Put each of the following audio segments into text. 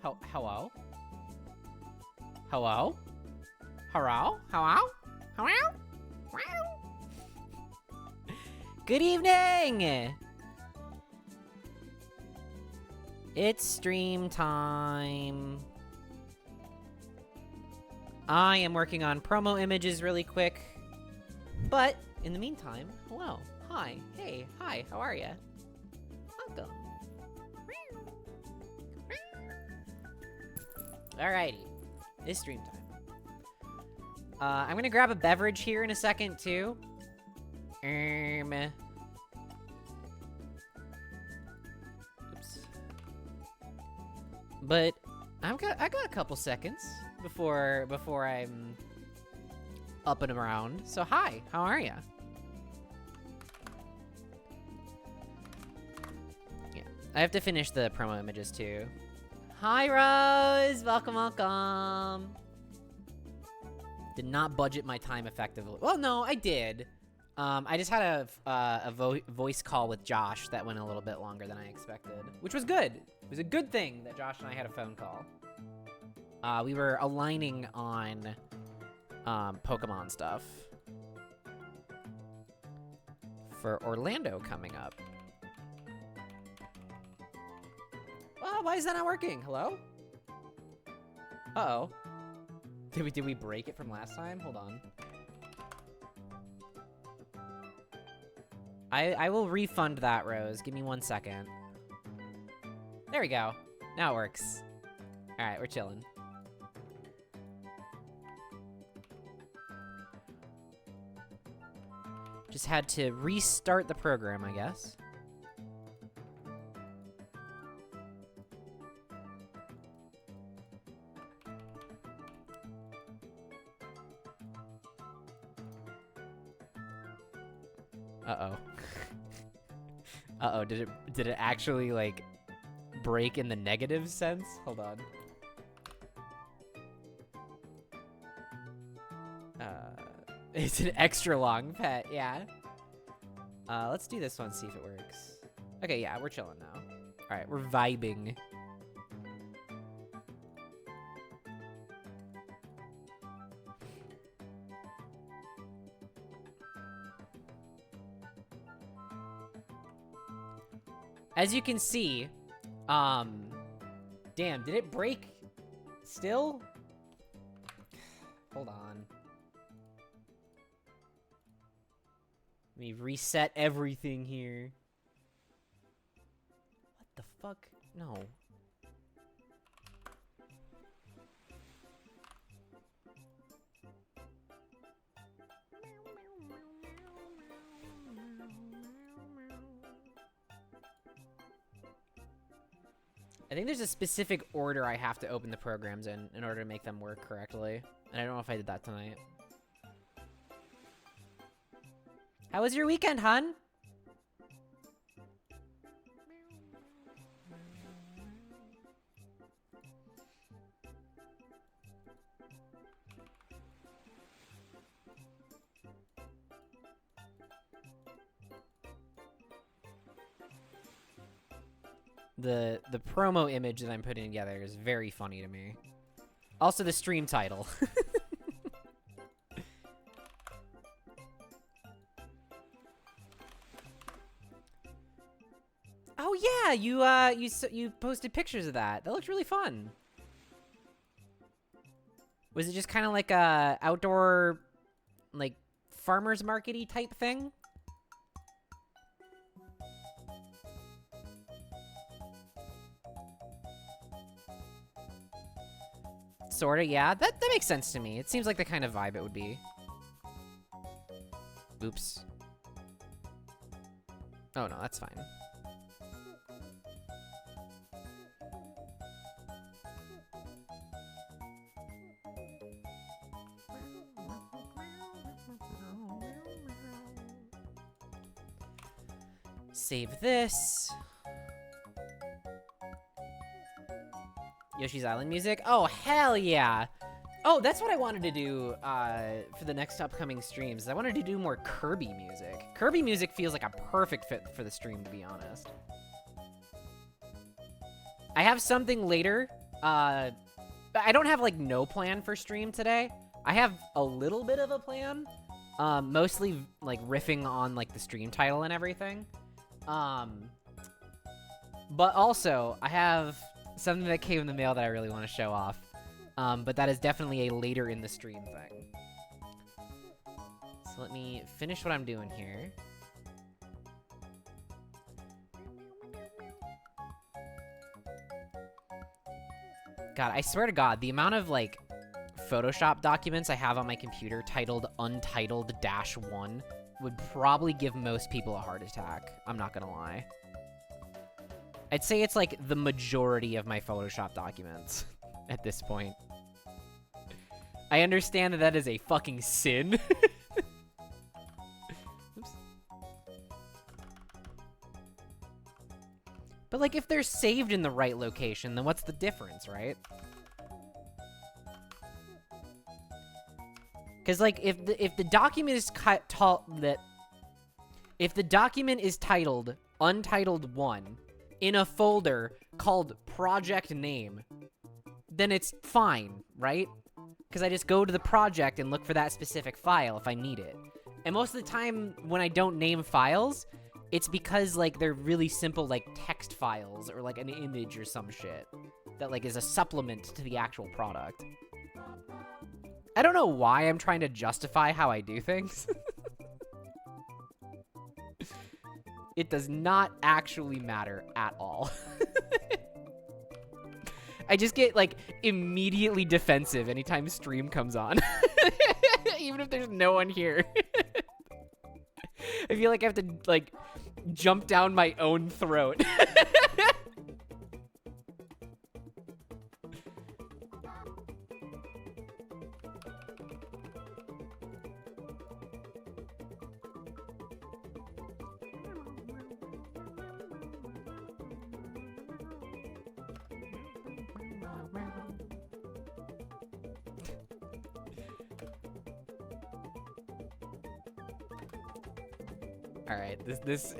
Hello? Hello? Hello? Hello? Hello? Good evening! It's stream time. I am working on promo images really quick. But, in the meantime, hello. Hi. Hey. Hi. How are ya? Welcome. Alrighty. It's stream time. I'm gonna grab a beverage here in a second, too. Oops. But I got a couple seconds before I'm up and around. So hi, how are ya? Yeah, I have to finish the promo images too. Hi Rose, welcome. Did not budget my time effectively. Well, no, I did. I just had a voice call with Josh that went a little bit longer than I expected, which was good. It was a good thing that Josh and I had a phone call. We were aligning on Pokemon stuff for Orlando coming up. Oh, why is that not working? Hello? Uh-oh. Did we break it from last time? Hold on. I will refund that, Rose. Give me 1 second. There we go. Now it works. All right, we're chilling. Just had to restart the program, I guess. Uh-oh. Uh-oh, did it actually, like, break in the negative sense? Hold on. It's an extra long pet, yeah. Let's do this one, see if it works. Okay, yeah, we're chilling now. All right, we're vibing. As you can see, damn, did it break still? Hold on. Let me reset everything here. What the fuck? No. I think there's a specific order I have to open the programs in order to make them work correctly. And I don't know if I did that tonight. How was your weekend, hun? The promo image that I'm putting together is very funny to me. Also the stream title. Oh yeah, you posted pictures of that. That looked really fun. Was it just kind of like a outdoor, like, farmer's market-y type thing? Sorta, yeah. That makes sense to me. It seems like the kind of vibe it would be. Oops. Oh no, that's fine. Save this. Yoshi's Island music? Oh, hell yeah. Oh, that's what I wanted to do for the next upcoming streams. I wanted to do more Kirby music. Kirby music feels like a perfect fit for the stream, to be honest. I have something later I don't have like no plan for stream today. I have a little bit of a plan. Mostly like riffing on like the stream title and everything. But also I have something that came in the mail that I really want to show off. But that is definitely a later in the stream thing. So let me finish what I'm doing here. God, I swear to God, the amount of like Photoshop documents I have on my computer titled Untitled-1 would probably give most people a heart attack. I'm not gonna lie. I'd say it's like the majority of my Photoshop documents at this point. I understand that that is a fucking sin. Oops. But like if they're saved in the right location, then what's the difference, right? Because like if the document is if the document is titled Untitled-1 in a folder called project name, then it's fine, right? Because I just go to the project and look for that specific file if I need it. And most of the time when I don't name files, it's because like they're really simple like text files or like an image or some shit that like is a supplement to the actual product. I don't know why I'm trying to justify how I do things. It does not actually matter at all. I just get, like, immediately defensive anytime stream comes on. Even if there's no one here. I feel like I have to, like, jump down my own throat. All right, this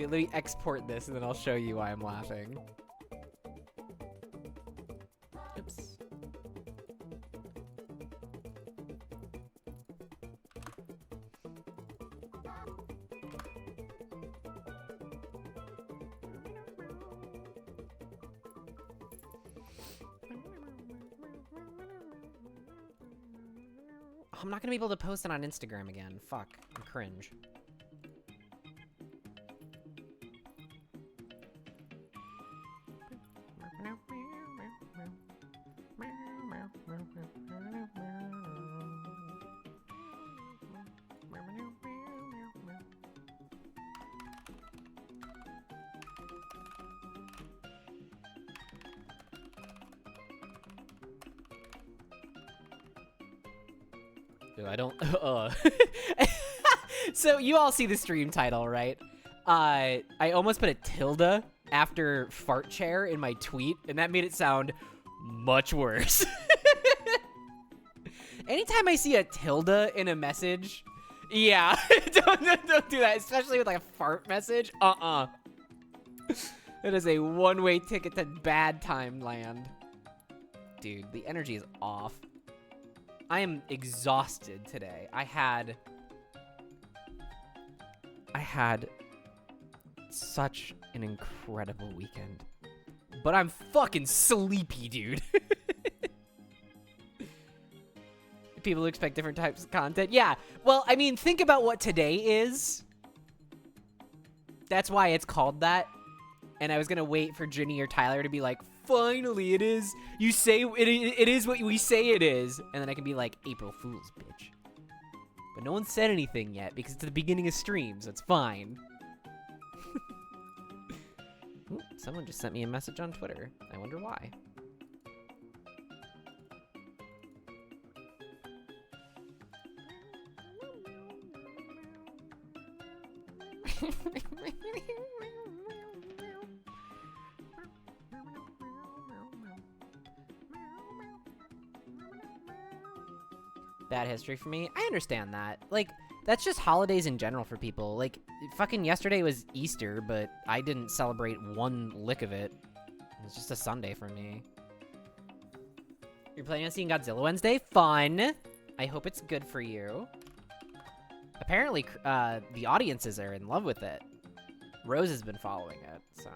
let me export this and then I'll show you why I'm laughing. Oops. I'm not gonna be able to post it on Instagram again. Fuck, I'm cringe. I don't, So you all see the stream title, right? I almost put a tilde after fart chair in my tweet, and that made it sound much worse. Anytime I see a tilde in a message, yeah, don't do that, especially with like a fart message. It is a one-way ticket to bad time land. Dude, the energy is off. I am exhausted today. I had such an incredible weekend. But I'm fucking sleepy, dude. People expect different types of content. Yeah, well, I mean, think about what today is. That's why it's called that. And I was gonna wait for Ginny or Tyler to be like, finally, it is. You say it is what we say it is. And then I can be like, April Fool's, bitch. But no one said anything yet because it's the beginning of stream, so it's fine. Ooh, someone just sent me a message on Twitter. I wonder why. Bad history for me. I understand that. Like, That's just holidays in general for people. Like, fucking yesterday was Easter, but I didn't celebrate one lick of it. It's just a Sunday for me. You're planning on seeing Godzilla Wednesday? Fun! I hope it's good for you. Apparently, the audiences are in love with it. Rose has been following it, so...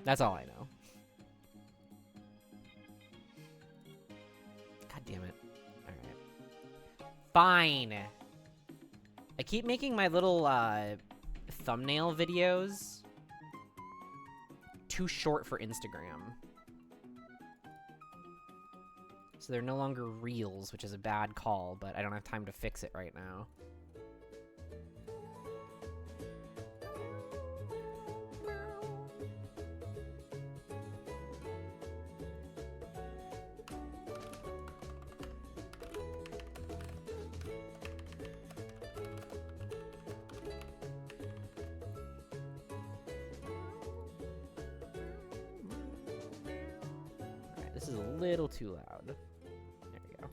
That's all I know. God damn it. Alright. Fine! I keep making my little, thumbnail videos too short for Instagram. So they're no longer reels, which is a bad call, but I don't have time to fix it right now. Alright, this is a little too loud. There we go.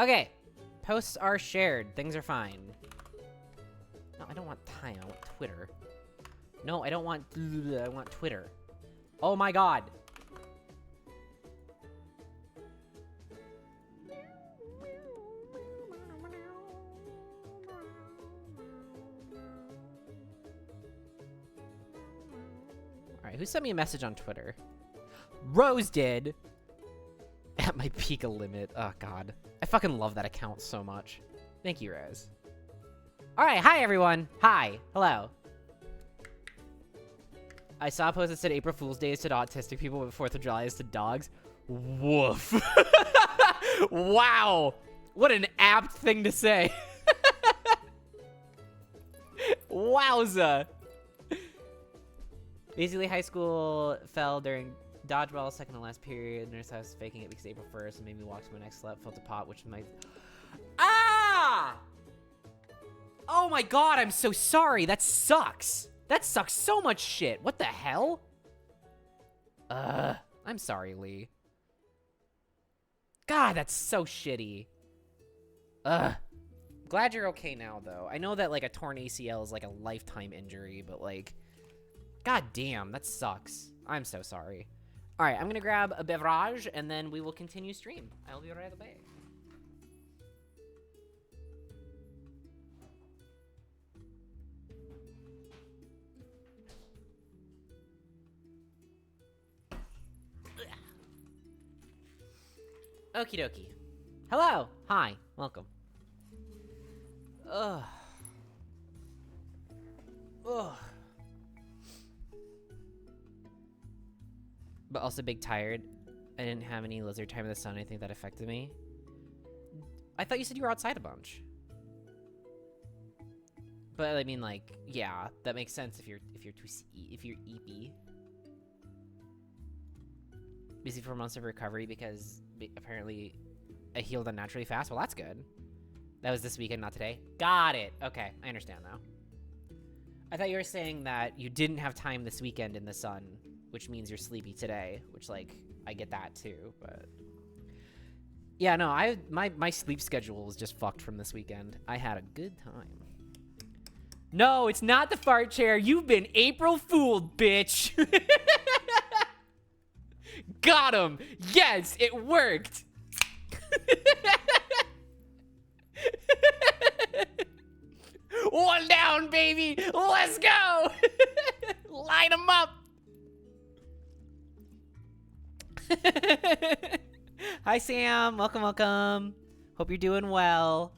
Okay. Posts are shared. Things are fine. No, I don't want time. I want Twitter. No, I don't want... I want Twitter. Oh my god. Alright, who sent me a message on Twitter? Rose did! At my Pika limit. Oh, God. I fucking love that account so much. Thank you, Rose. Alright, hi, everyone. Hi. Hello. I saw a post that said April Fool's Day is to autistic people, but 4th of July is to dogs. Woof. Wow. What an apt thing to say. Wowza. Basically, high school fell during dodgeball, second to last period. Nurse I was faking it because April 1st and made me walk to my next lap. Felt a pop, which might... Ah! Oh my god, I'm so sorry. That sucks. That sucks so much shit. What the hell? I'm sorry, Lee. God, that's so shitty. Glad you're okay now, though. I know that, like, a torn ACL is, like, a lifetime injury, but, like... God damn, that sucks. I'm so sorry. Alright, I'm gonna grab a beverage, and then we will continue stream. I'll be right back. Okie dokie. Hello! Hi. Welcome. Ugh. Ugh. But also big tired. I didn't have any lizard time in the sun. I think that affected me. I thought you said you were outside a bunch. But I mean, like, yeah, that makes sense if you're eepy. Busy 4 months of recovery because apparently I healed unnaturally fast. Well, that's good. That was this weekend, not today. Got it. Okay, I understand now. I thought you were saying that you didn't have time this weekend in the sun, which means you're sleepy today, which, like, I get that too, but... Yeah, no, my sleep schedule was just fucked from this weekend. I had a good time. No, it's not the fart chair. You've been April Fooled, bitch. Got him. Yes, it worked. One down, baby. Let's go. Line them up. Hi, Sam. Welcome, welcome. Hope you're doing well.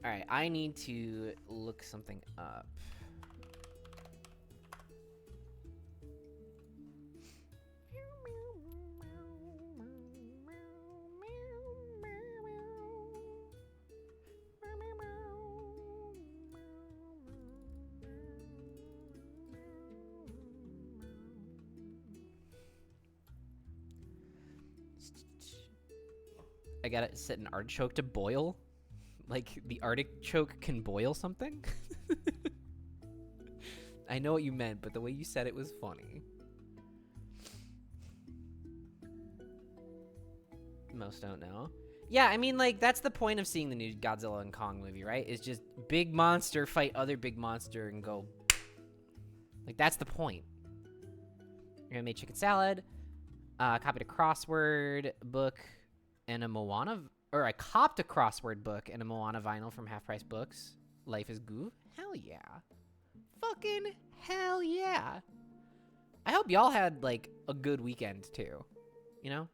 All right, I need to look something up. I gotta set an artichoke to boil. Like, the artichoke can boil something? I know what you meant, but the way you said it was funny. Most don't know. Yeah, I mean, like, that's the point of seeing the new Godzilla and Kong movie, right? Is just big monster fight other big monster and go. Like, that's the point. You're gonna make chicken salad, copied a crossword book and a Moana, or I copped a crossword book and a Moana vinyl from Half Price Books. Life is Goo. Hell yeah. Fucking hell yeah. I hope y'all had, like, a good weekend, too. You know?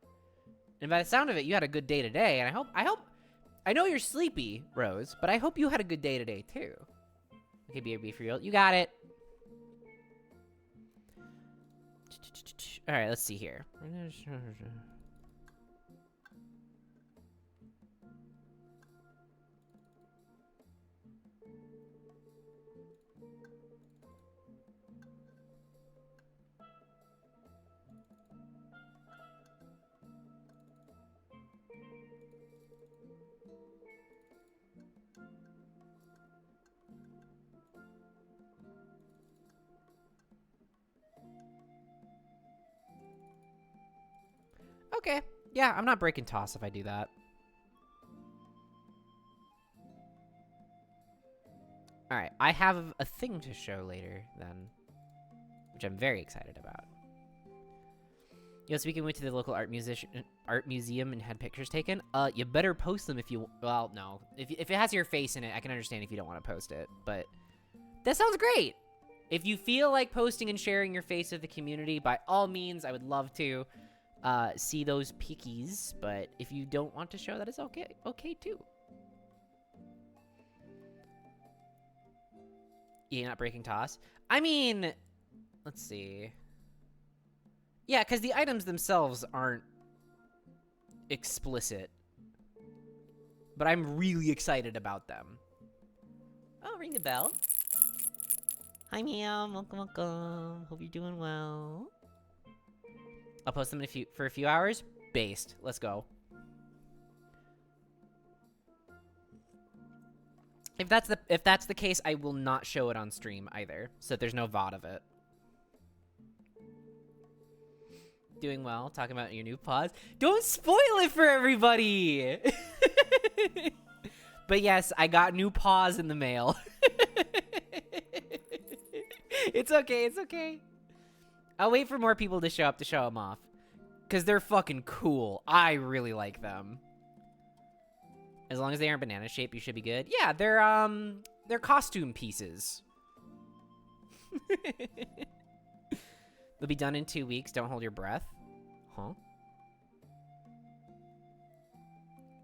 And by the sound of it, you had a good day today, and I know you're sleepy, Rose, but I hope you had a good day today, too. Okay, BRB for real. You got it. All right, let's see here. Okay. Yeah, I'm not breaking toss if I do that. Alright, I have a thing to show later, then. Which I'm very excited about. You know, speaking, went to the local art museum and had pictures taken. You better post them if you... Well, no. If it has your face in it, I can understand if you don't want to post it. But that sounds great! If you feel like posting and sharing your face with the community, by all means, I would love to. See those pickies, but if you don't want to show, that is okay too. You're not breaking toss? I mean, let's see. Yeah, because the items themselves aren't explicit, but I'm really excited about them. Oh, ring the bell. Hi, ma'am. Welcome, welcome. Hope you're doing well. I'll post them for a few hours. Based. Let's go. If that's the case, I will not show it on stream either, so there's no VOD of it. Doing well. Talking about your new pause. Don't spoil it for everybody. But yes, I got new paws in the mail. It's okay. It's okay. I'll wait for more people to show up to show them off. Because they're fucking cool. I really like them. As long as they aren't banana shaped, you should be good. Yeah, they're costume pieces. They'll be done in 2 weeks. Don't hold your breath. Huh?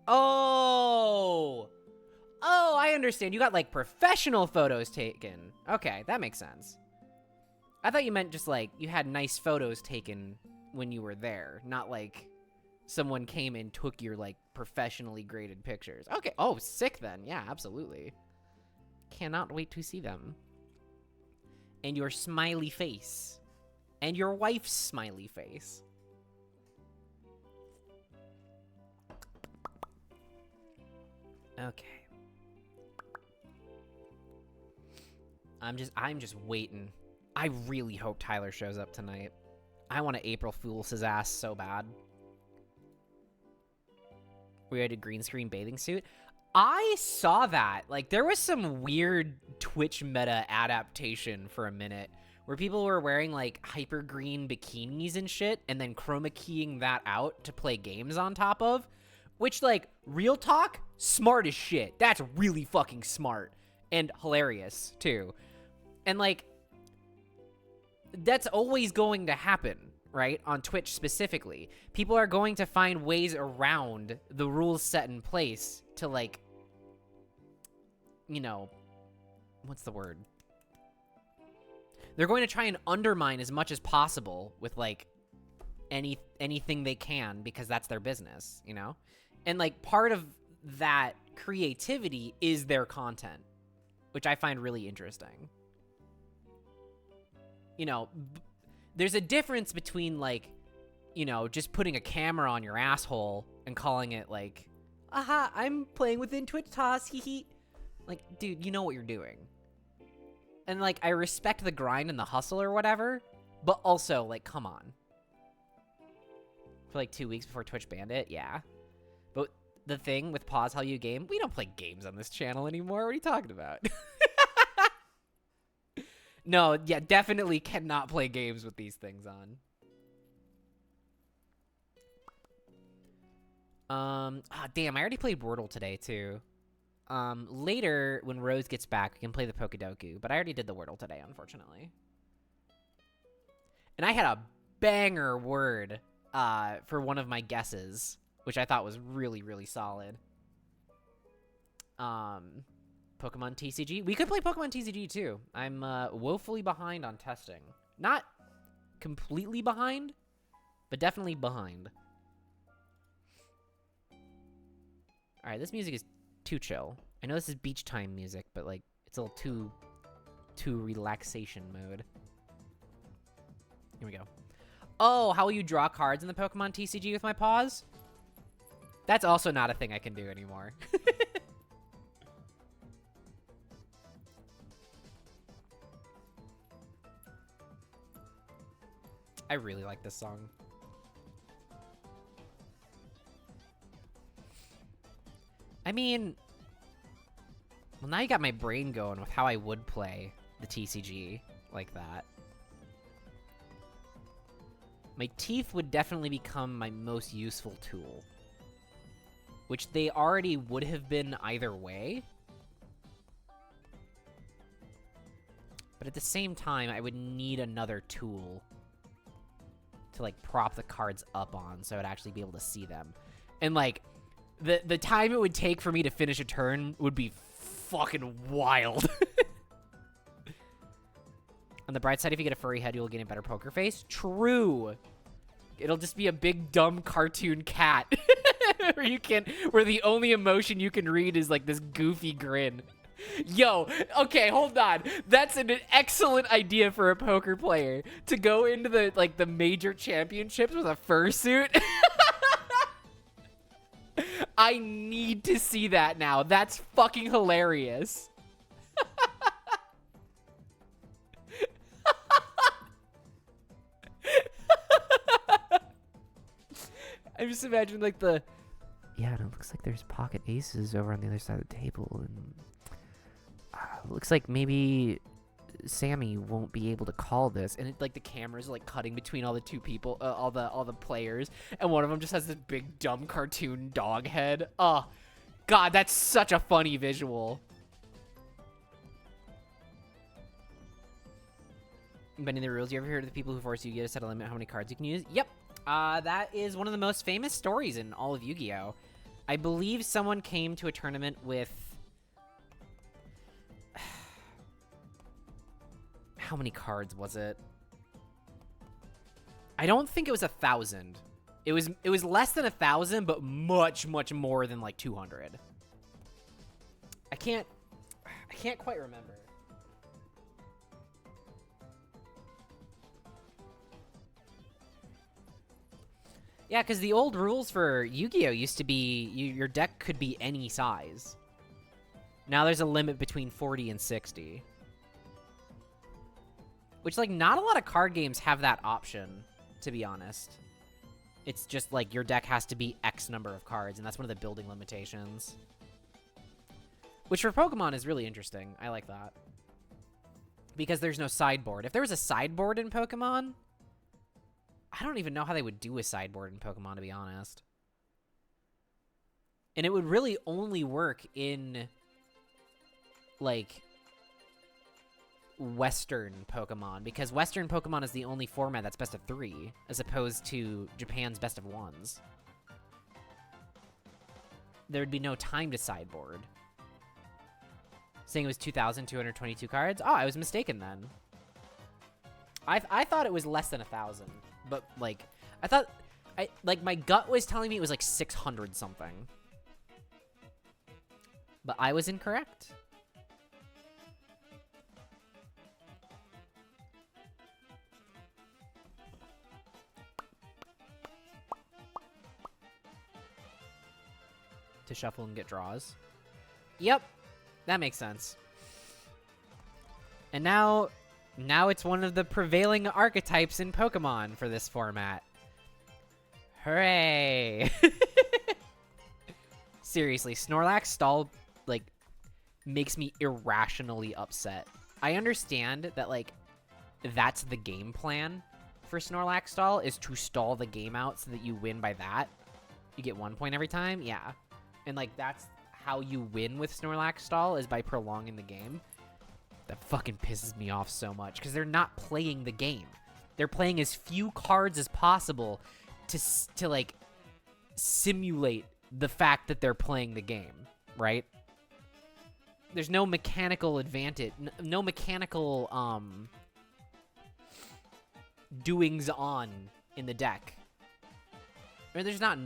Oh! Oh, I understand. You got, like, professional photos taken. Okay, that makes sense. I thought you meant just, like, you had nice photos taken when you were there. Not, like, someone came and took your, like, professionally graded pictures. Okay. Oh, sick then. Yeah, absolutely. Cannot wait to see them. And your smiley face. And your wife's smiley face. Okay. I'm just waiting. I really hope Tyler shows up tonight. I want to April Fool's his ass so bad. We had a green screen bathing suit. I saw that. Like, there was some weird Twitch meta adaptation for a minute where people were wearing, like, hyper green bikinis and shit and then chroma keying that out to play games on top of. Which, like, real talk, smart as shit. That's really fucking smart. And hilarious, too. And, like, that's always going to happen, right? On Twitch specifically. People are going to find ways around the rules set in place to, like, you know, what's the word? They're going to try and undermine as much as possible with, like, anything they can because that's their business, you know? And, like, part of that creativity is their content, which I find really interesting. You know, there's a difference between, like, you know, just putting a camera on your asshole and calling it, like, aha, I'm playing within Twitch toss, hee hee. Like, dude, you know what you're doing. And, like, I respect the grind and the hustle or whatever, but also, like, come on. For, like, 2 weeks before Twitch banned it? Yeah. the thing with Pause How You Game? We don't play games on this channel anymore. What are you talking about? No, yeah, definitely cannot play games with these things on. Damn, I already played Wordle today, too. Later, when Rose gets back, we can play the Pokedoku, but I already did the Wordle today, unfortunately. And I had a banger word, for one of my guesses, which I thought was really, really solid. Pokemon TCG. We could play Pokemon TCG, too. I'm, woefully behind on testing. Not completely behind, but definitely behind. Alright, this music is too chill. I know this is beach time music, but, like, it's a little too relaxation mode. Here we go. Oh, how will you draw cards in the Pokemon TCG with my paws? That's also not a thing I can do anymore. I really like this song. I mean, well, now you got my brain going with how I would play the TCG like that. My teeth would definitely become my most useful tool, which they already would have been either way. But at the same time, I would need another tool to, like, prop the cards up on so I'd actually be able to see them. And, like, the time it would take for me to finish a turn would be fucking wild. On the bright side, if you get a furry head, you'll get a better poker face. True. It'll just be a big, dumb cartoon cat. where the only emotion you can read is, like, this goofy grin. Yo, okay, hold on. That's an excellent idea for a poker player. To go into the major championships with a fursuit. I need to see that now. That's fucking hilarious. I just imagine, like, yeah, and it looks like there's pocket aces over on the other side of the table, and looks like maybe Sammy won't be able to call this, and like the cameras are, like, cutting between all the two people, all the players, and one of them just has this big dumb cartoon dog head. Oh, God, that's such a funny visual. Bending the rules. You ever heard of the people who force you to get a set a limit how many cards you can use? Yep. That is one of the most famous stories in all of Yu-Gi-Oh! I believe someone came to a tournament with... How many cards was it? I don't think it was 1,000. It was less than 1,000, but much, much more than, like, 200. I can't quite remember. Yeah, because the old rules for Yu-Gi-Oh! Used to be your deck could be any size. Now there's a limit between 40 and 60. Which, like, not a lot of card games have that option, to be honest. It's just, like, your deck has to be X number of cards, and that's one of the building limitations. Which, for Pokemon, is really interesting. I like that. Because there's no sideboard. If there was a sideboard in Pokemon... I don't even know how they would do a sideboard in Pokemon, to be honest. And it would really only work in, like, Western Pokemon, because Western Pokemon is the only format that's best of 3, as opposed to Japan's best of 1s. There would be no time to sideboard. Saying it was 2,222 cards? Oh, I was mistaken then. I thought it was less than 1,000. But, like, my gut was telling me it was, like, 600 something. But I was incorrect. To shuffle and get draws. Yep. That makes sense. And now it's one of the prevailing archetypes in Pokemon for this format. Hooray! Seriously, Snorlax stall, like, makes me irrationally upset. I understand that, like, that's the game plan for Snorlax stall, is to stall the game out so that you win by that. You get 1 point every time, yeah. And, like, that's how you win with Snorlax stall, is by prolonging the game. That fucking pisses me off so much, because they're not playing the game. They're playing as few cards as possible to like, simulate the fact that they're playing the game, right? There's no mechanical advantage, no mechanical, doings on in the deck. Or there's not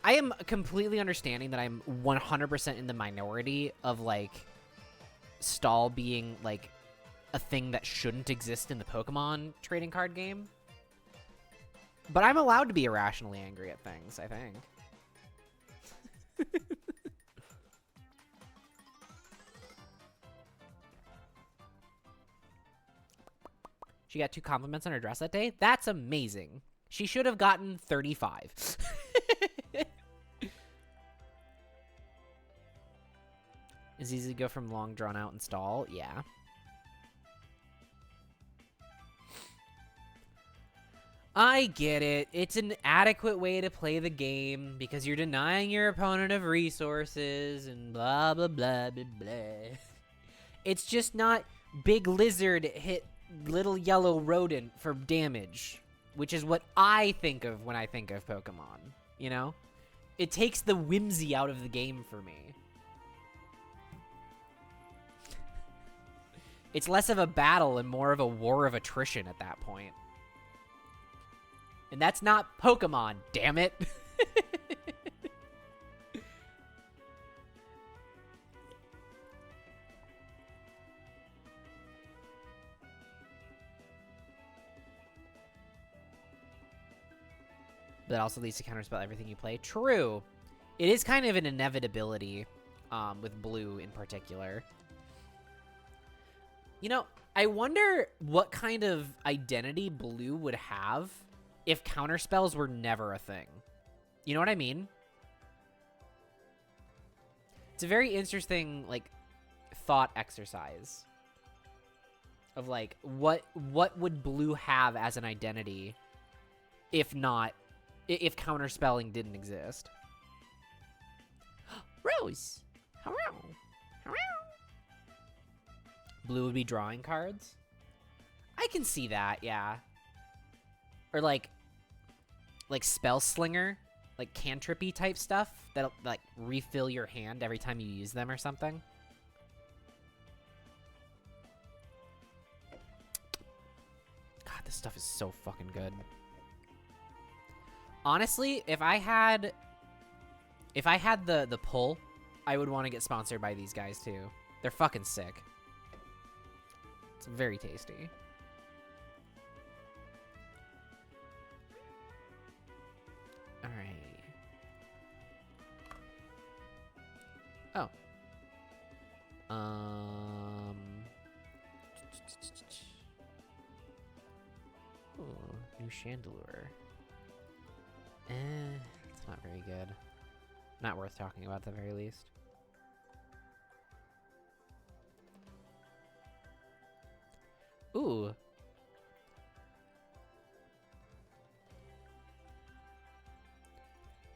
I am completely understanding that I'm 100% in the minority of, like, stall being, like, a thing that shouldn't exist in the Pokemon trading card game. But I'm allowed to be irrationally angry at things, I think. She got 2 compliments on her dress that day? That's amazing. She should have gotten 35. It's easy to go from long drawn out and stall? Yeah. I get it. It's an adequate way to play the game because you're denying your opponent of resources and blah, blah, blah, blah, blah. It's just not big lizard hit little yellow rodent for damage, which is what I think of when I think of Pokemon, you know? It takes the whimsy out of the game for me. It's less of a battle and more of a war of attrition at that point. And that's not Pokemon, damn it. That also leads to counterspell everything you play. True. It is kind of an inevitability, with blue in particular. You know, I wonder what kind of identity blue would have if counterspells were never a thing. You know what I mean? It's a very interesting, like, thought exercise of, like, what would blue have as an identity if counterspelling didn't exist? Rose! Hello! Hello! Blue would be drawing cards? I can see that, yeah. Or, like Spell Slinger, like cantrippy type stuff that'll, like, refill your hand every time you use them or something. God, this stuff is so fucking good. Honestly, if I had the pull, I would want to get sponsored by these guys too. They're fucking sick. It's very tasty. All right. Oh. Ooh, new Chandelure. It's not very good. Not worth talking about at the very least. Ooh.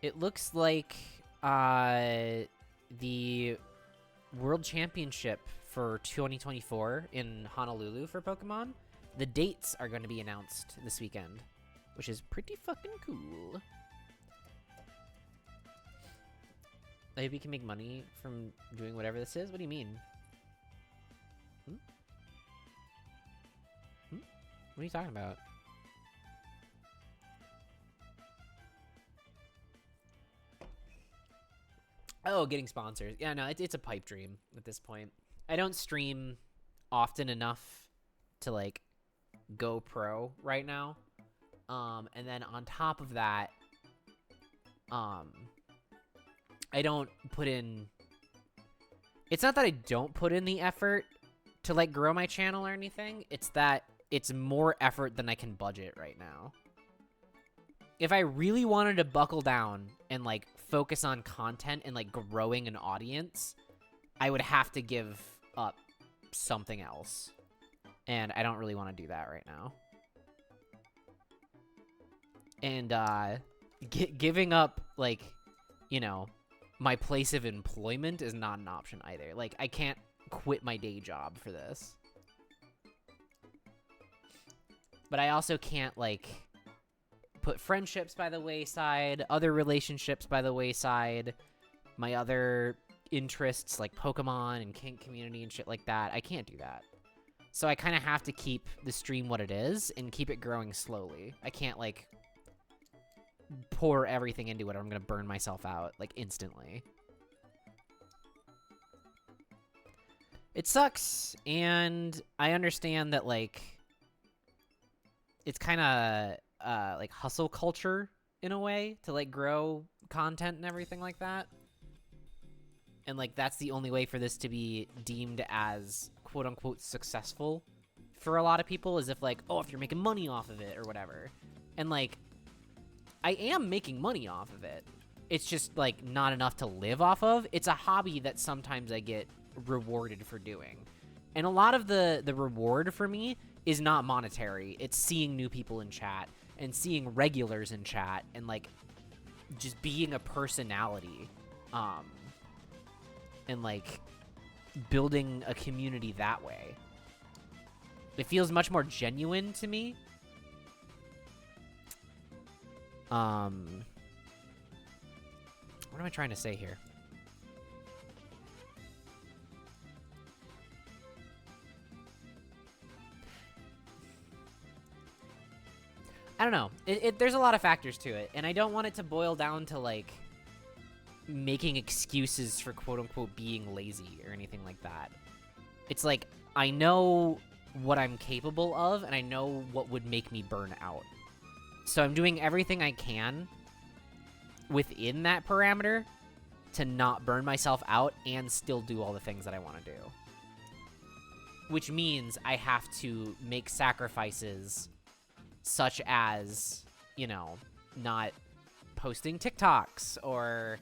It looks like the World Championship for 2024 in Honolulu for Pokemon. The dates are going to be announced this weekend, which is pretty fucking cool. I hope you can make money from doing whatever this is. What do you mean? What are you talking about? Oh, getting sponsors. Yeah, no, it's a pipe dream at this point. I don't stream often enough to, like, go pro right now. And then on top of that, I don't put in... It's not that I don't put in the effort to, like, grow my channel or anything. It's that it's more effort than I can budget right now. if I really wanted to buckle down and like focus on content and like growing an audience, I would have to give up something else. And I don't really want to do that right now. And giving up, like, you know, my place of employment is not an option either. Like, I can't quit my day job for this. But I also can't, like, put friendships by the wayside, other relationships by the wayside, my other interests like Pokemon and kink community and shit like that. I can't do that. So I kind of have to keep the stream what it is and keep it growing slowly. I can't, like, pour everything into it or I'm gonna burn myself out, like, instantly. It sucks, and I understand that, like, it's kind of, like, hustle culture in a way to, like, grow content and everything like that. And, like, that's the only way for this to be deemed as quote-unquote successful for a lot of people, is if, like, oh, if you're making money off of it or whatever. And, like, I am making money off of it. It's just, like, not enough to live off of. It's a hobby that sometimes I get rewarded for doing. And a lot of the reward for me is not monetary. It's seeing new people in chat and seeing regulars in chat and, like, just being a personality. And, like, building a community that way. It feels much more genuine to me. What am I trying to say here? I don't know. There's a lot of factors to it, and I don't want it to boil down to, like, making excuses for quote-unquote being lazy or anything like that. It's like, I know what I'm capable of, and I know what would make me burn out. So I'm doing everything I can within that parameter to not burn myself out and still do all the things that I want to do. Which means I have to make sacrifices such as, you know, not posting TikToks or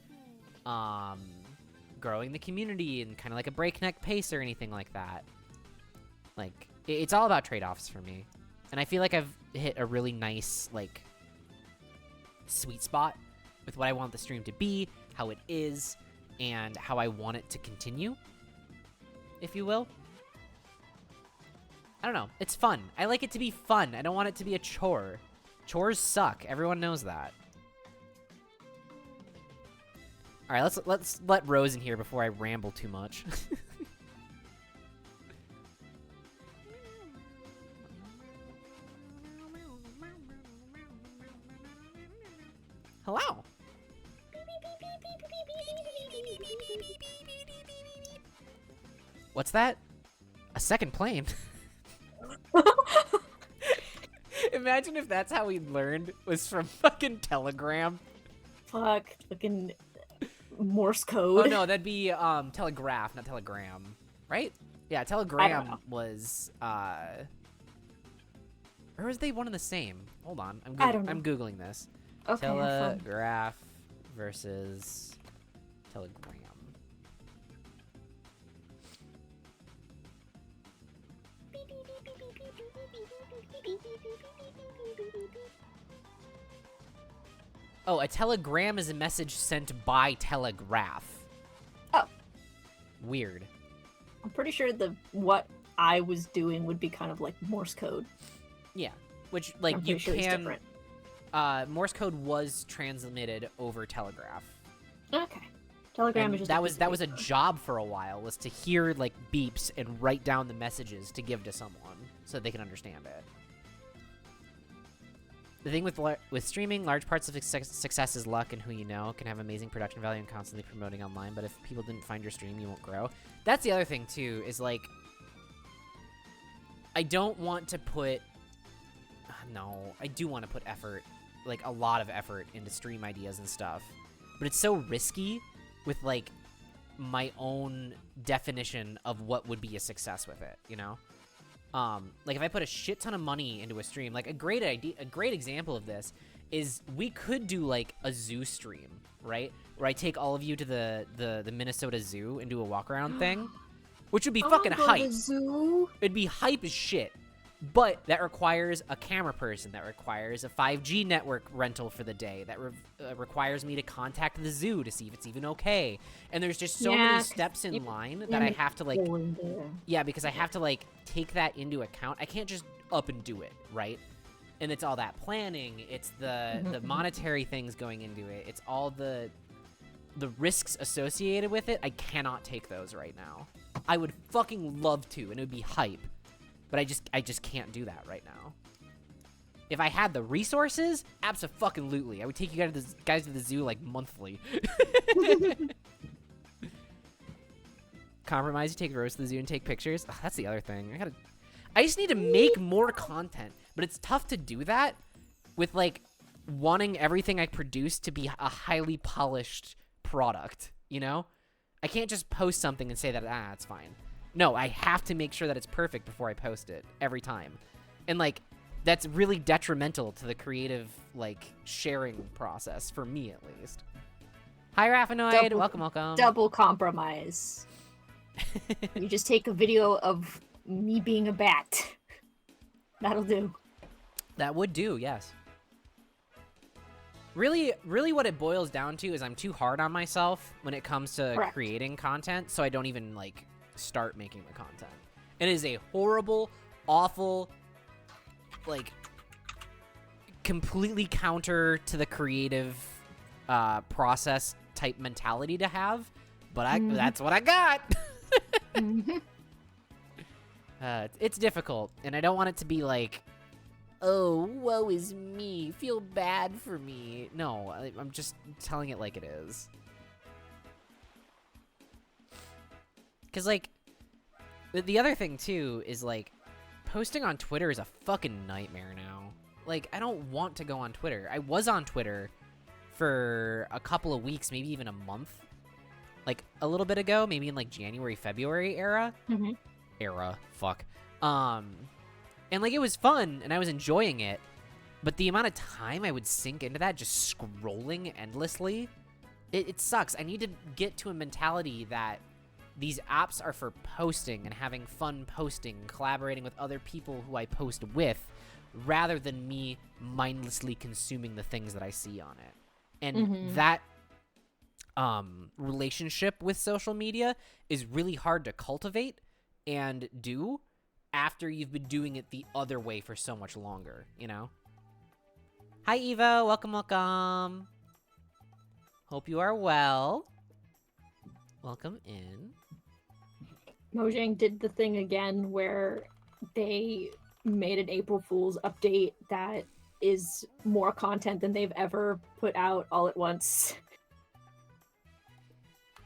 growing the community in kind of like a breakneck pace or anything like that. Like, it's all about trade-offs for me. And I feel like I've hit a really nice, like, sweet spot with what I want the stream to be, how it is, and how I want it to continue, if you will. I don't know. It's fun. I like it to be fun. I don't want it to be a chore. Chores suck. Everyone knows that. All right, let's let Rose in here before I ramble too much. Hello. What's that? A second plane? Imagine if that's how we learned, was from fucking Telegram. Fuck, fucking Morse code. Oh no, that'd be telegraph, not telegram, right? Yeah, telegram was or was they one and the same? Hold on, I'm googling this. Okay, telegraph versus telegram. Oh, a telegram is a message sent by telegraph. Oh. Weird. I'm pretty sure what I was doing would be kind of like Morse code. Yeah, which, like, I'm you sure it's can... different. Morse code was transmitted over telegraph. Okay. Telegram And is just that was a job for a while, was to hear, like, beeps and write down the messages to give to someone so they can understand it. The thing with streaming, large parts of success is luck and who you know. Can have amazing production value and constantly promoting online, but if people didn't find your stream, you won't grow. That's the other thing, too, is, like, I don't want to put... No, I do want to put effort, like, a lot of effort into stream ideas and stuff. But it's so risky with, like, my own definition of what would be a success with it, you know? Like, if I put a shit ton of money into a stream, like, a great example of this is we could do like a zoo stream, right? Where I take all of you to the Minnesota Zoo and do a walk around thing, which would be fucking go to hype. the zoo. It'd be hype as shit. But that requires a camera person. That requires a 5G network rental for the day. That requires me to contact the zoo to see if it's even okay. And there's just so many steps in line that I have to like... Yeah, because I have to like take that into account. I can't just up and do it, right? And it's all that planning. It's the monetary things going into it. It's all the risks associated with it. I cannot take those right now. I would fucking love to, and it would be hype. But I just can't do that right now. If I had the resources, abso-fucking-lutely. I would take you guys to the zoo, like, monthly. Compromise, you take Rose to the zoo and take pictures. Ugh, that's the other thing. I just need to make more content. But it's tough to do that with, like, wanting everything I produce to be a highly polished product, you know? I can't just post something and say that, it's fine. No, I have to make sure that it's perfect before I post it every time. And, like, that's really detrimental to the creative, like, sharing process, for me at least. Hi, Raffinoid. Welcome. Double compromise. You just take a video of me being a bat. That'll do. That would do, yes. Really what it boils down to is I'm too hard on myself when it comes to creating content, so I don't even, like, start making the content. It is a horrible, awful, like, completely counter to the creative process type mentality to have, but that's what I got. It's difficult, and I don't want it to be like, oh, woe is me, feel bad for me. No, I'm just telling it like it is. Because, like, the other thing, too, is, like, posting on Twitter is a fucking nightmare now. Like, I don't want to go on Twitter. I was on Twitter for a couple of weeks, maybe even a month. Like, a little bit ago, maybe in, like, January, February era. Fuck. And, like, it was fun, and I was enjoying it. But the amount of time I would sink into that, just scrolling endlessly, it sucks. I need to get to a mentality that these apps are for posting and having fun posting, collaborating with other people who I post with, rather than me mindlessly consuming the things that I see on it. And that relationship with social media is really hard to cultivate and do after you've been doing it the other way for so much longer, you know? Hi, Evo. Welcome. Hope you are well. Welcome in. Mojang did the thing again where they made an April Fool's update that is more content than they've ever put out all at once.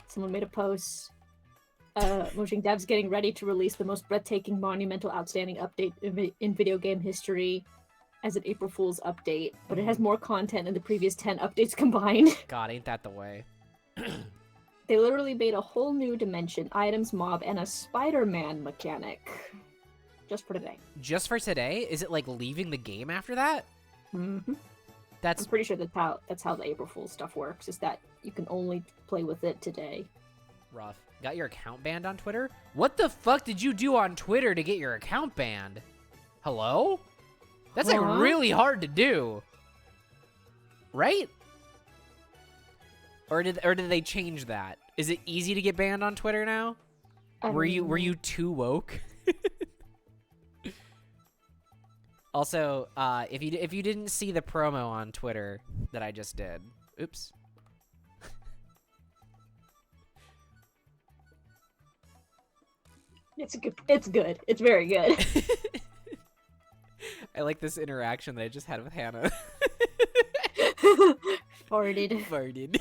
Someone made a post. Mojang devs getting ready to release the most breathtaking, monumental, outstanding update in video game history as an April Fool's update, but it has more content than the previous 10 updates combined. God, ain't that the way. They literally made a whole new dimension, items, mob, and a Spider-Man mechanic. Just for today. Just for today? Is it like leaving the game after that? Mm-hmm. I'm pretty sure that's how the April Fool's stuff works, is that you can only play with it today. Rough. Got your account banned on Twitter? What the fuck did you do on Twitter to get your account banned? Hello? That's like really hard to do. Right? Or did they change that? Is it easy to get banned on Twitter now? Were you too woke? Also, if you didn't see the promo on Twitter that I just did, oops. It's good. It's very good. I like this interaction that I just had with Hannah. Farted.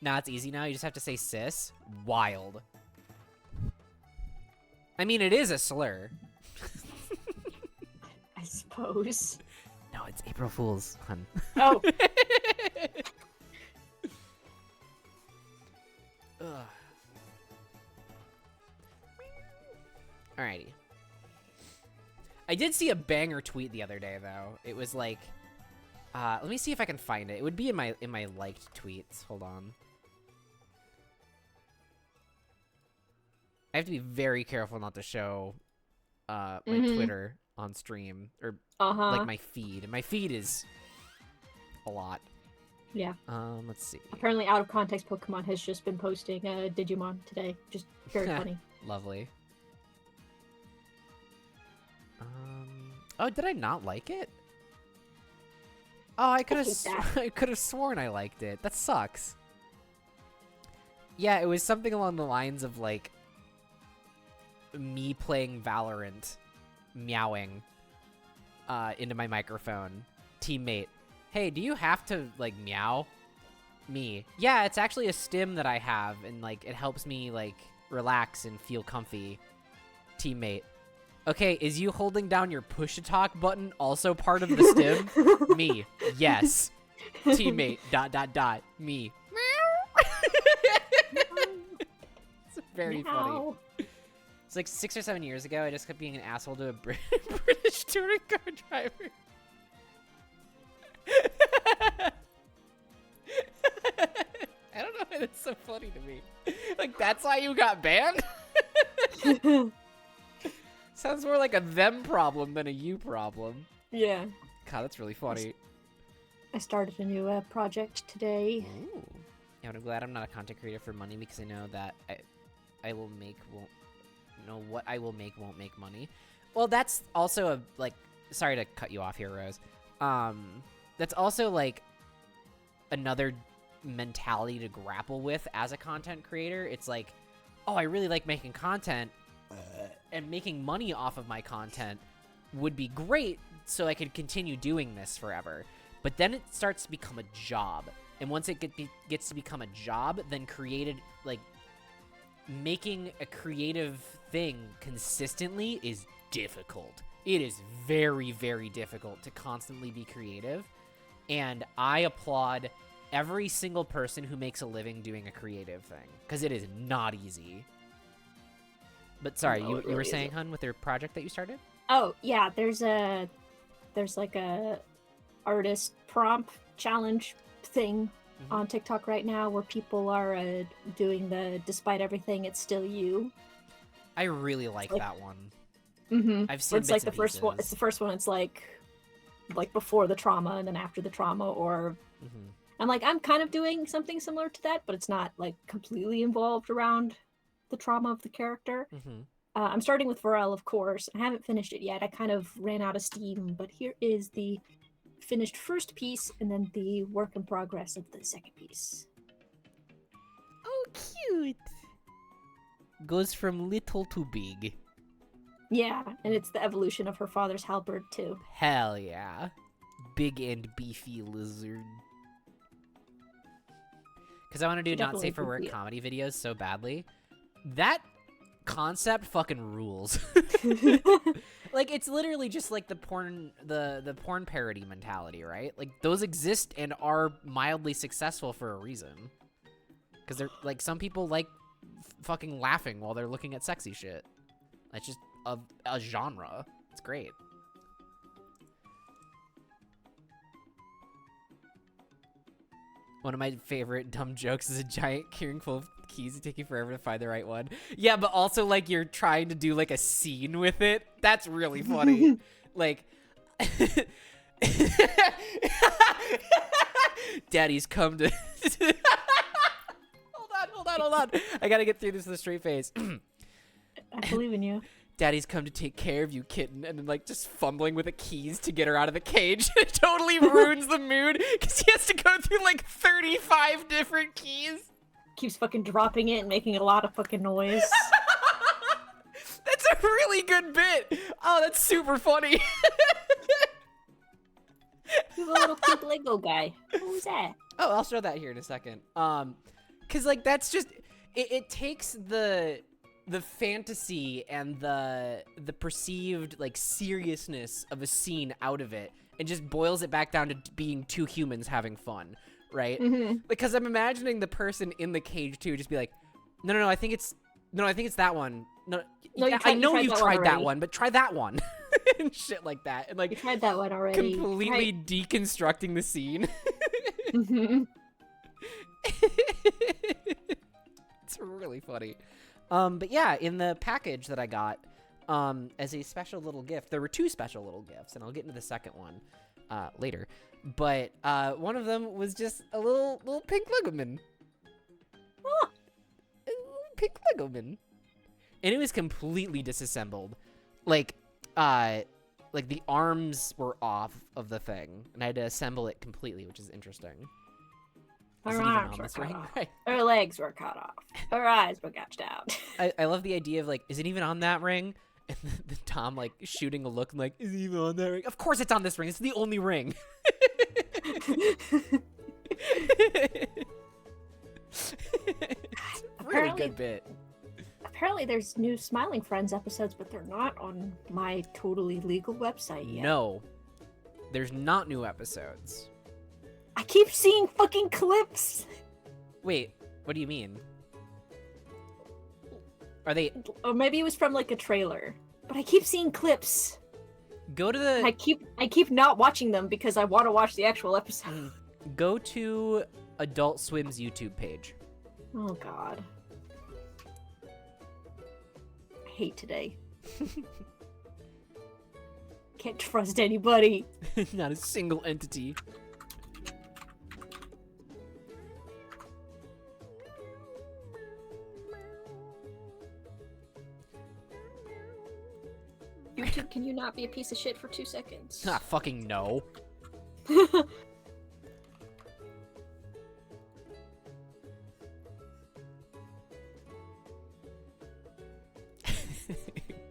Nah, it's easy now. You just have to say sis. Wild. I mean, it is a slur. I suppose. No, it's April Fool's, hun. Oh. Alrighty. I did see a banger tweet the other day though. It was like, let me see if I can find it. It would be in my liked tweets. Hold on. I have to be very careful not to show my Twitter on stream or like my feed. My feed is a lot. Yeah. Let's see. Apparently, out of context, Pokemon has just been posting Digimon today. Just very funny. Lovely. Oh, did I not like it? Oh, I could have sworn I liked it. That sucks. Yeah, it was something along the lines of like me playing Valorant, meowing into my microphone. Teammate, hey, do you have to like meow? Me, yeah, it's actually a stim that I have, and like it helps me like relax and feel comfy. Teammate, okay, is you holding down your push to talk button also part of the stim? Me, yes. Teammate, ... me. It's very funny. It's like 6 or 7 years ago, I just kept being an asshole to a British touring car driver. I don't know why that's so funny to me. Like, that's why you got banned? Sounds more like a them problem than a you problem. Yeah. God, that's really funny. I started a new project today. Ooh. Yeah, I'm glad I'm not a content creator for money because I know that I will make what I will make won't make money. Well, that's also a like. Sorry to cut you off here, Rose. That's also like another mentality to grapple with as a content creator. It's like, oh, I really like making content, and making money off of my content would be great, so I could continue doing this forever. But then it starts to become a job, and once it gets to become a job, then making a creative thing consistently is difficult. It is very, very difficult to constantly be creative, and I applaud every single person who makes a living doing a creative thing, because it is not easy. But sorry, you were saying, hun, with your project that you started? Oh, yeah, there's like a artist prompt challenge thing on TikTok right now where people are doing the "Despite Everything, It's Still You." I really like that one. I've seen it's like the first one. It's the first one. It's like before the trauma and then after the trauma, or I'm kind of doing something similar to that, but it's not like completely involved around the trauma of the character. I'm starting with Varel, of course. I haven't finished it yet. I kind of ran out of steam, but here is the finished first piece and then the work in progress of the second piece. Oh, cute. Goes from little to big. Yeah, and it's the evolution of her father's halberd, too. Hell yeah. Big and beefy lizard. Because I want to do not safe for work comedy videos so badly. That concept fucking rules. Like, it's literally just like the porn parody mentality, right? Like, those exist and are mildly successful for a reason. Because they're like, some people like fucking laughing while they're looking at sexy shit. That's just a genre. It's great. One of my favorite dumb jokes is a giant keyring full of keys that take you forever to find the right one. Yeah, but also like you're trying to do like a scene with it. That's really funny. Like, Daddy's come to. Hold on. I gotta get through this with a straight face. I believe in you. Daddy's come to take care of you, kitten. And then, like, just fumbling with the keys to get her out of the cage. It totally ruins the mood because he has to go through, like, 35 different keys. Keeps fucking dropping it and making a lot of fucking noise. That's a really good bit. Oh, that's super funny. You have a little cute Lego guy. Who's that? Oh, I'll show that here in a second. Because, like, that's just... It takes the fantasy and the perceived like seriousness of a scene out of it and just boils it back down to being two humans having fun, right? Because I'm imagining the person in the cage too just be like, no, I think it's that one. No, I know you've tried that one, but try that one. and shit like that, and You like tried that one already. completely deconstructing the scene. Mhm. It's really funny. But yeah, in the package that I got, as a special little gift, there were 2 special little gifts, and I'll get into the second one, later. But, one of them was just a little pink Legoman. Ah. A little pink Legoman. And it was completely disassembled. Like the arms were off of the thing, and I had to assemble it completely, which is interesting. Is Her it even arms on were this cut ring? off. Right. Her legs were cut off. Her eyes were gouged out. I love the idea of like, is it even on that ring? And then Tom like shooting a look and like, is it even on that ring? Of course it's on this ring. It's the only ring. It's a really good bit. Apparently there's new Smiling Friends episodes, but they're not on my totally legal website yet. No, there's not new episodes. I keep seeing fucking clips. Wait, what do you mean? Are they... Or maybe it was from like a trailer. But I keep seeing clips. Go to the... I keep not watching them because I want to watch the actual episode. Go to Adult Swim's YouTube page. Oh god. I hate today. Can't trust anybody. Not a single entity. YouTube, can you not be a piece of shit for 2 seconds? Ah, fucking no.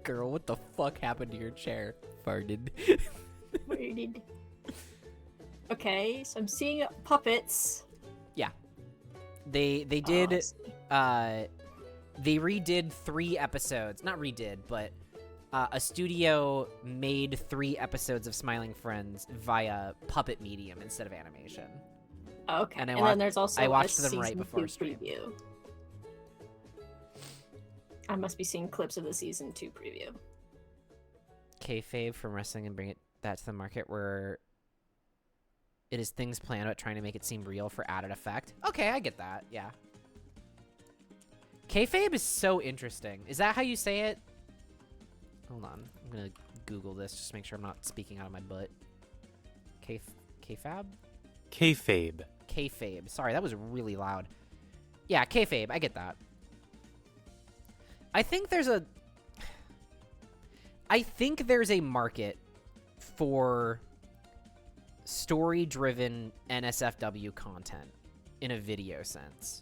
Girl, what the fuck happened to your chair? Farted. Farted. Okay, so I'm seeing puppets. They Oh, I did see. they redid 3 episodes. Not redid, but a studio made 3 episodes of Smiling Friends via puppet medium instead of animation. Okay, and I and wa- then there's also I watched a them right season before 2 stream. preview. I must be seeing clips of the season 2 preview. Kayfabe from wrestling and bring that to the market where it is things planned about trying to make it seem real for added effect. Okay, I get that. Yeah. Kayfabe is so interesting. Is that how you say it? Hold on. I'm gonna Google this just to make sure I'm not speaking out of my butt. Kayfab? Kayfabe. Kayfabe. Sorry, that was really loud. Yeah, kayfabe. I get that. I think there's a market for story-driven NSFW content in a video sense.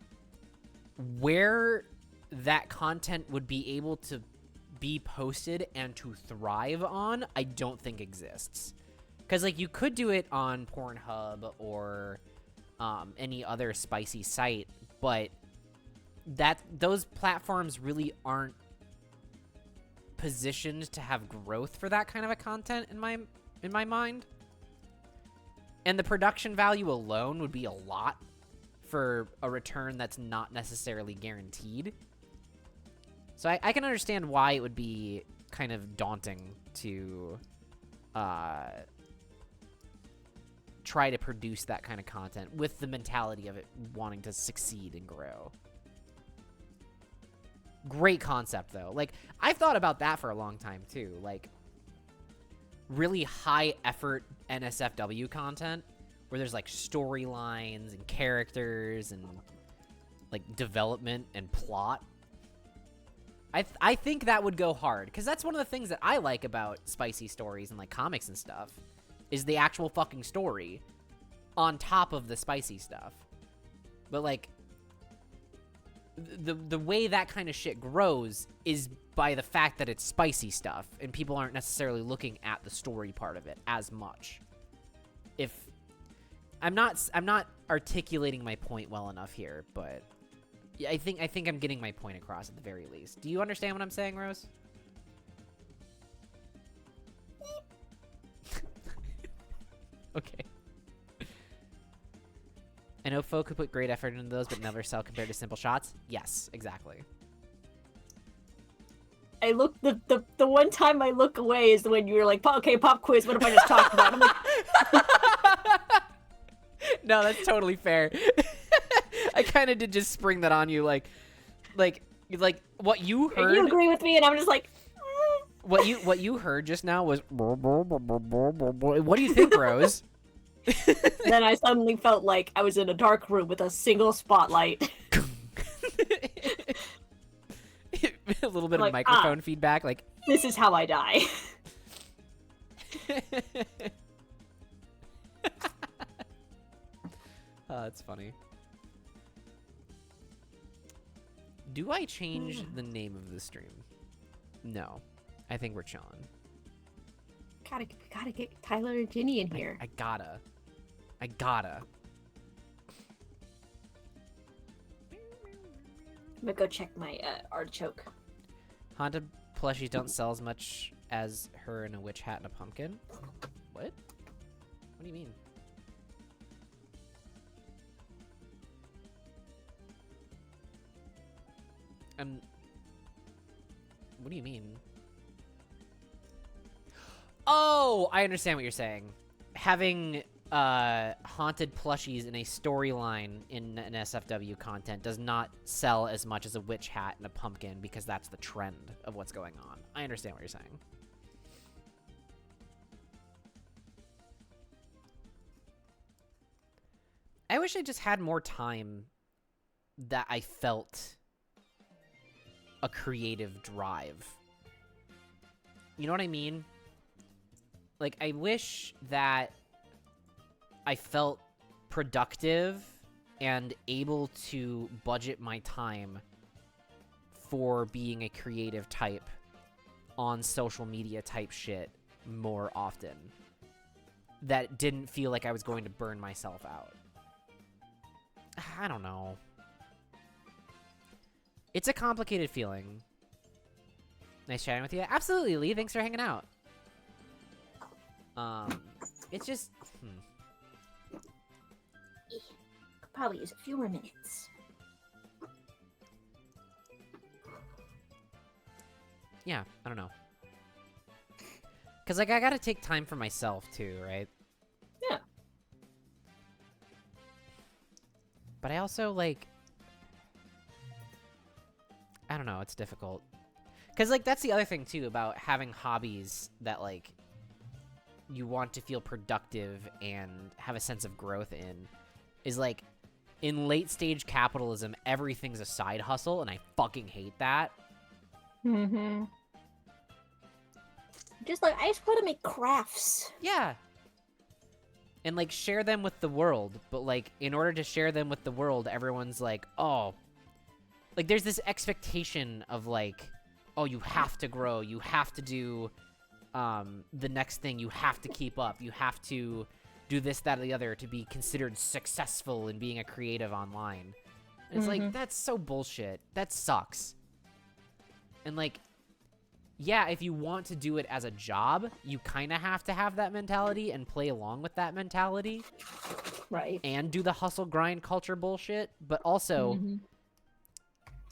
Where that content would be able to be posted and to thrive on, I don't think exists. Because, like, you could do it on Pornhub or any other spicy site, but those platforms really aren't positioned to have growth for that kind of a content in my mind. And the production value alone would be a lot for a return that's not necessarily guaranteed. So I can understand why it would be kind of daunting to try to produce that kind of content with the mentality of it wanting to succeed and grow. Great concept, though. Like, I've thought about that for a long time, too. Like, really high-effort NSFW content where there's, like, storylines and characters and, like, development and plot. I think that would go hard, because that's one of the things that I like about spicy stories and, like, comics and stuff, is the actual fucking story on top of the spicy stuff. But, like, the way that kind of shit grows is by the fact that it's spicy stuff, and people aren't necessarily looking at the story part of it as much. If I'm not articulating my point well enough here, but yeah, I think I'm getting my point across at the very least. Do you understand what I'm saying, Rose? Okay. I know folk who put great effort into those, but never sell compared to simple shots. Yes, exactly. I look the one time I look away is when you were like, okay, pop quiz. What if I just talked about? I'm like, no, that's totally fair. I kind of did just spring that on you, like what you heard. you agree with me, and I'm just like. What you heard just now was. What do you think, Rose? Then I suddenly felt like I was in a dark room with a single spotlight. A little bit like, of microphone feedback, like. This is how I die. Oh, that's funny. Do I change the name of the stream? No. I think we're chilling. Gotta get Tyler and Ginny in here. I gotta. I gotta. I'm gonna go check my artichoke. Haunted plushies don't sell as much as her in a witch hat and a pumpkin. What? What do you mean? What do you mean? Oh, I understand what you're saying. Having haunted plushies in a storyline in an SFW content does not sell as much as a witch hat and a pumpkin because that's the trend of what's going on. I understand what you're saying. I wish I just had more time that I felt a creative drive. You know what I mean? Like, I wish that I felt productive and able to budget my time for being a creative type on social media type shit more often. That didn't feel like I was going to burn myself out. I don't know. It's a complicated feeling. Nice chatting with you. Absolutely, Lee. Thanks for hanging out. It's just... Could probably use a few more minutes. Yeah, I don't know. Because, like, I gotta take time for myself, too, right? Yeah. But I also, like... I don't know, it's difficult. Because, like, that's the other thing, too, about having hobbies that, like, you want to feel productive and have a sense of growth in. Is, like, in late-stage capitalism, everything's a side hustle, and I fucking hate that. Mm-hmm. Just, like, I just want to make crafts. Yeah. And, like, share them with the world. But, like, in order to share them with the world, everyone's like, oh... Like, there's this expectation of, like, oh, you have to grow, you have to do the next thing, you have to keep up, you have to do this, that, or the other to be considered successful in being a creative online. And it's like, that's so bullshit. That sucks. And, like, yeah, if you want to do it as a job, you kind of have to have that mentality and play along with that mentality. Right. And do the hustle grind culture bullshit, but also...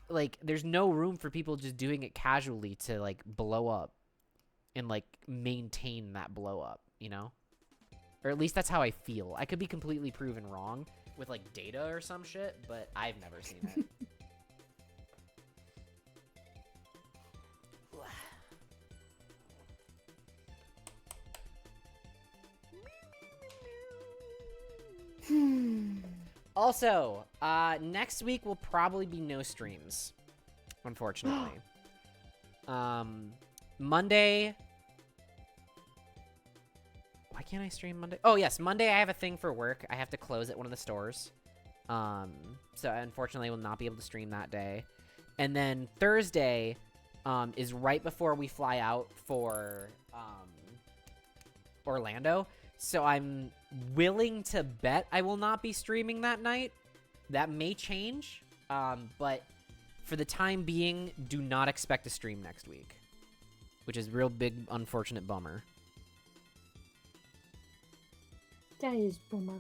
like, there's no room for people just doing it casually to, like, blow up and, like, maintain that blow up, you know? Or at least that's how I feel. I could be completely proven wrong with, like, data or some shit, but I've never seen it. Also, next week will probably be no streams, unfortunately. Monday... Why can't I stream Monday? Oh, yes, Monday I have a thing for work. I have to close at one of the stores. So I unfortunately will not be able to stream that day. And then Thursday is right before we fly out for Orlando. So I'm willing to bet I will not be streaming that night. That may change, but for the time being, do not expect a stream next week, which is a real big, unfortunate bummer. That is bummer.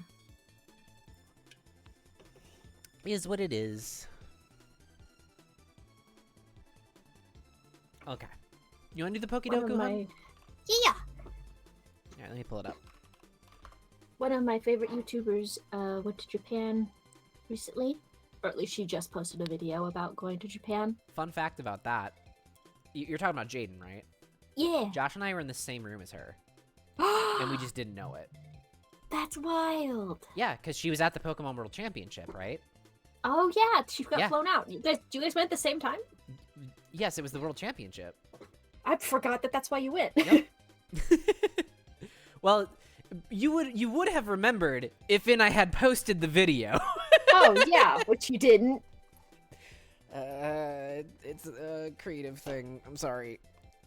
Is what it is. Okay. You want to do the One Pokedoku, of hun? my yeah. Alright, let me pull it up. One of my favorite YouTubers went to Japan recently, or at least she just posted a video about going to Japan. Fun fact about that. You're talking about Jaden, right? Yeah. Josh and I were in the same room as her, and we just didn't know it. That's wild. Yeah, because she was at the Pokemon World Championship, right? Oh yeah, she got Yeah. flown out. Do you guys went at the same time? Yes, it was the World Championship. I forgot that that's why you went. Yep. Well, you would have remembered if I had posted the video. Oh yeah, which you didn't. It's a creative thing. I'm sorry.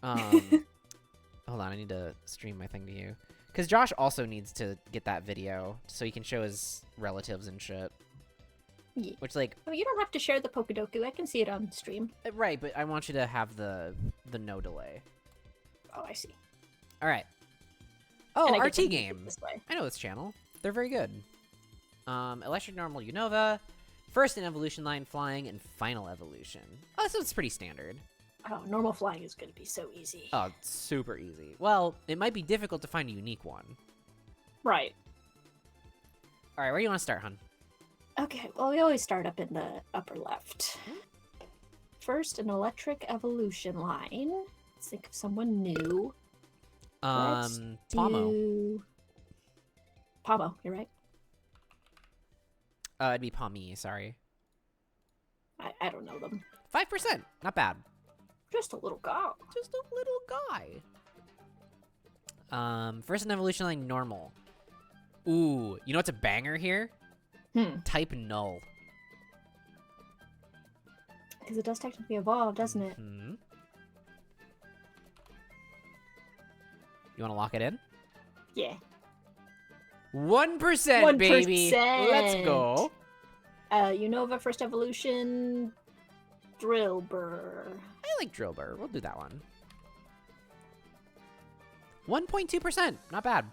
Hold on, I need to stream my thing to you. Because Josh also needs to get that video so he can show his relatives and shit. Yeah. Which, like, Oh, you don't have to share the Pokedoku. I can see it on stream. right, but I want you to have the no delay. Oh, I see. All right. Oh, And I get RT to move it game. this way. I know this channel. They're very good. Electric Normal Unova, First in Evolution Line Flying, and Final Evolution. Oh, so it's pretty standard. Oh, normal flying is going to be so easy. Oh, it's super easy. Well, it might be difficult to find a unique one. Right. All right, where do you want to start, hun? Okay, well, we always start up in the upper left. First, an electric evolution line. Let's think of someone new. Let's Pomo. do... Pomo, you're right. It'd be Pommy, sorry. I don't know them. 5%, not bad. Just a little guy. Just a little guy. First in Evolution Line Normal. Ooh, you know what's a banger here? Type Null. Because it does technically evolve, doesn't it? Hmm. You want to lock it in? Yeah. 1%, baby. 1%. Let's go. Unova First Evolution, Drillbur. I like Drillbur. We'll do that one. 1.2%. Not bad.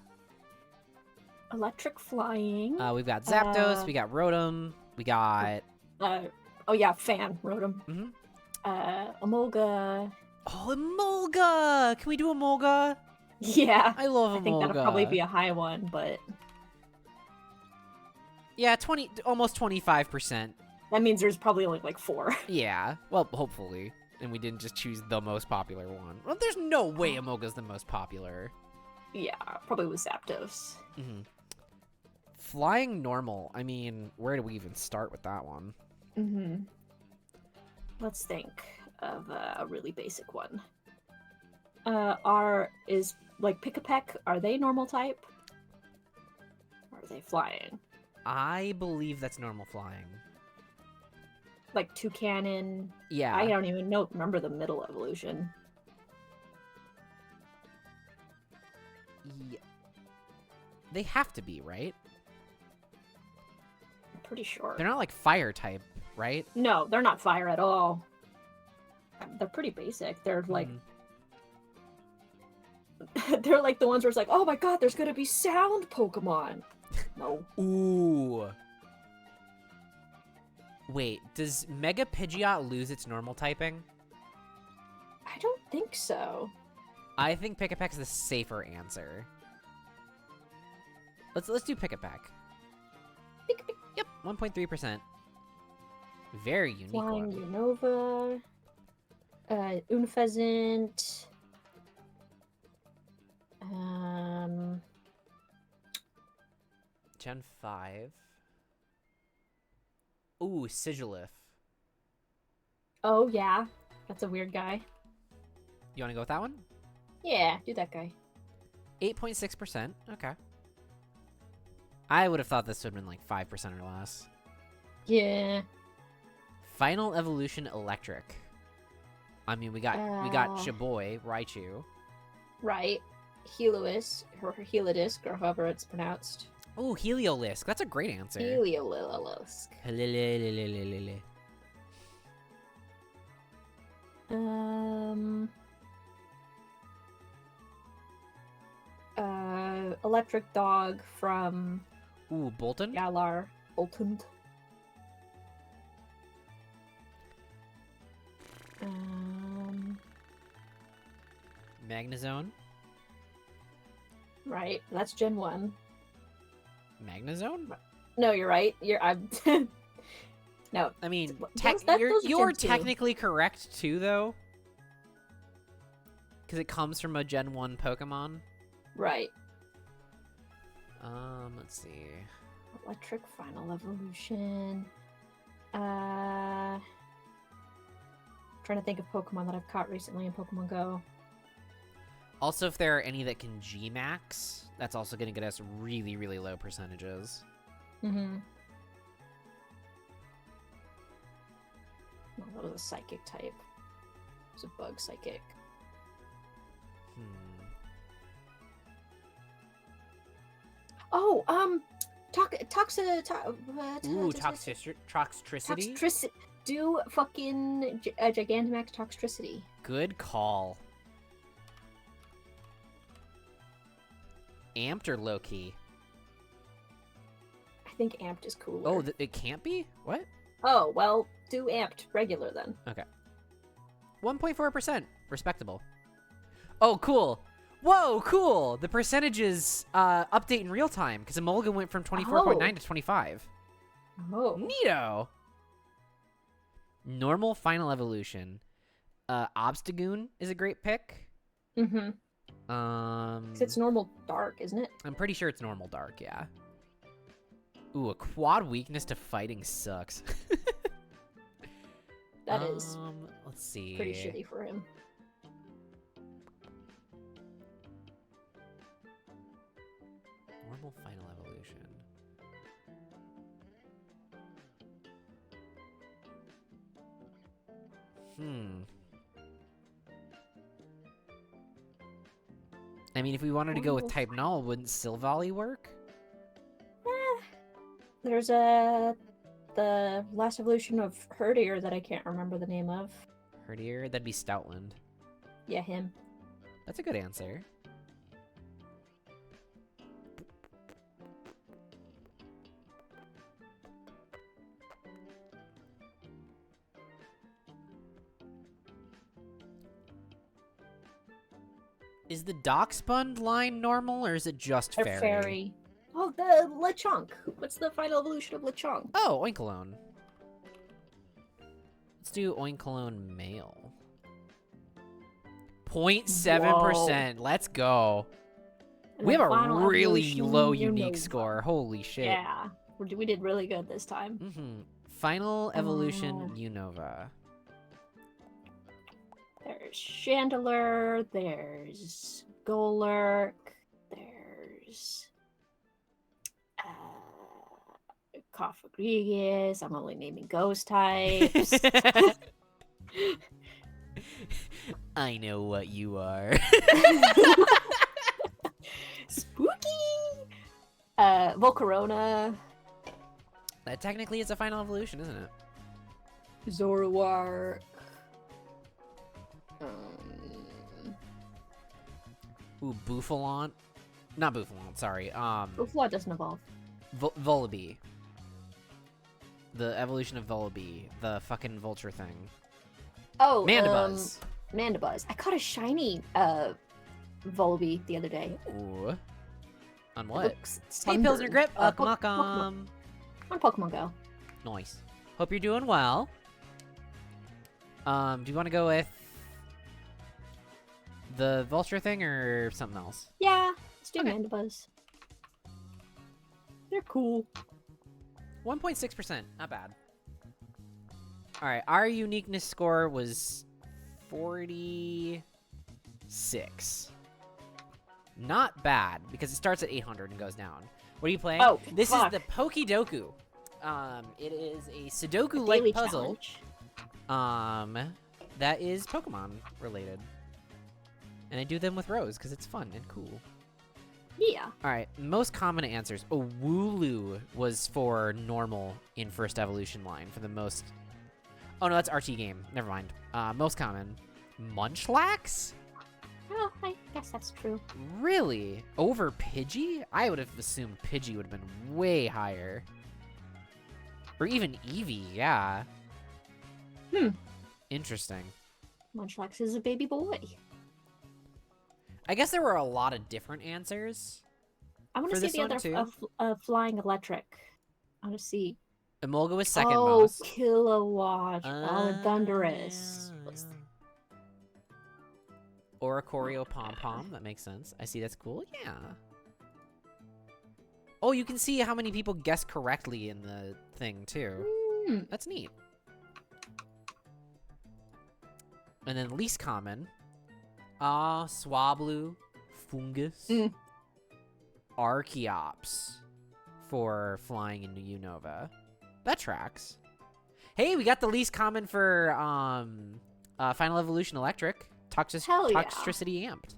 Electric Flying. We've got Zapdos. We got Rotom. We got... Oh yeah, Fan, Rotom. Mhm. Emolga. Oh, Emolga! Can we do Emolga? Yeah. I love Emolga. I think that'll probably be a high one, but... Yeah, almost 25%. That means there's probably only like 4. Yeah, well, hopefully. And we didn't just choose the most popular one. Well, there's no way Emolga's the most popular. Yeah, probably with Zapdos. Flying Normal. I mean, where do we even start with that one? Let's think of a really basic one. Is like Pick-a-Peck, are they normal type? Or are they flying? I believe that's normal flying. Like Toucanon. Yeah. I don't even remember the middle evolution. Yeah. They have to be, right? I'm pretty sure. They're not like fire type, right? No, they're not fire at all. They're pretty basic. They're like they're like the ones where it's like, oh my god, there's gonna be sound Pokemon. No. Ooh. Wait, does Mega Pidgeot lose its normal typing? I don't think so. I think Pick-a-Peck's the safer answer. Let's do Pick-a-Peck. Pick-a-Peck. Yep, 1.3%. Very unique Flying one. Unova. Unfezant. Gen 5. Ooh, Sigilif. Oh yeah. That's a weird guy. You want to go with that one? Yeah, do that guy. 8.6%. Okay. I would have thought this would have been like 5% or less. Yeah. Final Evolution Electric. I mean, we got Chaboy, Raichu. Right. Helois, or Heliodisc, or however it's pronounced. Ooh, Heliolisk. That's a great answer. Heliolisk. Electric Dog from Ooh, Bolton? Galar Bolton. Magnezone. Right. That's Gen 1. Magnezone? No, you're right. I'm No. I mean, Those are you're Gen 2. technically correct too, though. Because it comes from a Gen 1 Pokemon. Right. Let's see. Electric Final Evolution. Trying to think of Pokemon that I've caught recently in Pokemon Go. Also, if there are any that can G-Max, that's also going to get us really, really low percentages. Mm-hmm. No, that was a psychic type. It was a bug psychic. Oh, Toxtricity? Do fucking Gigantamax Toxtricity. Good call. Amped or low-key? I think amped is cooler. Oh, it can't be? What? Oh, well, do amped regular then. Okay. 1.4%. Respectable. Oh, cool. Whoa, cool! The percentages update in real time, because Emolga went from 24.9 to 25. Oh. Neato! Normal Final Evolution. Obstagoon is a great pick. Mm-hmm. 'Cause it's normal dark, isn't it? I'm pretty sure it's normal dark, yeah. Ooh, a quad weakness to fighting sucks. That is let's see. pretty shitty for him. Normal Final Evolution. I mean, if we wanted to go with Type Null, wouldn't Silvally work? There's the last evolution of Herdier that I can't remember the name of. Herdier? That'd be Stoutland. Yeah, him. That's a good answer. Is the Doxbund line normal, or is it just Or fairy? fairy. Oh, the Lechonk. What's the final evolution of Lechonk? Oh, Oinkologne. Let's do Oinkologne male. 0.7%. Let's go. And We the have a final really evolution, low you unique know. score. Holy shit. Yeah, we did really good this time. Mm-hmm. Final evolution Unova. There's Chandelure, there's Golurk, there's Cofagrigus. I'm only naming ghost types. I know what you are. Spooky! Volcarona. That technically is a final evolution, isn't it? Zoroark. Ooh, Bouffalant. Not Bouffalant, sorry. Bouffalot doesn't evolve. Volibee. The evolution of Volibee. The fucking vulture thing. Oh, Mandibuzz. Mandibuzz. I caught a shiny Volibee the other day. Ooh. On what? Looks Hey, Pilsner Grip. Welcome, On Pokemon Go. Nice. Hope you're doing well. Do you want to go with the vulture thing or something else? Yeah, let's do Okay. Mandibuzz. They're cool. 1.6%. Not bad. Alright, our uniqueness score was 46. Not bad, because it starts at 800 and goes down. What are you playing? Oh, this fuck. is the Pokidoku. It is a Daily Sudoku-like puzzle. challenge. That is Pokemon related. And I do them with Rose, because it's fun and cool. Yeah. Alright, most common answers. Oh, Wooloo was for normal in first evolution line for the most... Oh no, that's RT game. Never mind. Most common. Munchlax? Well, I guess that's true. Really? Over Pidgey? I would have assumed Pidgey would have been way higher. Or even Eevee, yeah. Hmm. Interesting. Munchlax is a baby boy. I guess there were a lot of different answers. I want For to see this the one, other too? flying electric. I want to see. Emolga was second Oh, most. Kilowatt. Oh, and Thunderous. Oricorio Pom Pom. That makes sense. I see. That's cool. Yeah. Oh, you can see how many people guessed correctly in the thing too. Hmm. That's neat. And then least common. Swablu, Fungus, Mm. Archeops for flying into Unova. That tracks. Hey, we got the least common for Final Evolution Electric. Hell yeah. Toxtricity amped.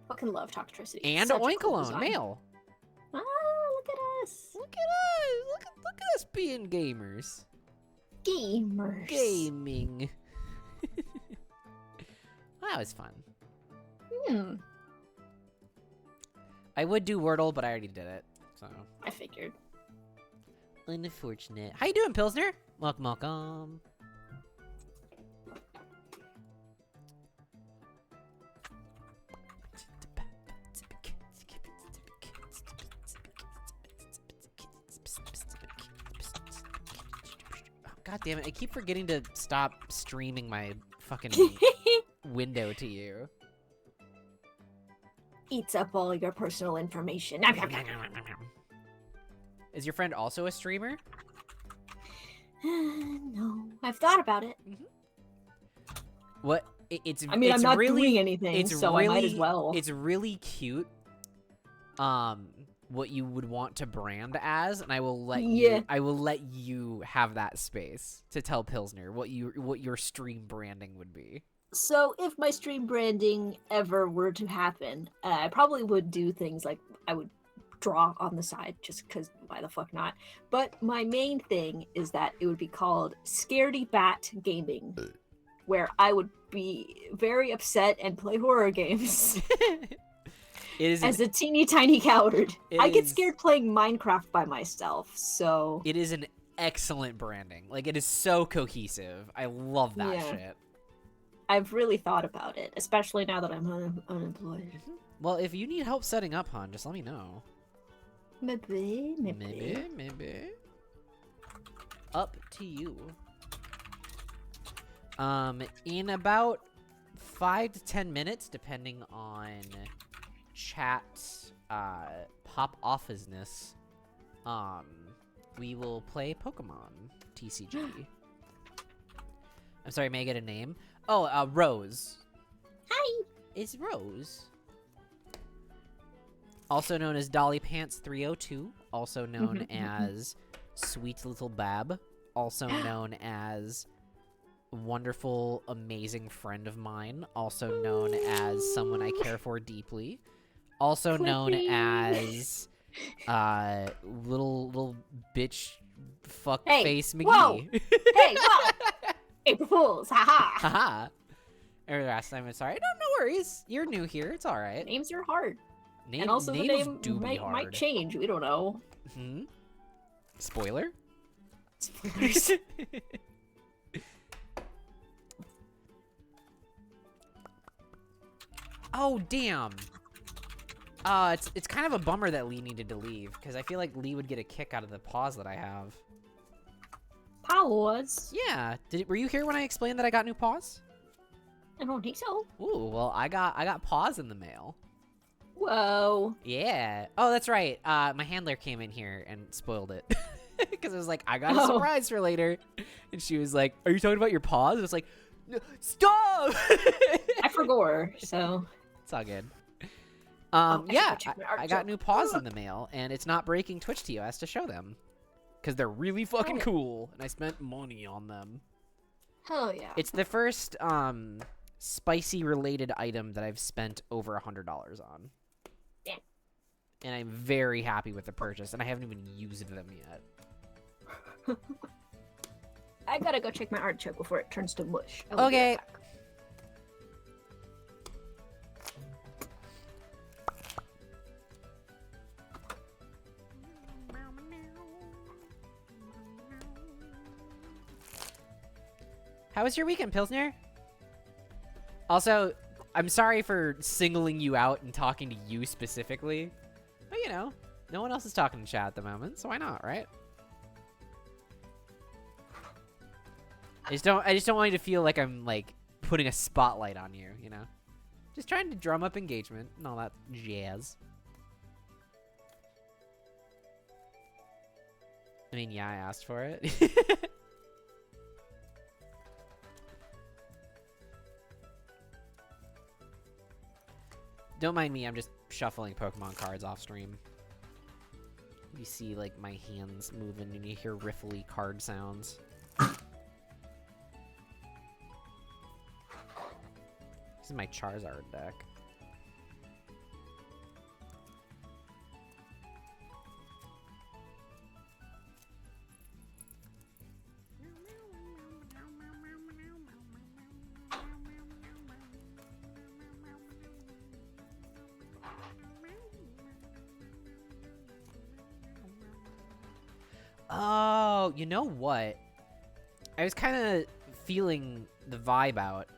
Fucking love Toxtricity. And Such a cool Oinkalone, design. male. Ah, look at us. Look at us. Look at us being gamers. Gamers. Gaming. That was fun. Hmm. I would do Wordle, but I already did it. So I figured. unfortunate. How you doing, Pilsner? Welcome, welcome. God damn it, I keep forgetting to stop streaming my fucking window to you. Eats up all your personal information. Is your friend also a streamer? No, I've thought about it. What? It's I mean, it's I'm not really, doing anything, it's so really, I might as well. It's really cute. What you would want to brand as, and I will let Yeah. you have that space to tell Pilsner what your stream branding would be. So, if my stream branding ever were to happen, I probably would do things like I would draw on the side, just because why the fuck not? But my main thing is that it would be called Scaredy Bat Gaming, where I would be very upset and play horror games It is as a teeny tiny coward. It I get is- scared playing Minecraft by myself, so it is an excellent branding. Like, it is so cohesive. I love that Yeah. shit. I've really thought about it, especially now that I'm unemployed. Well, if you need help setting up, hon, just let me know. Maybe. Maybe. Up to you. In about 5 to 10 minutes, depending on chat pop-offisness, we will play Pokemon TCG. I'm sorry, may I get a name? Oh, Rose. Hi. Is Rose. Also known as Dolly Pants 302, also known as Sweet Little Bab, also known as wonderful, amazing friend of mine, also known as someone I care for deeply, also known Clippy. as little bitch fuck Hey, face McGee. whoa. Hey, whoa! April Fools, haha! Haha. Or last time, I'm sorry. No worries. You're new here. It's all right. Names are hard. Name, And also the names name do be might hard. change, we don't know. Hmm? Spoiler? Spoilers. Oh, damn. It's kind of a bummer that Lee needed to leave, because I feel like Lee would get a kick out of the pause that I have. Pause? Yeah. Were you here when I explained that I got new paws? I don't think so. Ooh, well, I got paws in the mail. Whoa. Yeah. Oh, that's right. My handler came in here and spoiled it. Because I was like, I got a Oh. surprise for later. And she was like, are you talking about your paws? I was like, "No, stop! I forgot, so. It's all good. I should Yeah, go check my art I got joke. new paws in the mail, and it's not breaking Twitch TOS to show them. Because they're really fucking Oh. cool, and I spent money on them. Hell yeah. It's the first, spicy-related item that I've spent over $100 on. Yeah. And I'm very happy with the purchase, and I haven't even used them yet. I gotta go check my artichoke before it turns to mush. I will be right Okay. back. How was your weekend, Pilsner? Also, I'm sorry for singling you out and talking to you specifically. But, you know, no one else is talking in chat at the moment, so why not, right? I just don't want you to feel like I'm, like, putting a spotlight on you, you know? Just trying to drum up engagement and all that jazz. I mean, yeah, I asked for it. Don't mind me, I'm just shuffling Pokemon cards off stream. You see, like, my hands moving and you hear riffly card sounds. This is my Charizard deck. Oh, you know what? I was kind of feeling the vibe out.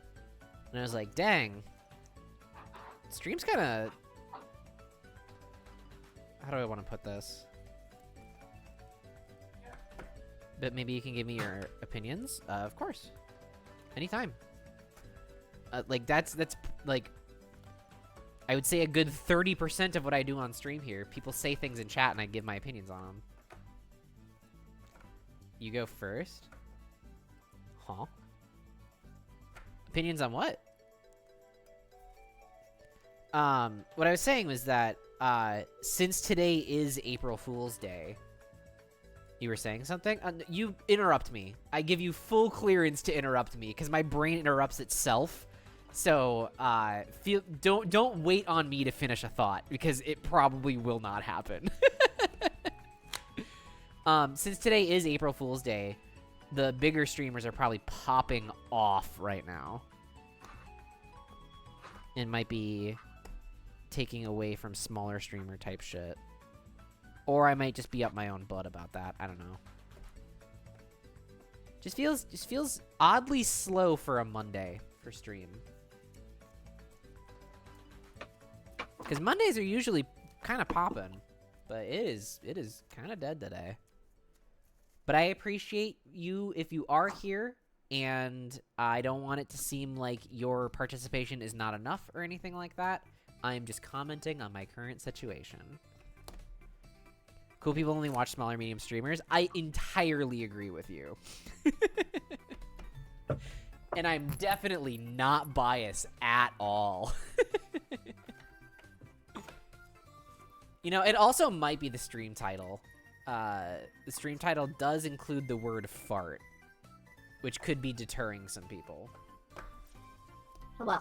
And I was like, dang. Stream's kind of... How do I want to put this? But maybe you can give me your opinions? Of course. Anytime. Like, that's, like... I would say a good 30% of what I do on stream here. People say things in chat and I give my opinions on them. You go first? Huh? Opinions on what? What I was saying was that, since today is April Fool's Day... You were saying something? You interrupt me. I give you full clearance to interrupt me, because my brain interrupts itself. So, don't wait on me to finish a thought, because it probably will not happen. Since today is April Fool's Day, the bigger streamers are probably popping off right now. And might be taking away from smaller streamer type shit. Or I might just be up my own butt about that. I don't know. Just feels oddly slow for a Monday for stream. Because Mondays are usually kind of popping. But it is kind of dead today. But I appreciate you if you are here, and I don't want it to seem like your participation is not enough or anything like that. I'm just commenting on my current situation. Cool people only watch smaller medium streamers. I entirely agree with you. And I'm definitely not biased at all. You know, it also might be the stream title. The stream title does include the word fart, which could be deterring some people. Hello.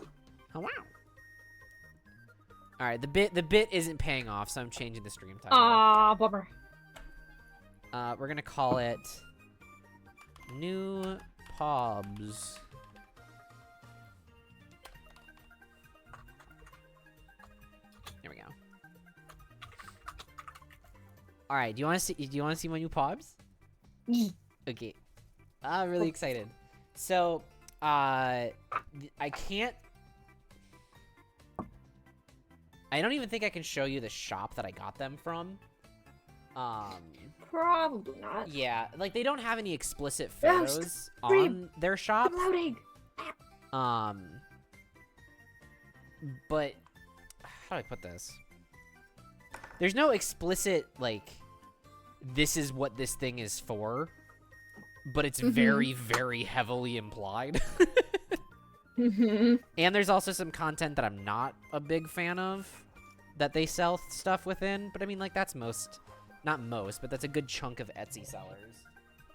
Oh, wow. All right, the bit isn't paying off, so I'm changing the stream title. Ah, bummer. We're gonna call it New Pobs. There we go. All right, do you want to see my new Pobs? Okay. I'm really excited. So, I don't even think I can show you the shop that I got them from. Probably not. Yeah, like they don't have any explicit No, photos on their shop. I'm loading. But how do I put this? There's no explicit, like, this is what this thing is for, but it's very, very heavily implied. And there's also some content that I'm not a big fan of that they sell stuff within, but I mean, like, that's not most, but that's a good chunk of Etsy sellers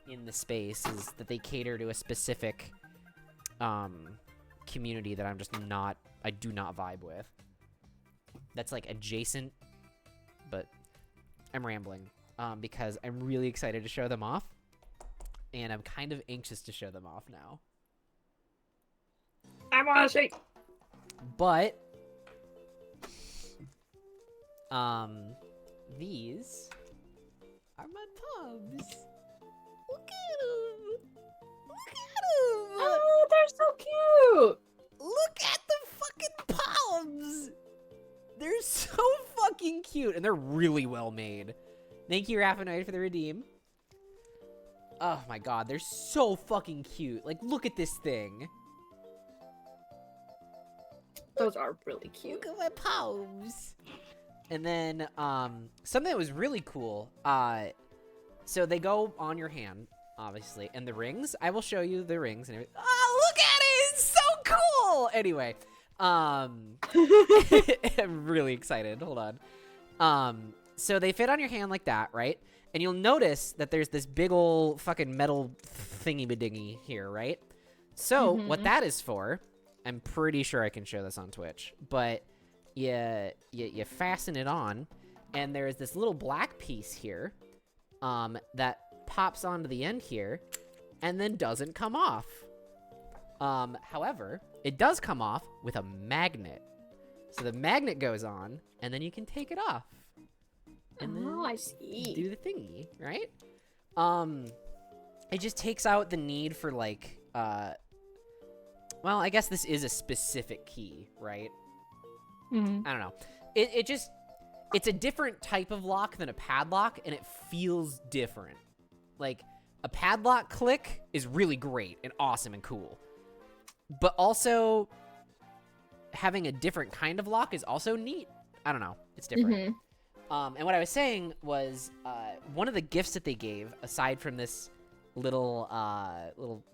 in the space, is that they cater to a specific community that I do not vibe with. That's, like, adjacent, but I'm rambling because I'm really excited to show them off, and I'm kind of anxious to show them off now. I wanna see. But these are my pubs. Look at them. Look at them. Oh, they're so cute. Look at the fucking They're so fucking cute, and they're really well made. Thank you, Raffinoid, for the redeem. Oh my god, they're so fucking cute. Like, look at this thing. Those are really cute. Look at my paws. And then, something that was really cool, so they go on your hand, obviously, and the rings, I will show you the rings and everything. Oh, look at it! It's so cool! Anyway, I'm really excited. Hold on. So they fit on your hand like that, right? And you'll notice that there's this big ol' fucking metal thingy-madingy here, right? So what that is for, I'm pretty sure I can show this on Twitch, but you fasten it on, and there's this little black piece here that pops onto the end here and then doesn't come off. However, it does come off with a magnet. So the magnet goes on, and then you can take it off. And then I see. do the thingy, right? It just takes out the need for, like, well, I guess this is a specific key, right? I don't know. It's a different type of lock than a padlock, and it feels different. Like, a padlock click is really great and awesome and cool. But also, having a different kind of lock is also neat. I don't know. It's different. And what I was saying was, one of the gifts that they gave, aside from this little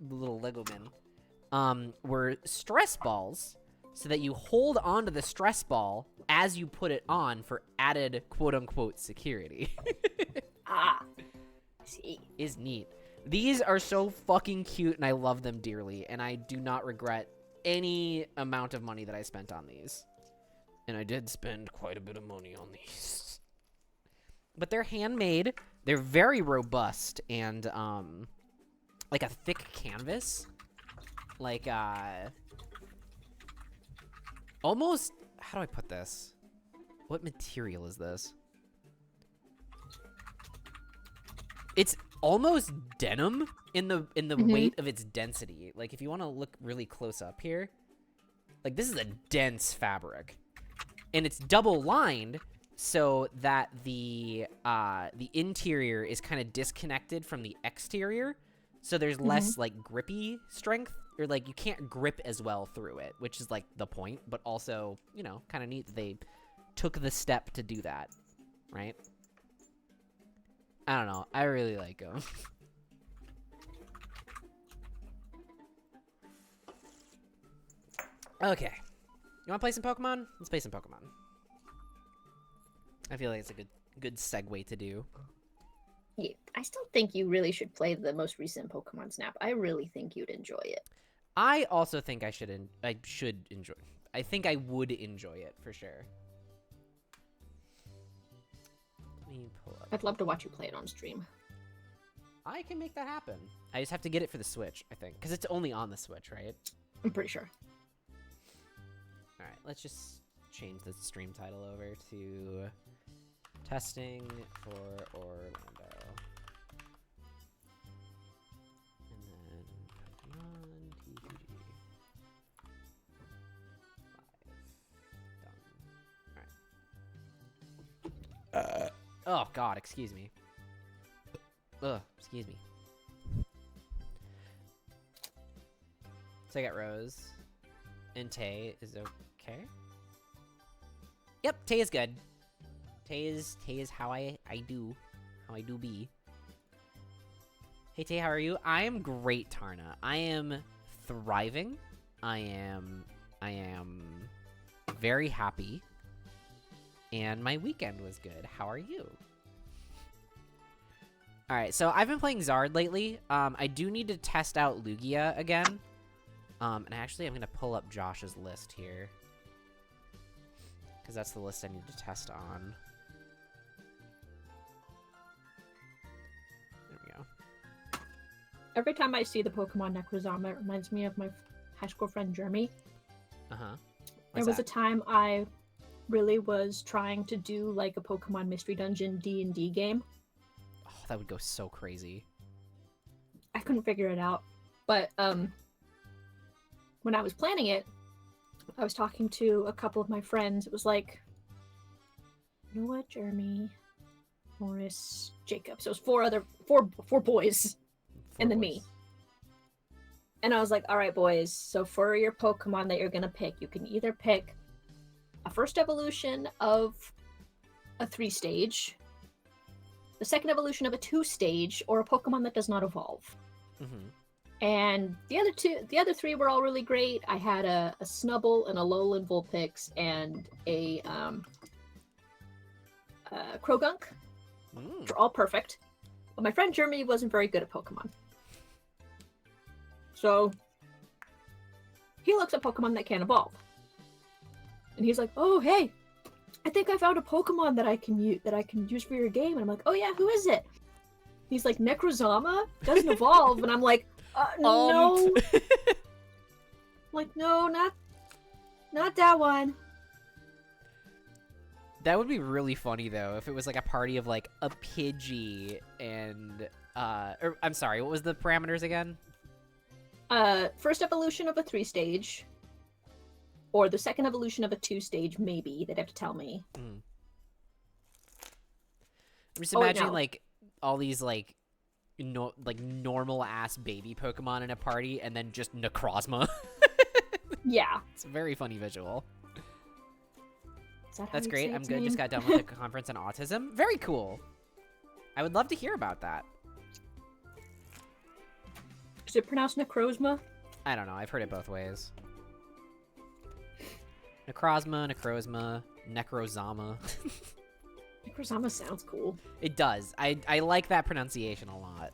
Lego bin, were stress balls, so that you hold onto the stress ball as you put it on for added quote-unquote security. I see. Is neat. These are so fucking cute, and I love them dearly, and I do not regret any amount of money that I spent on these. And I did spend quite a bit of money on these. But they're handmade. They're very robust, and, like a thick canvas. Like, almost, how do I put this? What material is this? It's almost denim in the weight of its density. Like, if you want to look really close up here, like, this is a dense fabric. And it's double lined so that the interior is kind of disconnected from the exterior. So there's less, like, grippy strength, or, like, you can't grip as well through it, which is, like, the point, but also, you know, kind of neat that they took the step to do that, right? I don't know. I really like them. Okay. You want to play some Pokemon? Let's play some Pokemon. I feel like it's a good segue to do. Yeah, I still think you really should play the most recent Pokemon Snap. I really think you'd enjoy it. I also think I should enjoy. I think I would enjoy it for sure. Let me pull up. I'd love to watch you play it on stream. I can make that happen. I just have to get it for the Switch, I think, because it's only on the Switch, right? I'm pretty sure. All right, let's just change the stream title over to Testing for Orlando. And then Pokemon TCG. Live. Done. All right. Oh, God, excuse me. Ugh, excuse me. So I got Rose. And Tay is okay. Yep, Tay is good. Tay is how I do be. Hey Tay, how are you? I am great, Tarna. I am thriving. I am very happy. And my weekend was good. How are you? Alright, so I've been playing Zard lately. I do need to test out Lugia again. And actually, I'm going to pull up Josh's list here. Because that's the list I need to test on. There we go. Every time I see the Pokemon Necrozama, it reminds me of my high school friend Jeremy. Uh-huh. There was a time I really was trying to do like a Pokemon Mystery Dungeon D&D game. Oh, that would go so crazy. I couldn't figure it out. But, when I was planning it, I was talking to a couple of my friends. It was like Noah, Jeremy, Morris, Jacob. So it's four boys. And then me. And I was like, all right, boys, so for your Pokemon that you're going to pick, you can either pick a first evolution of a 3-stage, the second evolution of a 2-stage, or a Pokemon that does not evolve. Mm-hmm. And the other three were all really great. I had a Snubble and a Alolan Vulpix and a Krogunk. Which are all perfect. But my friend Jeremy wasn't very good at Pokemon. So he looks at Pokemon that can evolve. And he's like, "Oh, hey, I think I found a Pokemon that I can use for your game." And I'm like, "Oh yeah, who is it?" He's like, "Necrozama doesn't evolve." And I'm like, "No." Like, "No, not that one." That would be really funny though if it was like a party of like a Pidgey and or I'm sorry, what was the parameters again? First evolution of a 3-stage, or the second evolution of a 2-stage, maybe. They'd have to tell me. I'm just imagining like all these like normal ass baby Pokemon in a party, and then just Necrozma. Yeah, it's a very funny visual. That That's great. I'm good. Name? Just got done with the conference on autism. Very cool. I would love to hear about that. Is it pronounced Necrozma? I don't know. I've heard it both ways. Necrozma, Necrozama. Necrozama sounds cool. It does. I like that pronunciation a lot.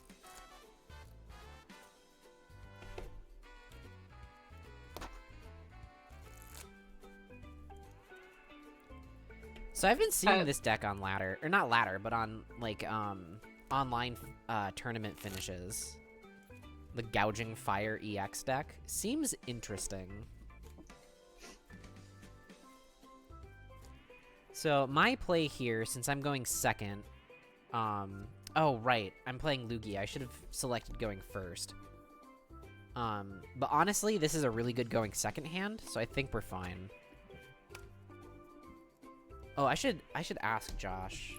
So I've been seeing this deck on ladder, or not ladder, but on like online tournament finishes. The Gouging Fire EX deck seems interesting. So my play here, since I'm going second, oh right, I'm playing Lugia. I should have selected going first. But honestly, this is a really good going second hand, so I think we're fine. Oh, I should ask Josh.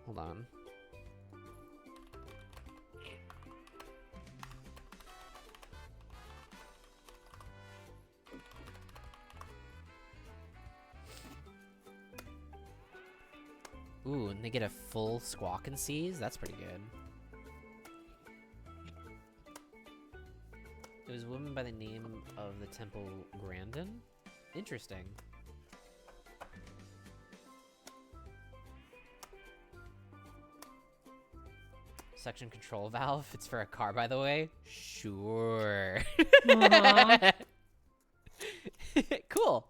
Hold on. Ooh, and they get a full Squawk and Seize? That's pretty good. It was a woman by the name of the Temple Grandin? Interesting. Suction control valve. It's for a car, by the way. Sure. Cool.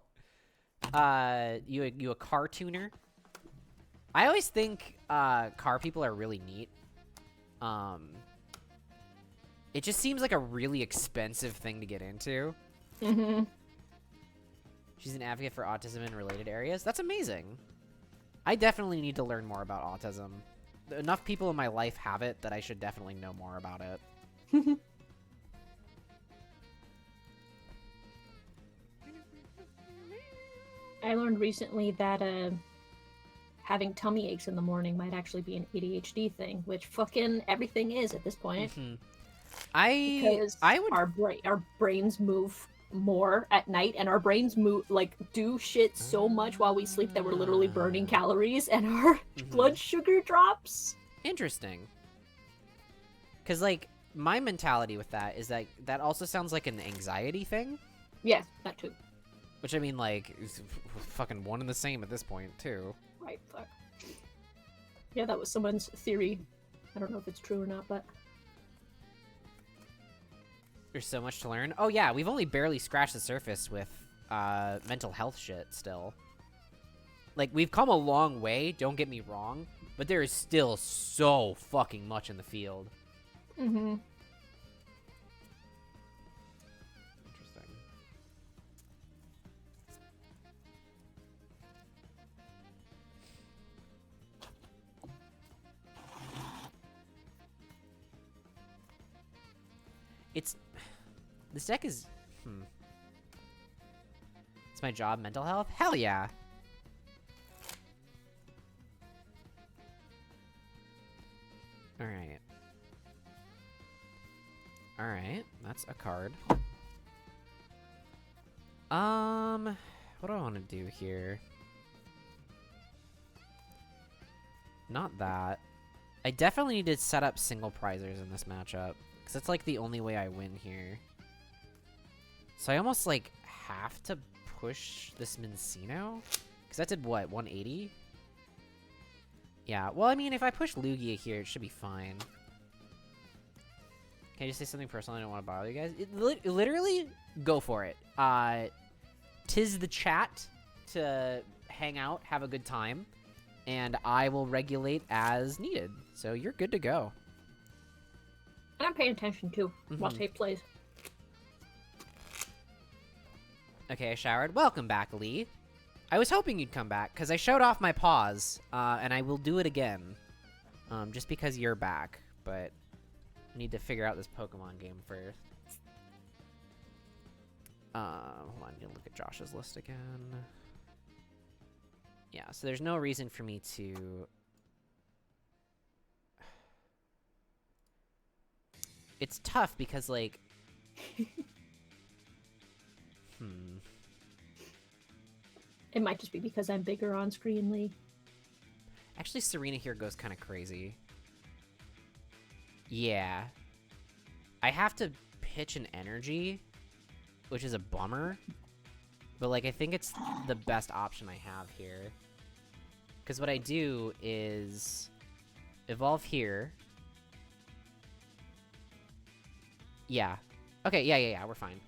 You a car tuner? I always think car people are really neat. It just seems like a really expensive thing to get into. Mm-hmm. She's an advocate for autism in related areas. That's amazing. I definitely need to learn more about autism. Enough people in my life have it that I should definitely know more about it. I learned recently that having tummy aches in the morning might actually be an ADHD thing, which fucking everything is at this point. Mm-hmm. Because our brains move more at night, and our brains do shit so much while we sleep that we're literally burning calories, and our blood sugar drops. Interesting. Because like my mentality with that is that also sounds like an anxiety thing. Yeah, that too. Which I mean, like, is fucking one and the same at this point too. Right. Fuck. Yeah, that was someone's theory. I don't know if it's true or not, but. There's so much to learn. Oh yeah, we've only barely scratched the surface with mental health shit still. Like, we've come a long way, don't get me wrong, but there is still so fucking much in the field. Mm-hmm. Interesting. This deck is... It's my job, mental health? Hell yeah! Alright, that's a card. What do I want to do here? Not that. I definitely need to set up single prizers in this matchup, because it's like the only way I win here. So I almost like have to push this Mincino? Because that did what, 180? Yeah, well I mean if I push Lugia here, it should be fine. Can I just say something personal? I don't want to bother you guys. Literally, go for it. Tis the chat to hang out, have a good time, and I will regulate as needed. So you're good to go. And I'm paying attention too while tape plays. Okay, I showered. Welcome back, Lee. I was hoping you'd come back, because I showed off my paws, and I will do it again. Just because you're back, but I need to figure out this Pokemon game first. Hold on, I need to look at Josh's list again. Yeah, so there's no reason for me to... It's tough because, like... It might just be because I'm bigger on screen, Lee. Actually, Serena here goes kind of crazy. Yeah. I have to pitch an energy, which is a bummer. But, like, I think it's the best option I have here. Because what I do is evolve here. Yeah. Okay, yeah, we're fine.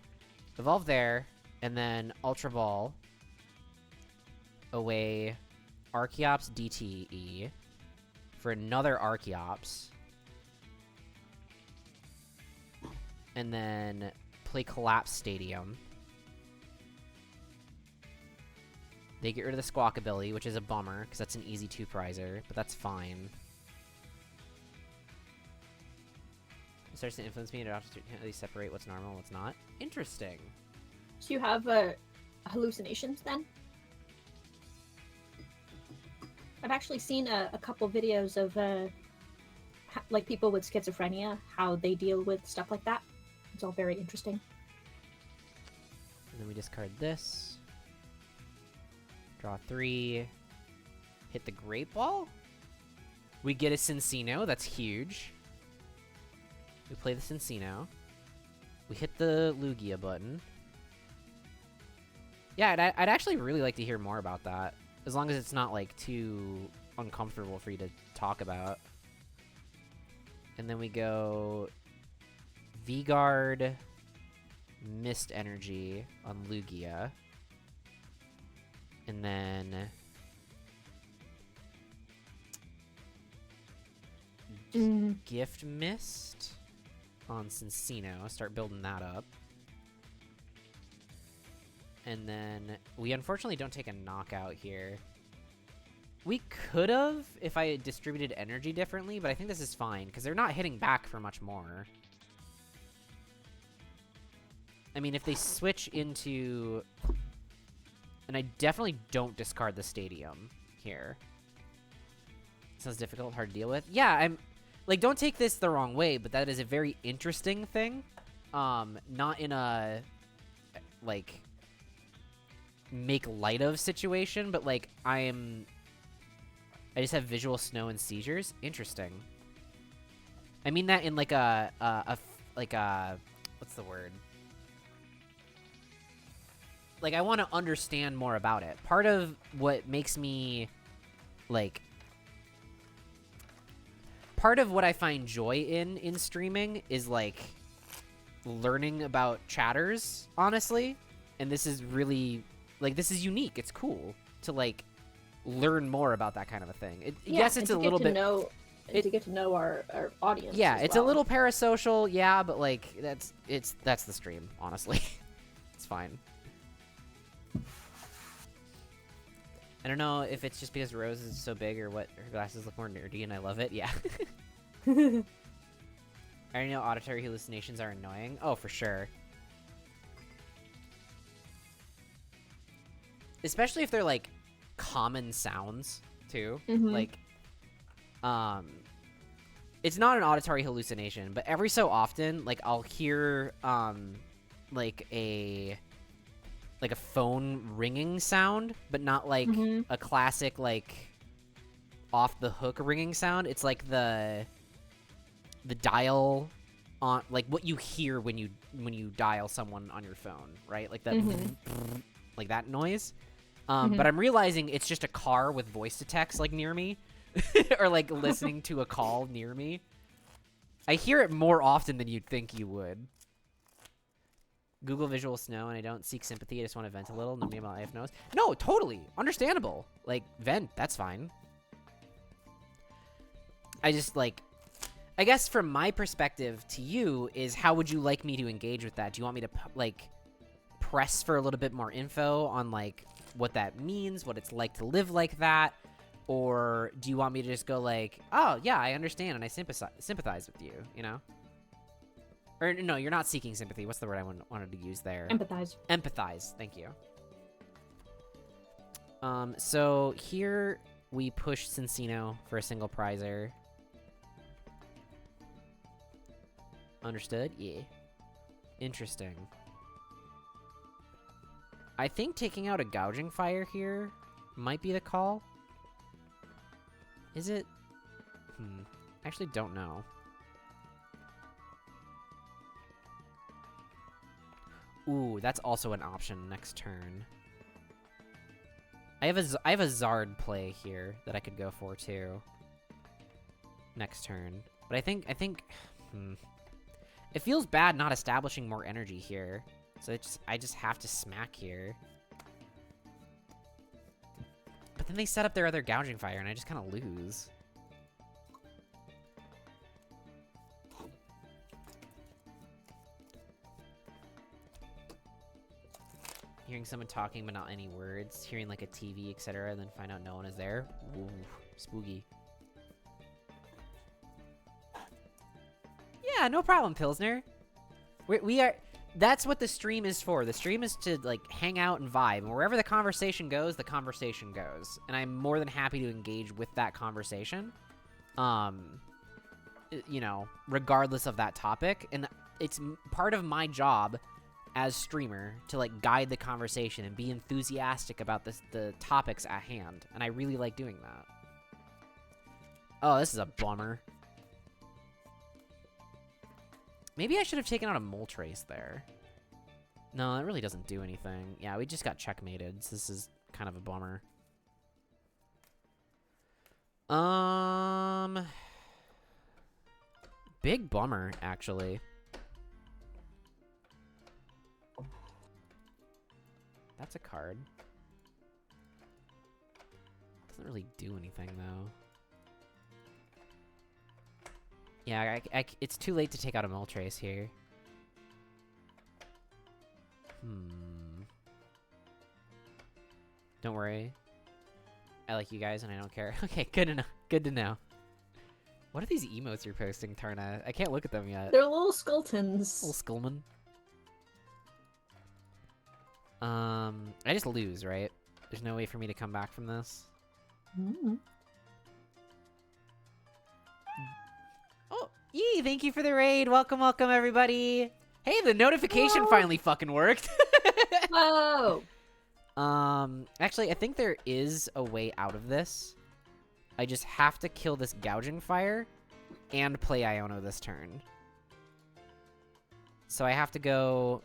Evolve there, and then Ultra Ball away Archeops DTE for another Archeops. And then play Collapse Stadium. They get rid of the Squawk ability, which is a bummer, because that's an easy 2-prizer, but that's fine. It starts to influence me and it automatically separate what's normal and what's not. Interesting. So you have hallucinations then? I've actually seen a couple videos of like people with schizophrenia, how they deal with stuff like that. It's all very interesting. And then we discard this. Draw 3. Hit the Great Ball. We get a Cincino, that's huge. We play the Cincino. We hit the Lugia button. Yeah, I'd actually really like to hear more about that. As long as it's not, like, too uncomfortable for you to talk about. And then we go... V-Guard... Mist Energy on Lugia. And then... Gift Mist on Cincino. Start building that up. And then we unfortunately don't take a knockout here. We could have if I distributed energy differently, but I think this is fine because they're not hitting back for much more. I mean, if they switch into... And I definitely don't discard the stadium here. Sounds difficult, hard to deal with. Yeah, I'm... Like, don't take this the wrong way, but that is a very interesting thing. Not in a... Like... make light of situation, but, like, I just have visual snow and seizures. Interesting. I mean that in, like, what's the word? Like, I want to understand more about it. Part of what makes me, like... Part of what I find joy in streaming is, like, learning about chatters, honestly. And this is really... Like, this is unique. It's cool to, like, learn more about that kind of a thing. Yes, it's a little bit... to get to know our audience. Yeah, it's a little parasocial, yeah, but, like, that's the stream, honestly. It's fine. I don't know if it's just because Rose is so big or what. Her glasses look more nerdy and I love it. Yeah. I already know auditory hallucinations are annoying. Oh, for sure. Especially if they're, like, common sounds, too. Mm-hmm. Like, it's not an auditory hallucination, but every so often, like, I'll hear, like a phone ringing sound, but not like a classic, like, off the hook ringing sound. It's like the dial on, like, what you hear when you dial someone on your phone, right? Like that, like that noise. But I'm realizing it's just a car with voice to text, like, near me. Or, like, listening to a call near me. I hear it more often than you'd think you would. Google visual snow, and I don't seek sympathy. I just want to vent a little. Nobody in my life knows. No, totally. Understandable. Like, vent. That's fine. I just, like... I guess from my perspective to you is, how would you like me to engage with that? Do you want me to, like, press for a little bit more info on, like, what that means, what it's like to live like that? Or do you want me to just go like, oh, yeah, I understand and I sympathize with you, you know? Or no, you're not seeking sympathy. What's the word I wanted to use there? Empathize. Empathize. Thank you. So here we push Cincino for a single prizer. Understood? Yeah. Interesting. I think taking out a gouging fire here might be the call. Is it? I actually don't know. Ooh, that's also an option next turn. I have a Zard play here that I could go for too. Next turn, but I think it feels bad not establishing more energy here. So I just have to smack here. But then they set up their other gouging fire, and I just kind of lose. Hearing someone talking but not any words. Hearing like a TV, etc., and then find out no one is there. Ooh, spooky. Yeah, no problem, Pilsner. We are... That's what the stream is for. The stream is to, like, hang out and vibe. And wherever the conversation goes, the conversation goes. And I'm more than happy to engage with that conversation. You know, regardless of that topic. And it's part of my job as streamer to, like, guide the conversation and be enthusiastic about the topics at hand. And I really like doing that. Oh, this is a bummer. Maybe I should have taken out a Moltres there. No, that really doesn't do anything. Yeah, we just got checkmated, so this is kind of a bummer. Big bummer, actually. That's a card. Doesn't really do anything, though. Yeah, it's too late to take out a Moltres here. Don't worry. I like you guys and I don't care. Okay, good to know. Good to know. What are these emotes you're posting, Tarna? I can't look at them yet. They're little Skulltons. Little Skullman. I just lose, right? There's no way for me to come back from this. Oh, yee! Thank you for the raid. Welcome, welcome, everybody. Hey, the notification finally fucking worked. Whoa! Actually, I think there is a way out of this. I just have to kill this gouging fire and play Iono this turn. So I have to go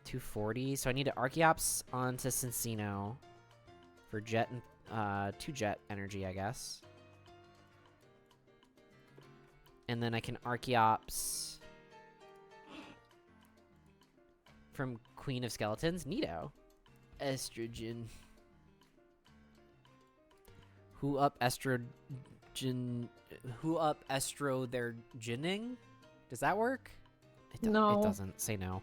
240. So I need to Archeops onto Cincino for jet and 2 jet energy, I guess. And then I can Archeops from Queen of Skeletons. Neato. Estrogen. Who up estrogen? Who up estro their ginning? Does that work? No. It doesn't. Say no.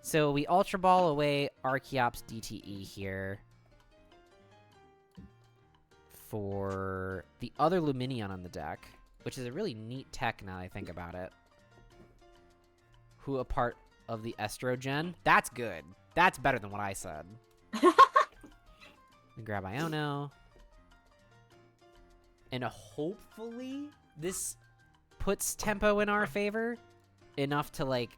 So we Ultra Ball away Archeops DTE here for the other Luminion on the deck, which is a really neat tech now that I think about it. Who a part of the estrogen? That's good. That's better than what I said. Grab Iono. And hopefully this puts tempo in our favor enough to, like,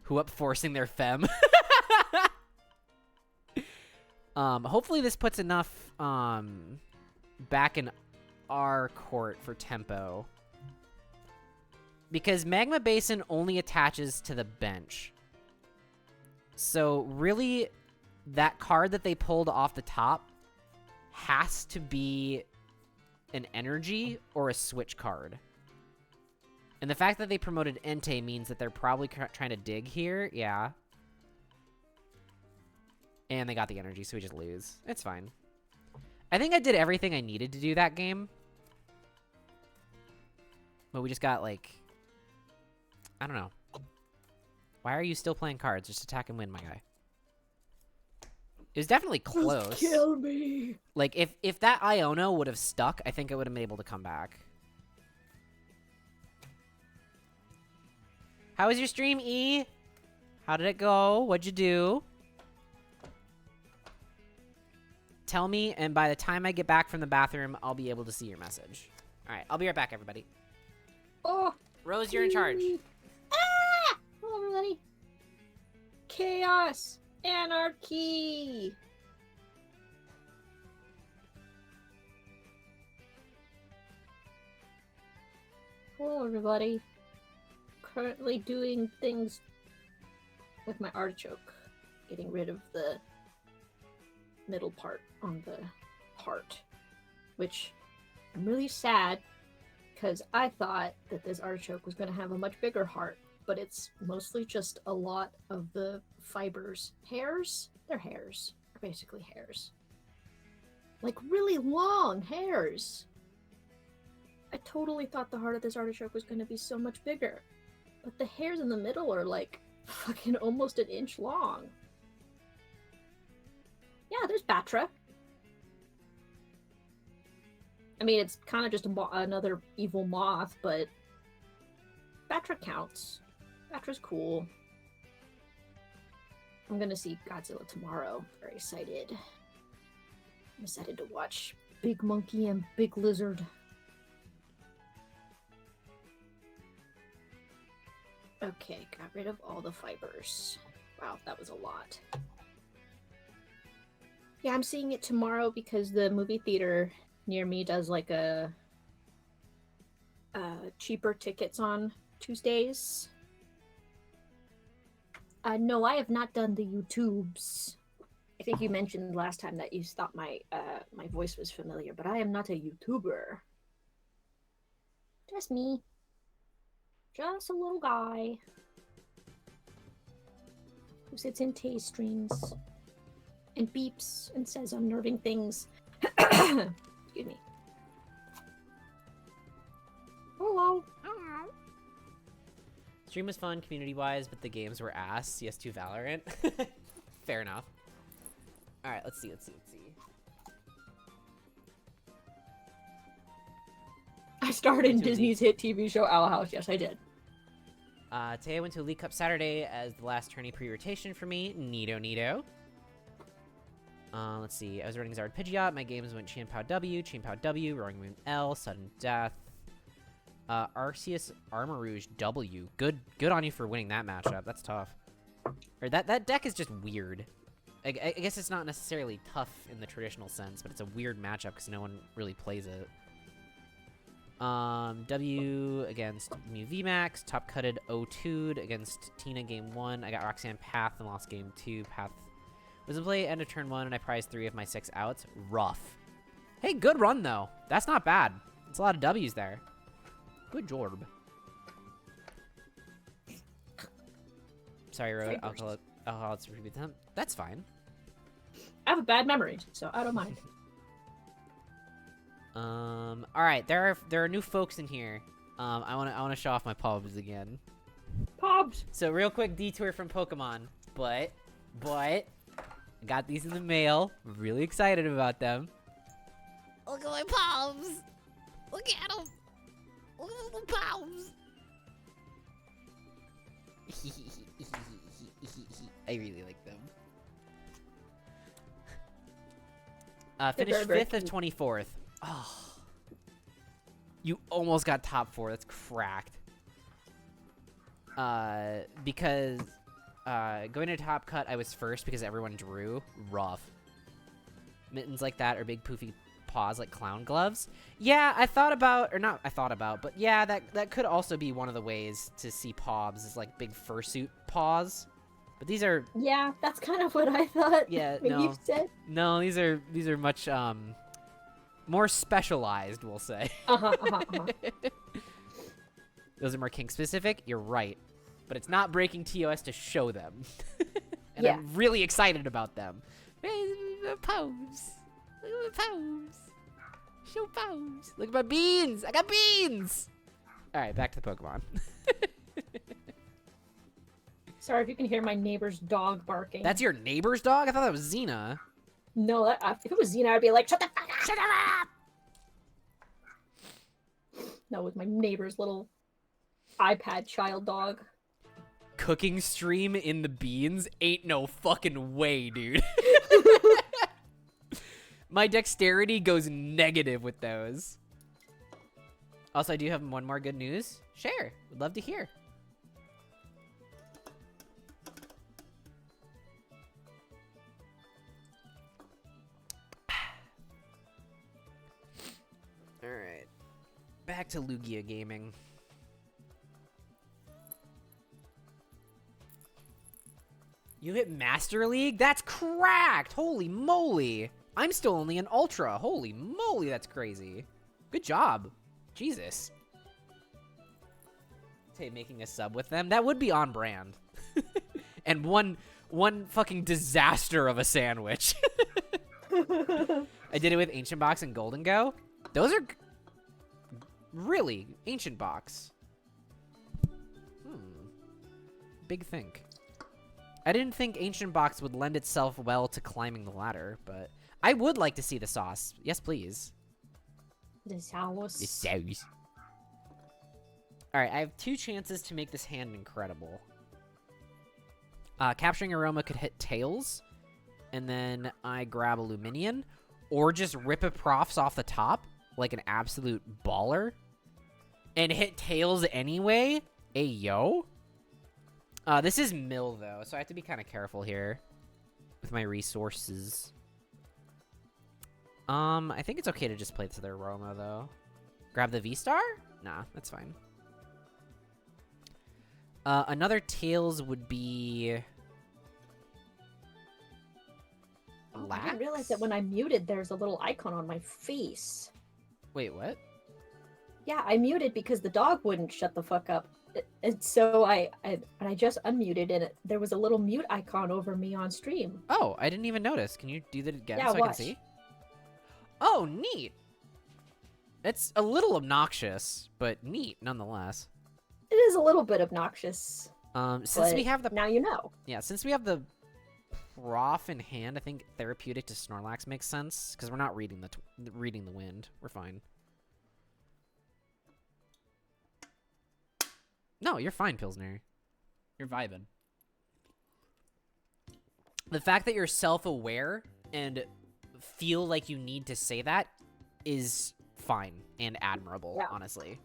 who up forcing their fem. Hopefully this puts enough back in our court for tempo. Because Magma Basin only attaches to the bench. So really, that card that they pulled off the top has to be an energy or a switch card. And the fact that they promoted Entei means that they're probably trying to dig here. Yeah. And they got the energy, so we just lose. It's fine. I think I did everything I needed to do that game. But we just got, like... I don't know. Why are you still playing cards? Just attack and win, my guy. It was definitely close. Just kill me. Like, if that Iono would have stuck, I think I would have been able to come back. How was your stream, E? How did it go? What'd you do? Tell me, and by the time I get back from the bathroom, I'll be able to see your message. Alright, I'll be right back, everybody. Oh. Rose, you're in charge. Ah! Hello, everybody. Chaos. Anarchy. Hello, everybody. Currently doing things with my artichoke. Getting rid of the middle part on the heart. Which I'm really sad because I thought that this artichoke was going to have a much bigger heart, but it's mostly just a lot of the fibers. Hairs? They're hairs. They're basically hairs. Like really long hairs. I totally thought the heart of this artichoke was going to be so much bigger. But the hairs in the middle are like fucking almost an inch long. Yeah, there's Batra. I mean, it's kind of just another evil moth, but Batra counts. Batra's cool. I'm gonna see Godzilla tomorrow. Very excited. I'm excited to watch Big Monkey and Big Lizard. Okay, got rid of all the fibers. Wow, that was a lot. Yeah, I'm seeing it tomorrow because the movie theater near me does like a cheaper tickets on Tuesdays. No, I have not done the YouTubes. I think you mentioned last time that you thought my my voice was familiar, but I am not a YouTuber. Just me. Just a little guy who sits in Tay streams and beeps and says unnerving things. Excuse me. Hello. Stream was fun community-wise, but the games were ass. CS2 Valorant. Fair enough. Alright, let's see. I starred in Disney's hit TV show Owl House. Yes, I did. Today I went to Elite Cup Saturday as the last tourney pre-rotation for me. Neato. Let's see. I was running Zard Pidgeot. My games went Chien-Pao W, Roaring Moon L, Sudden Death. Arceus Armarouge W. Good on you for winning that matchup. That's tough. Or that deck is just weird. I guess it's not necessarily tough in the traditional sense, but it's a weird matchup because no one really plays it. W against Mew VMAX. Top cutted O2'd against Tina game 1. I got Roxanne Path and lost game 2. Path was in play end of turn 1, and I prized 3 of my 6 outs. Rough. Hey, good run, though. That's not bad. It's a lot of W's there. Good job. Sorry, Road. I'll repeat them. That's fine. I have a bad memory, so I don't mind. All right. There are new folks in here. I wanna show off my Pobs again. Pobs. So real quick detour from Pokemon, but I got these in the mail. Really excited about them. Look at my Pobs. Look at them. Look at the Pobs. I really like them. Finished 5th of 24th. Oh, You almost got top 4. That's cracked. Because going to top cut, I was first because everyone drew. Rough. Mittens like that or big poofy paws like clown gloves. Yeah, I thought about, or not I thought about, but yeah, that could also be one of the ways to see Pobs is like big fursuit paws. But these are... Yeah, that's kind of what I thought. Yeah, when no. you said. No, these are much more specialized, we'll say. Those are more kink specific. You're right, but it's not breaking TOS to show them, and Yeah. I'm really excited about them. Pose, look at my pose. Show pose. Look at my beans. I got beans. All right, back to the Pokemon. Sorry if you can hear my neighbor's dog barking. That's your neighbor's dog? I thought that was Xena. No, if it was Xena, I'd be like, shut the fuck up! Shut up! No, it was my neighbor's little iPad child dog. Cooking stream in the beans? Ain't no fucking way, dude. My dexterity goes negative with those. Also, I do have one more good news. Share. Would love to hear. Alright. Back to Lugia Gaming. You hit Master League? That's cracked! Holy moly! I'm still only an Ultra. Holy moly, that's crazy. Good job. Jesus. Tay making a sub with them? That would be on brand. And one fucking disaster of a sandwich. I did it with Ancient Box and Golden Go. Those are really Ancient Box. Big think. I didn't think Ancient Box would lend itself well to climbing the ladder, but I would like to see the sauce. Yes, please. The sauce. The sauce. Alright, I have 2 chances to make this hand incredible. Capturing Aroma could hit Tails, and then I grab a Luminion, or just rip a Profs off the top, like an absolute baller, and hit Tails anyway. Ayo. This is Mill, though, so I have to be kind of careful here with my resources. I think it's okay to just play to their Aroma, though. Grab the V-Star? Nah, that's fine. Another Tails would be... I didn't realize that when I muted, there's a little icon on my face. Wait, what? Yeah, I muted because the dog wouldn't shut the fuck up. And so I just unmuted, and there was a little mute icon over me on stream. Oh, I didn't even notice. Can you do that again Yeah, so I watch. can see? Oh, neat. It's a little obnoxious, but neat nonetheless. It is a little bit obnoxious. Since we have the now you know. Yeah, since we have the Prof in hand, I think therapeutic to Snorlax makes sense because we're not reading the wind. We're fine. No, you're fine, Pilsner. You're vibing. The fact that you're self-aware and feel like you need to say that is fine and admirable, Yeah. honestly.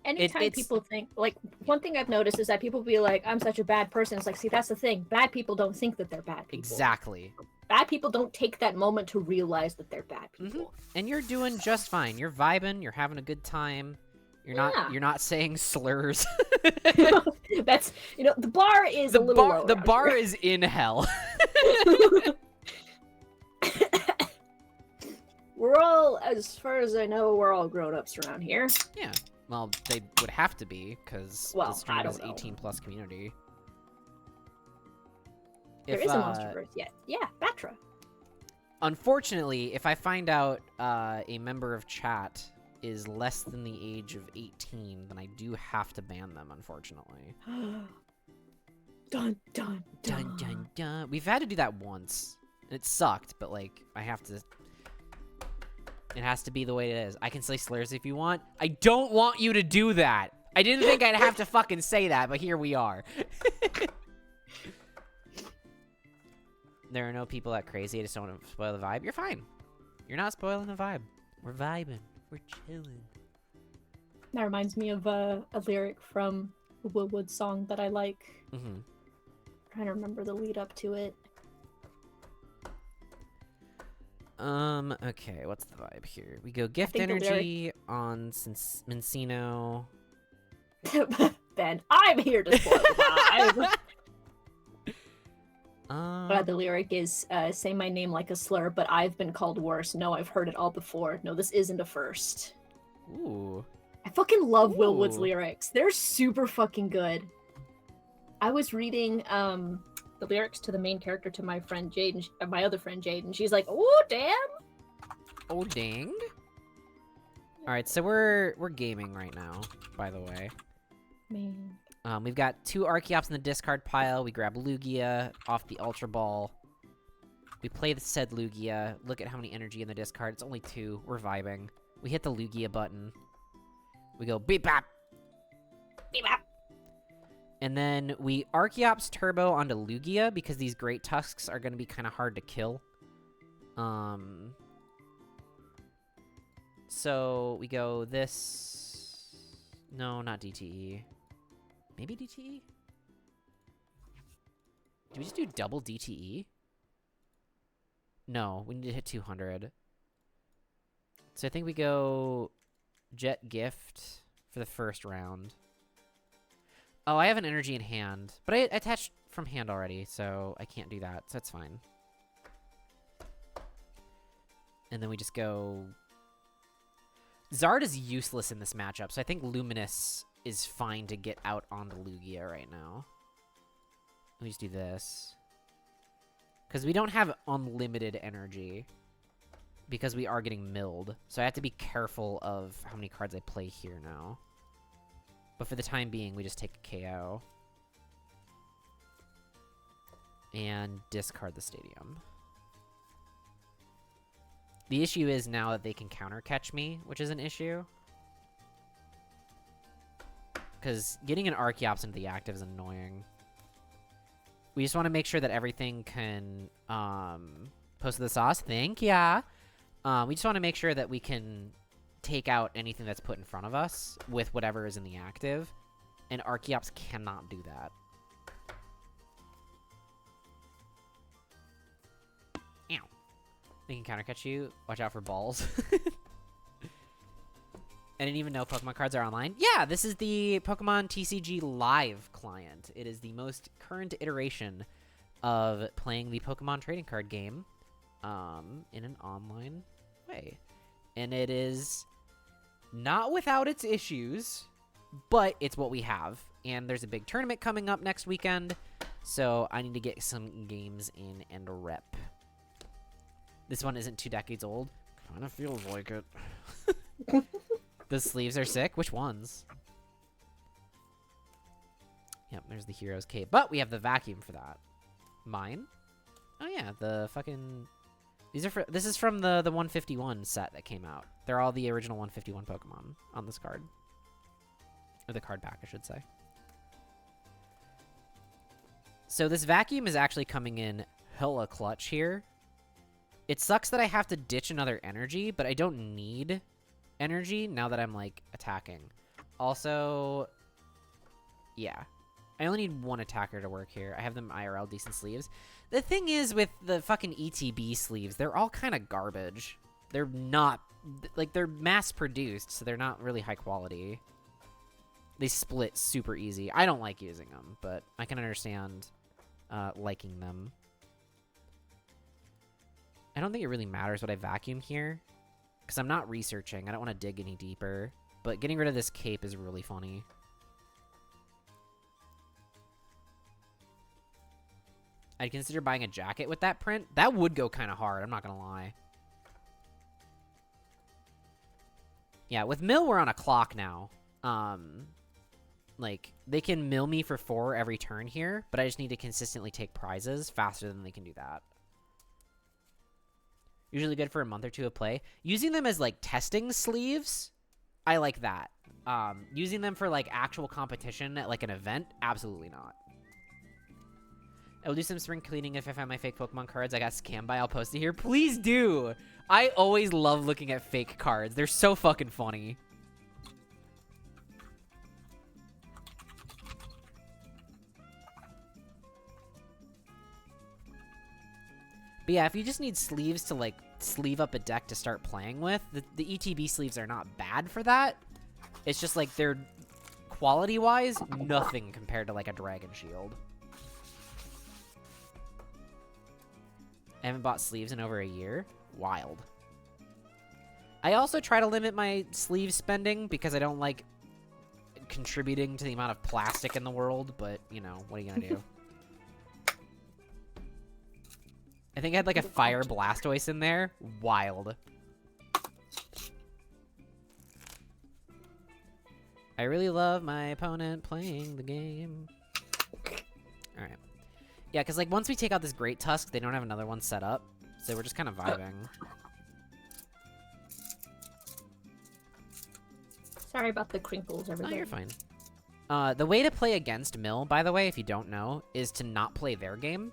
Anytime it's- people think, like, one thing I've noticed is that people be like, I'm such a bad person. It's like, see, that's the thing. Bad people don't think that they're bad people. Exactly. Bad people don't take that moment to realize that they're bad people. And you're doing just fine. You're vibing. You're having a good time. You're Yeah. not saying slurs. That's, the bar is a little low. The around bar here. is in hell. We're all, as far as I know, we're all grown-ups around here. Yeah. Well, they would have to be because Well, the stream I don't is know. 18+ community. There If, is a Monsterverse yet. Yeah, Batra. Unfortunately, if I find out a member of chat is less than the age of 18, then I do have to ban them, unfortunately. Dun, dun, dun. Dun, dun, dun. We've had to do that once. And it sucked, but, like, I have to... It has to be the way it is. I can say slurs if you want. I don't want you to do that. I didn't think I'd have to fucking say that, but here we are. There are no people that crazy. I just don't want to spoil the vibe. You're fine. You're not spoiling the vibe. We're vibing. We're chilling. That reminds me of a lyric from a Willwood song that I like. Mm-hmm. Trying to remember the lead up to it. Okay, what's the vibe here? We go Gift think the Energy on Mincino. Ben, I'm here to spoil the vibe. Um, The lyric is, say my name like a slur, but I've been called worse. No, I've heard it all before. No, this isn't a first. Ooh. I fucking love Willwood's Ooh. lyrics. They're super fucking good. I was reading the lyrics to the main character to my friend Jade, and my other friend Jade, and she's like, "Oh damn!" Oh, dang. Alright, so we're gaming right now, by the way. Man. We've got 2 Archeops in the discard pile. We grab Lugia off the Ultra Ball. We play the said Lugia. Look at how many energy in the discard. It's only 2. We're vibing. We hit the Lugia button. We go beep bap. Beep bap. And then we Archeops Turbo onto Lugia because these Great Tusks are going to be kind of hard to kill. So we go this... No, not DTE. Maybe DTE? Do we just do double DTE? No, we need to hit 200. So I think we go Jet Gift for the first round. Oh, I have an energy in hand. But I attached from hand already, so I can't do that. So that's fine. And then we just go... Zard is useless in this matchup, so I think Luminous is fine to get out onto Lugia right now. Let me just do this. Because we don't have unlimited energy. Because we are getting milled. So I have to be careful of how many cards I play here now. But for the time being, we just take a KO. And discard the stadium. The issue is now that they can counter catch me, which is an issue. Because getting an Archeops into the active is annoying. We just want to make sure that everything can... Post the sauce, thank ya! We just want to make sure that we can take out anything that's put in front of us with whatever is in the active. And Archeops cannot do that. Ow. They can counter catch you. Watch out for balls. I didn't even know Pokemon cards are online. Yeah, this is the Pokemon TCG Live client. It is the most current iteration of playing the Pokemon trading card game in an online way. And it is not without its issues, but it's what we have. And there's a big tournament coming up next weekend, so I need to get some games in and rep. This one isn't 2 decades old. Kind of feels like it. The sleeves are sick. Which ones? Yep, there's the Hero's Cape. But we have the vacuum for that. Mine? Oh yeah, the fucking... These are this is from the 151 set that came out. They're all the original 151 Pokemon on this card. Or the card pack, I should say. So this vacuum is actually coming in hella clutch here. It sucks that I have to ditch another energy, but I don't need energy now that I'm, like, attacking. Also, yeah. I only need 1 attacker to work here. I have them IRL decent sleeves. The thing is with the fucking ETB sleeves, they're all kind of garbage. They're not, like, they're mass-produced, so they're not really high quality. They split super easy. I don't like using them, but I can understand liking them. I don't think it really matters what I vacuum here, because I'm not researching. I don't want to dig any deeper, but getting rid of this cape is really funny. I'd consider buying a jacket with that print. That would go kind of hard, I'm not going to lie. Yeah, with mill, we're on a clock now. Like, they can mill me for 4 every turn here, but I just need to consistently take prizes faster than they can do that. Usually good for a month or 2 of play. Using them as, like, testing sleeves, I like that. Using them for, like, actual competition at, like, an event, absolutely not. I'll do some spring cleaning if I find my fake Pokemon cards I got scammed by. I'll post it here. Please do! I always love looking at fake cards. They're so fucking funny. But yeah, if you just need sleeves to like sleeve up a deck to start playing with, the ETB sleeves are not bad for that. It's just like they're quality-wise nothing compared to like a Dragon Shield. I haven't bought sleeves in over a year. Wild. I also try to limit my sleeve spending because I don't like contributing to the amount of plastic in the world, but, you know, what are you gonna do? I think I had like a Fire Blastoise in there. Wild. I really love my opponent playing the game. Alright. Yeah, because like once we take out this Great Tusk, they don't have another one set up. So we're just kind of vibing. Sorry about the crinkles, everybody. Oh, you're fine. The way to play against Mill, by the way, if you don't know, is to not play their game.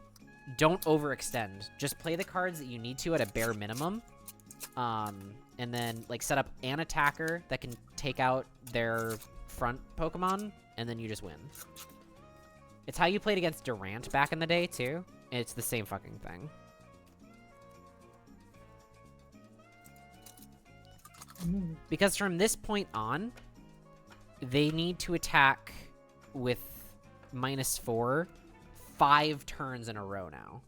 Don't overextend. Just play the cards that you need to at a bare minimum. And then like set up an attacker that can take out their front Pokemon, and then you just win. It's how you played against Durant back in the day, too. It's the same fucking thing. Because from this point on, they need to attack with -4 5 turns in a row now.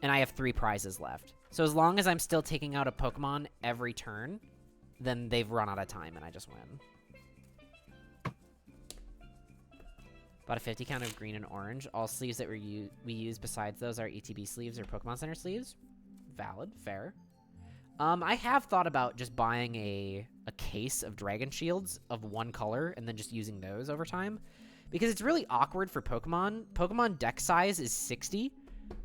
And I have 3 prizes left. So as long as I'm still taking out a Pokemon every turn, then they've run out of time and I just win. Bought a 50 count of green and orange. All sleeves that we use besides those are ETB sleeves or Pokemon Center sleeves. Valid. Fair. I have thought about just buying a case of Dragon Shields of one color and then just using those over time. Because it's really awkward for Pokemon. Pokemon deck size is 60,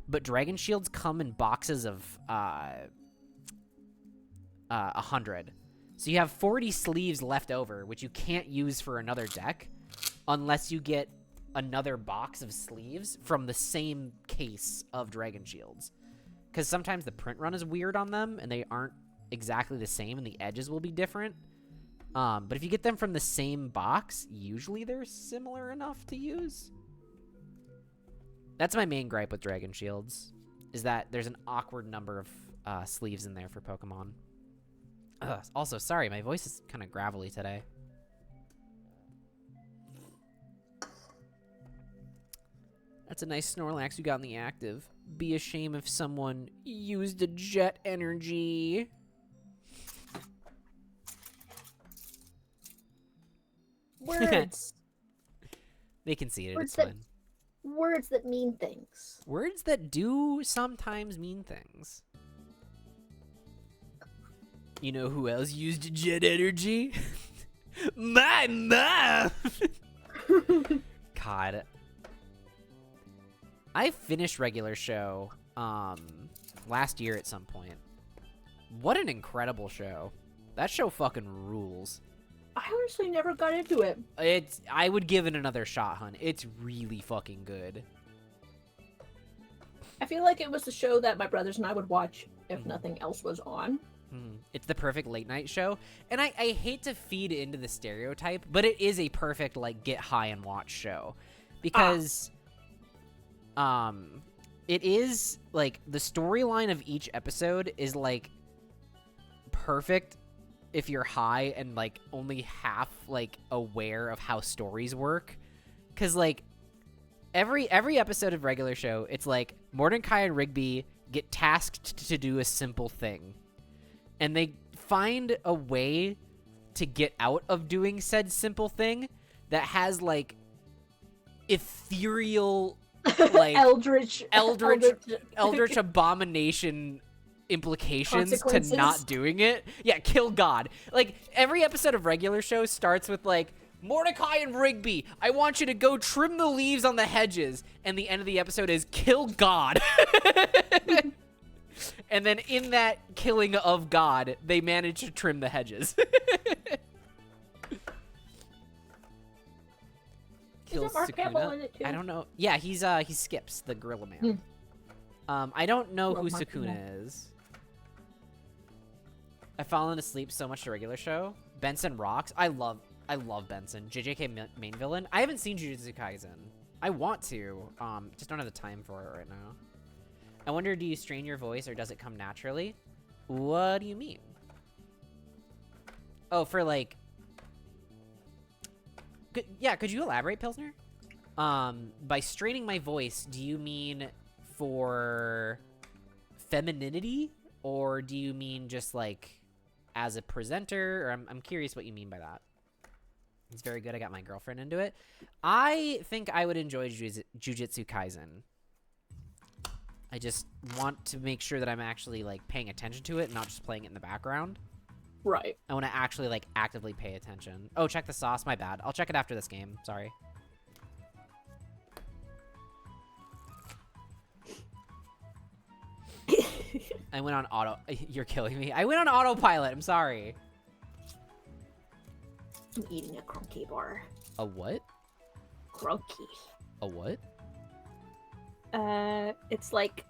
but Dragon Shields come in boxes of 100. So you have 40 sleeves left over, which you can't use for another deck unless you get another box of sleeves from the same case of Dragon Shields. Because sometimes the print run is weird on them, and they aren't exactly the same, and the edges will be different. But if you get them from the same box, usually they're similar enough to use. That's my main gripe with Dragon Shields, is that there's an awkward number of sleeves in there for Pokemon. Also, sorry, my voice is kind of gravelly today. That's a nice Snorlax you got in the active. Be a shame if someone used a jet energy. Words. They can see it, Words it's fine. Words that mean things. Words that do sometimes mean things. You know who else used jet energy? My mom! God. I finished regular show last year at some point. What an incredible show. That show fucking rules. I honestly never got into it. I would give it another shot, hun. It's really fucking good. I feel like it was the show that my brothers and I would watch if nothing else was on. It's the perfect late night show. And I hate to feed into the stereotype, but it is a perfect, like, get high and watch show. Because, it is, like, the storyline of each episode is, like, perfect if you're high and, like, only half, like, aware of how stories work. Because, like, every episode of regular show, it's like Mordecai and Rigby get tasked to do a simple thing. And they find a way to get out of doing said simple thing that has, like, ethereal, like, eldritch abomination implications to not doing it. Yeah, kill God. Like, every episode of regular show starts with, like, Mordecai and Rigby, I want you to go trim the leaves on the hedges. And the end of the episode is kill God. And then in that killing of God, they manage to trim the hedges. Kills Mark Hamill Sukuna. in it too? I don't know. Yeah, he Skips, the Gorilla Man. I don't know who Mark Sukuna is. I've fallen asleep so much to regular show. Benson rocks. I love Benson. JJK main villain. I haven't seen Jujutsu Kaisen. I want to. Just don't have the time for it right now. I wonder, do you strain your voice or does it come naturally? What do you mean? Oh, for like... could you elaborate, Pilsner? By straining my voice, do you mean for femininity? Or do you mean just like as a presenter? Or I'm curious what you mean by that. It's very good. I got my girlfriend into it. I think I would enjoy Jujutsu Kaisen. I just want to make sure that I'm actually like paying attention to it and not just playing it in the background. Right. I want to actually like actively pay attention. Oh, check the sauce. My bad. I'll check it after this game. Sorry. I went on auto. You're killing me. I went on autopilot. I'm sorry. I'm eating a Crunky bar. A what? Crunky. A what? It's like...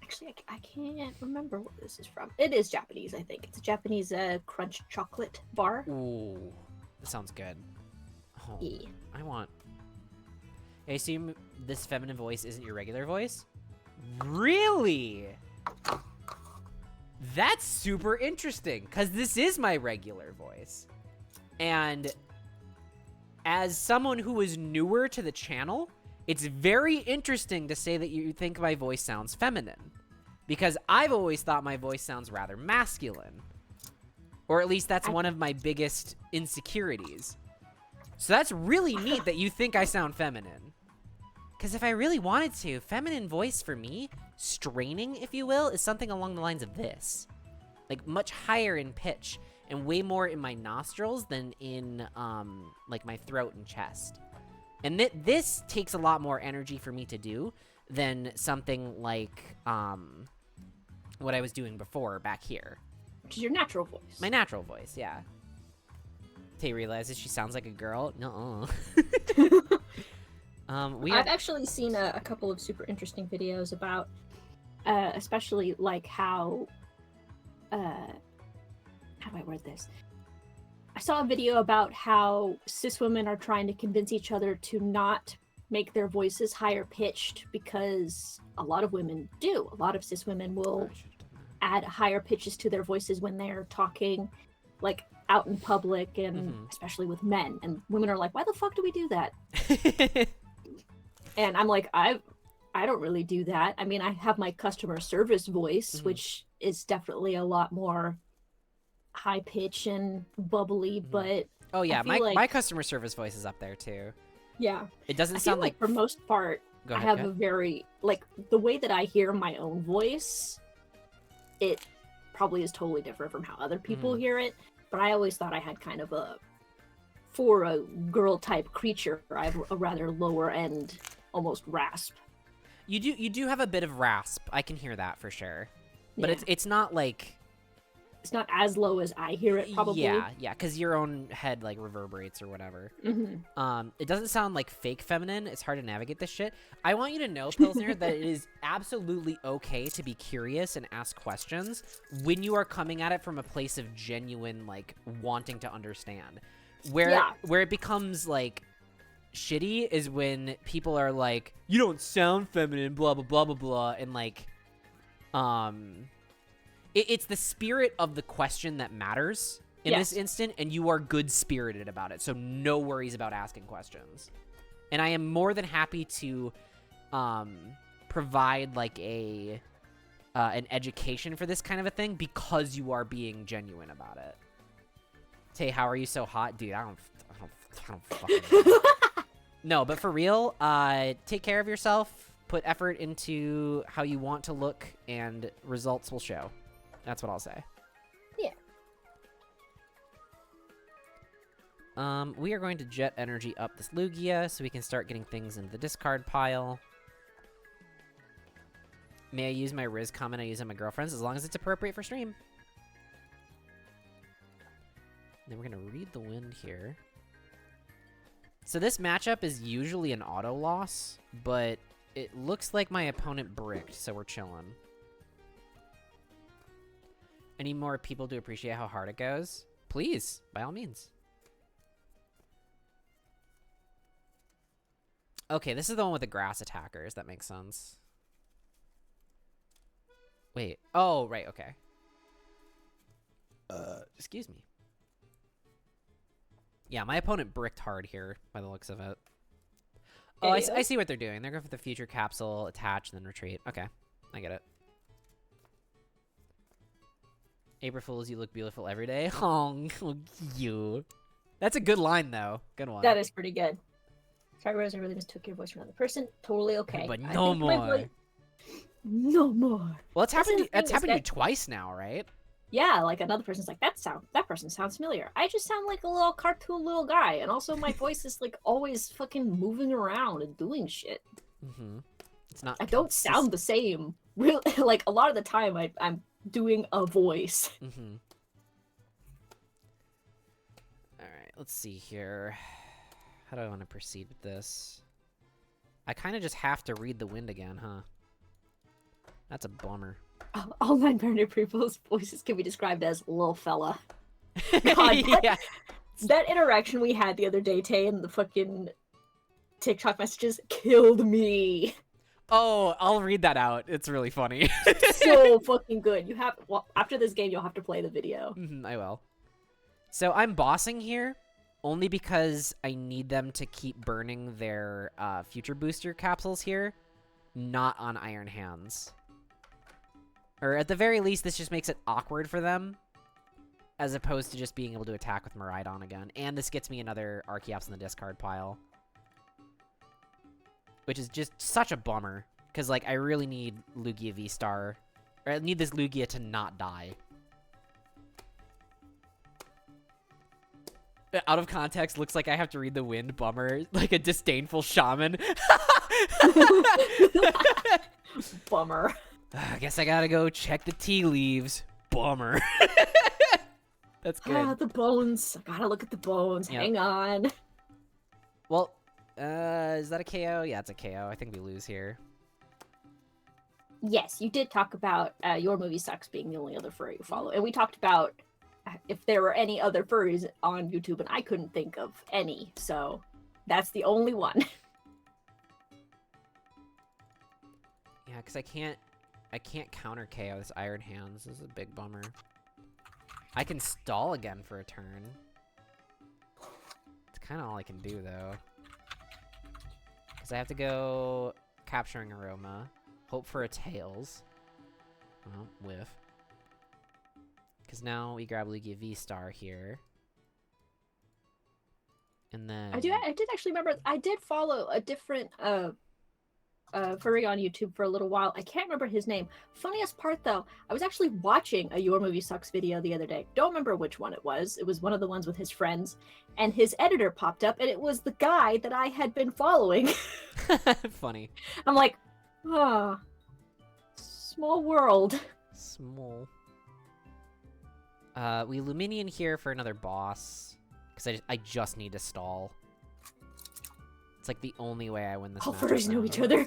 Actually, I can't remember what this is from. It is Japanese, I think. It's a Japanese crunch chocolate bar. Ooh. That sounds good. Oh, Yeah. I want... I assume this feminine voice isn't your regular voice? Really? That's super interesting, because this is my regular voice. And as someone who is newer to the channel, it's very interesting to say that you think my voice sounds feminine. Because I've always thought my voice sounds rather masculine. Or at least that's one of my biggest insecurities. So that's really neat that you think I sound feminine. Because if I really wanted to, feminine voice for me, straining, if you will, is something along the lines of this. Like, much higher in pitch, and way more in my nostrils than in, like, my throat and chest. And this takes a lot more energy for me to do than something like, what I was doing before back here. Which is your natural voice. My natural voice, yeah. Tay realizes she sounds like a girl. Nuh-uh. I've actually seen a couple of super interesting videos about, especially like how do I word this? I saw a video about how cis women are trying to convince each other to not make their voices higher pitched because a lot of women do. A lot of cis women will add higher pitches to their voices when they're talking, like out in public and especially with men. And women are like, why the fuck do we do that? And I'm like, I don't really do that. I mean, I have my customer service voice, which is definitely a lot more high pitch and bubbly, but oh yeah, like, my customer service voice is up there too. Yeah. It doesn't I feel sound like for most part, Go ahead, I have go a ahead. very, like, the way that I hear my own voice, it probably is totally different from how other people hear it, but I always thought I had kind of for a girl type creature, I have a rather lower end, almost rasp. You do have a bit of rasp. I can hear that for sure. But Yeah. it's not like It's not as low as I hear it, probably. yeah, because your own head like reverberates or whatever. It doesn't sound like fake feminine. It's hard to navigate this shit. I want you to know, Pilsner, that it is absolutely okay to be curious and ask questions when you are coming at it from a place of genuine like wanting to understand. Where it becomes like shitty is when people are like, you don't sound feminine, blah blah blah blah blah, and like it's the spirit of the question that matters in this instant, and you are good-spirited about it, so no worries about asking questions. And I am more than happy to provide like an education for this kind of a thing because you are being genuine about it. Tay, how are you so hot? Dude, I don't fucking know. No, but for real, take care of yourself, put effort into how you want to look, and results will show. That's what I'll say. Yeah. We are going to jet energy up this Lugia so we can start getting things into the discard pile. May I use my Riz comment I use on my girlfriends as long as it's appropriate for stream? Then we're going to read the wind here. So this matchup is usually an auto loss, but it looks like my opponent bricked, so we're chilling. Any more people to appreciate how hard it goes? Please, by all means. Okay, this is the one with the grass attackers. That makes sense. Wait. Oh, right. Okay. Excuse me. Yeah, my opponent bricked hard here by the looks of it. Oh, I see what they're doing. They're going for the future capsule, attach, and then retreat. Okay. I get it. April Fools, you look beautiful every day. Oh, you. That's a good line, though. Good one. That is pretty good. Sorry, Rose, I really mistook your voice for another person. Totally okay. But no more. No more. Well, it's happened to you twice now, right? Yeah, like another person's like, that person sounds familiar. I just sound like a little cartoon little guy, and also my voice is like always fucking moving around and doing shit. Mm-hmm. It's not. I don't sound the same. Really, like a lot of the time, I'm doing a voice. Mm-hmm. All right, let's see here. How do I want to proceed with this? I kind of just have to read the wind again, huh? That's a bummer. All non-binary people's voices can be described as little fella. God, yeah. That interaction we had the other day, Tay, and the fucking TikTok messages killed me. Oh, I'll read that out. It's really funny. So fucking good. After this game, you'll have to play the video. I will. So I'm bossing here only because I need them to keep burning their future booster capsules here, not on Iron Hands. Or at the very least, this just makes it awkward for them, as opposed to just being able to attack with Miraidon again. And this gets me another Archeops in the discard pile, which is just such a bummer, because like I really need Lugia V-Star, or I need this Lugia to not die. Out of context, looks like I have to read the wind, bummer, like a disdainful shaman. Bummer. I guess I gotta go check the tea leaves. Bummer. That's good. Ah, the bones. I gotta look at the bones. Yep. Hang on. Well, is that a KO? Yeah, it's a KO. I think we lose here. Yes, you did talk about Your Movie Sucks being the only other furry you follow. And we talked about if there were any other furries on YouTube, and I couldn't think of any. So that's the only one. Yeah, because I can't counter KO this Iron Hands. This is a big bummer. I can stall again for a turn. It's kind of all I can do, though. Because I have to go Capturing Aroma, hope for a Tails. Well, whiff. Because now we grab Lugia V-Star here. And then... I did actually remember, I did follow a different furry on YouTube for a little while. I can't remember his name. Funniest part though, I was actually watching a Your Movie Sucks video the other day. Don't remember which one it was. It was one of the ones with his friends, and his editor popped up, and it was the guy that I had been following. Funny. I'm like, ah, small world. Small. We Luminion here for another boss, because I just need to stall. It's like the only way I win this All match. furries know each other.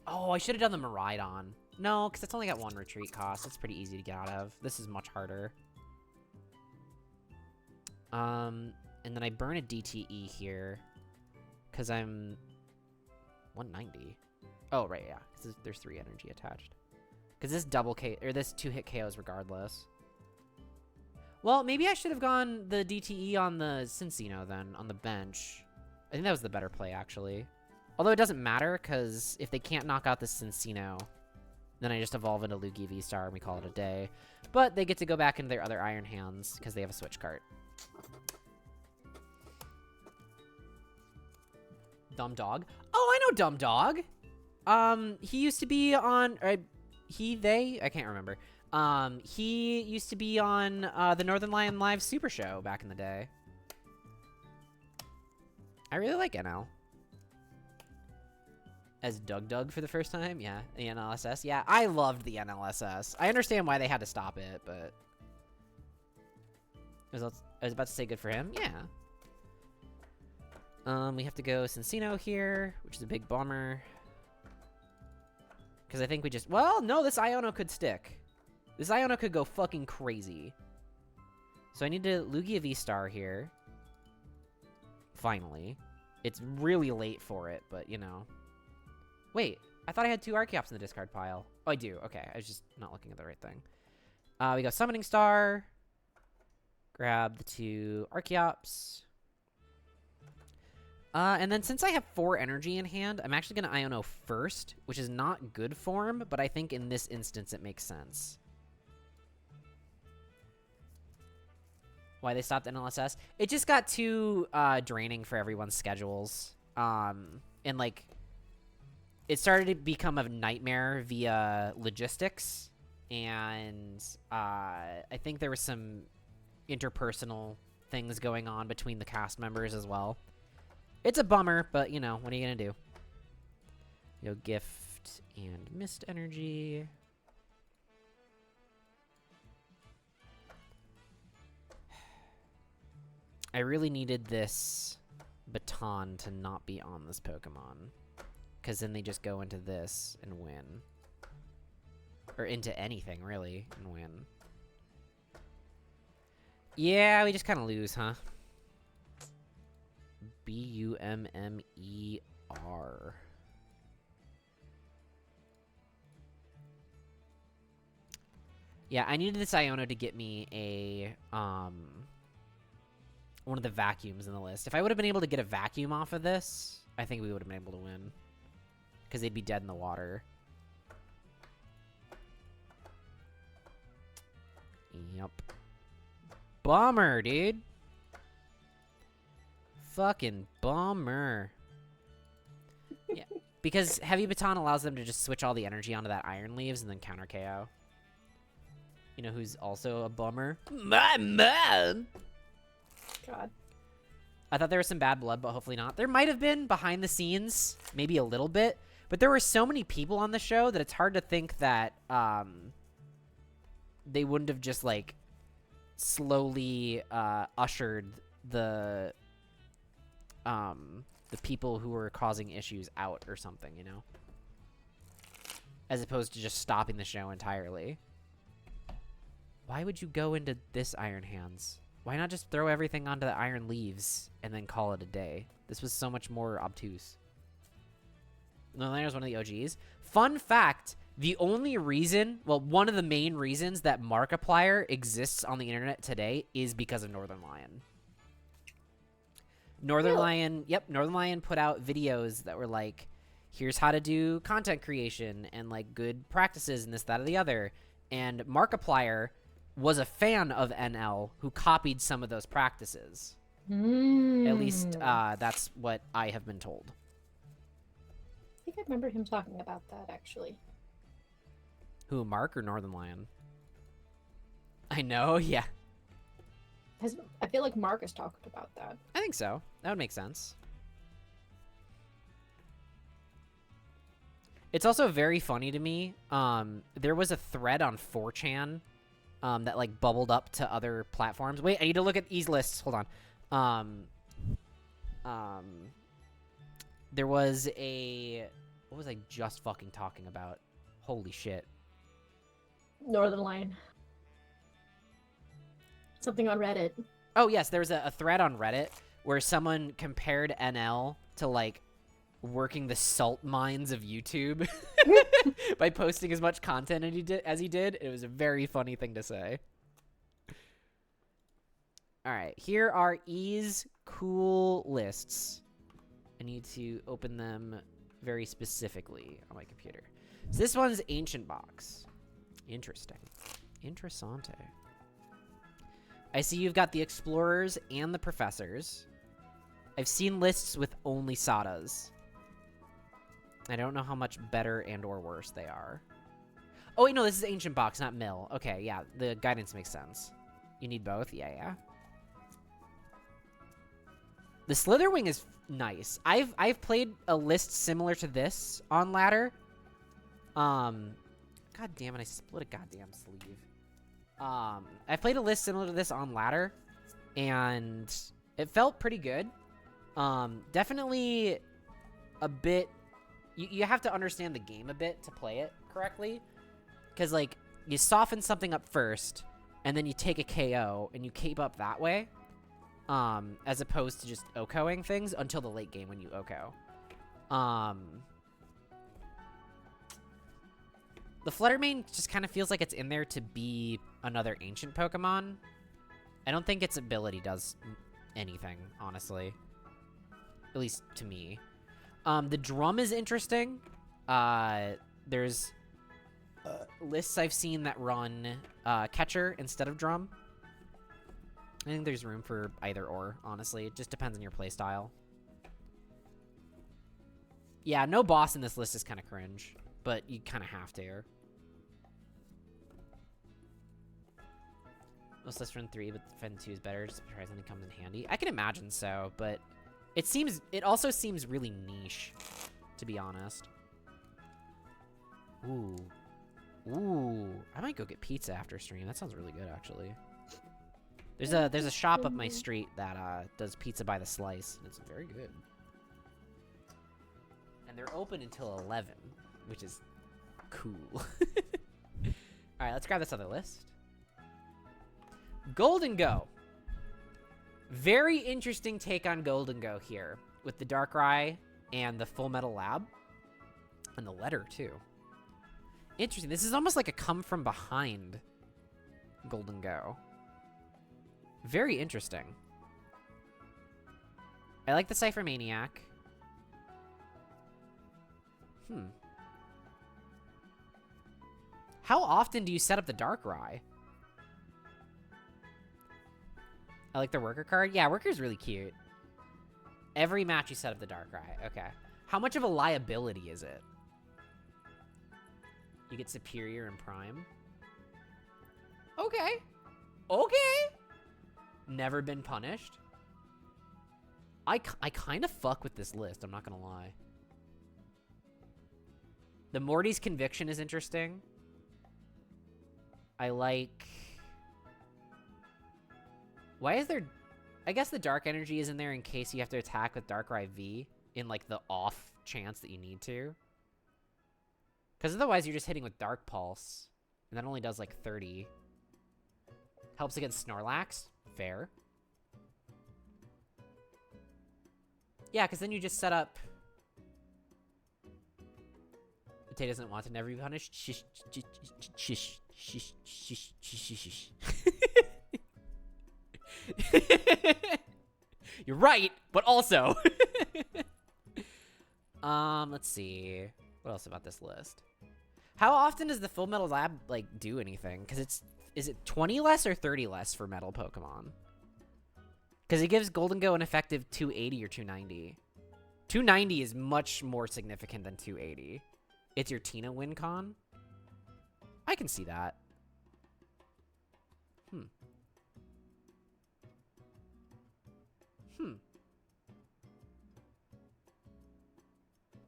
Oh, I should have done the Miraidon. No, because it's only got one retreat cost. It's pretty easy to get out of. This is much harder. And then I burn a DTE here, because I'm 190. Oh, right, yeah. Because there's 3 energy attached. Because this double K, or this 2-hit KOs regardless. Well, maybe I should have gone the DTE on the Cincino then, on the bench. I think that was the better play, actually. Although it doesn't matter, because if they can't knock out the Cincino, then I just evolve into Lugia V-Star and we call it a day. But they get to go back into their other Iron Hands, because they have a switch cart. Dumb Dog? Oh, I know Dumb Dog! He used to be on... they? I can't remember. He used to be on the Northern Lion Live Super Show back in the day. I really like NL. As Doug for the first time? Yeah, the NLSS. Yeah, I loved the NLSS. I understand why they had to stop it, but... I was about to say good for him. Yeah. We have to go Cincino here, which is a big bummer. Because I think we just... Well, no, this Iono could stick. This Iono could go fucking crazy. So I need to Lugia V-Star here. Finally. It's really late for it, but, you know. Wait, I thought I had 2 Archeops in the discard pile. Oh, I do. Okay, I was just not looking at the right thing. We go Summoning Star. Grab the 2 Archeops. And then since I have 4 energy in hand, I'm actually going to Iono first, which is not good form, but I think in this instance it makes sense. Why they stopped NLSS? It just got too draining for everyone's schedules. And, like, it started to become a nightmare via logistics. And I think there was some interpersonal things going on between the cast members as well. It's a bummer, but, you know, what are you going to do? Yo, gift and mist energy. I really needed this baton to not be on this Pokemon. Because then they just go into this and win. Or into anything, really, and win. Yeah, we just kind of lose, huh? B-U-M-M-E-R. Yeah, I needed this Iono to get me a, one of the vacuums in the list. If I would have been able to get a vacuum off of this, I think we would have been able to win. Because they'd be dead in the water. Yep. Bummer, dude. Fucking bummer. Yeah, because Heavy Baton allows them to just switch all the energy onto that Iron Leaves and then counter KO. You know who's also a bummer? My mom! God. I thought there was some bad blood, but hopefully not. There might have been behind the scenes, maybe a little bit. But there were so many people on the show that it's hard to think that they wouldn't have just, like, slowly ushered the people who were causing issues out or something, you know? As opposed to just stopping the show entirely. Why would you go into this Iron Hands? Why not just throw everything onto the Iron Leaves and then call it a day? This was so much more obtuse. Northerlander is one of the OGs. Fun fact, the only reason, well, one of the main reasons that Markiplier exists on the internet today is because of Northern Lion. Northern Lion put out videos that were like, here's how to do content creation and like good practices and this, that, or the other. And Markiplier was a fan of NL who copied some of those practices. At least that's what I have been told. I think I remember him talking about that, actually. Who, Mark or Northern Lion? I know, yeah. I feel like Mark has talked about that. I think so. That would make sense. It's also very funny to me. There was a thread on 4chan that like bubbled up to other platforms. Wait, I need to look at these lists. Hold on. There was a... What was I just fucking talking about? Holy shit. Northern Lion. Something on Reddit. Oh, yes, there was a thread on Reddit where someone compared NL to, like, working the salt mines of YouTube by posting as much content as he did. It was a very funny thing to say. All right, here are E's cool lists. I need to open them very specifically on my computer. So this one's Ancient Box. Interesting. Interessante. I see you've got the Explorers and the Professors. I've seen lists with only Sadas. I don't know how much better and or worse they are. Oh, wait, no, this is Ancient Box, not Mill. Okay, yeah, the guidance makes sense. You need both? Yeah. The Slitherwing is nice. I've played a list similar to this on ladder. God damn it, I split a goddamn sleeve. I played a list similar to this on ladder, and it felt pretty good. Definitely a bit... You have to understand the game a bit to play it correctly. Because, like, you soften something up first, and then you take a KO, and you keep up that way. as opposed to just OHKOing things until the late game when you OHKO. The Fluttermane just kind of feels like it's in there to be another ancient Pokemon. I don't think its ability does anything, honestly. At least to me. The Drum is interesting. There's lists I've seen that run Catcher instead of Drum. I think there's room for either or, honestly. It just depends on your playstyle. Yeah, no boss in this list is kind of cringe, but you kind of have to. Most lists run 3, but Defend 2 is better. Surprisingly comes in handy. I can imagine so, but it also seems really niche, to be honest. Ooh. Ooh. I might go get pizza after stream. That sounds really good, actually. There's a shop up my street that does pizza by the slice, and it's very good. And they're open until 11, which is cool. Alright, let's grab this other list. Gholdengo. Very interesting take on Gholdengo here, with the Darkrai and the Full Metal Lab. And the letter, too. Interesting. This is almost like a come from behind Gholdengo. Very interesting. I like the Cypher Maniac. How often do you set up the Darkrai? I like the Worker card. Yeah, Worker's really cute. Every match you set up the Darkrai. Okay. How much of a liability is it? You get Superior and Prime. Okay. Okay. Never been punished. I kind of fuck with this list, I'm not gonna lie. The Morty's Conviction is interesting. I like... Why is there... I guess the Dark Energy is in there in case you have to attack with Darkrai V in, like, the off chance that you need to. Because otherwise you're just hitting with Dark Pulse. And that only does, like, 30. Helps against Snorlax. Fair. Yeah, because then you just set up... Tay doesn't want to never be punished. Shish, shish, shish, shish, shish, shish. You're right, but also. Let's see. What else about this list? How often does the Full Metal Lab, like, do anything? Because is it 20 less or 30 less for metal Pokemon? Because it gives Gholdengo an effective 280 or 290. 290 is much more significant than 280. It's your Tina win con. I can see that.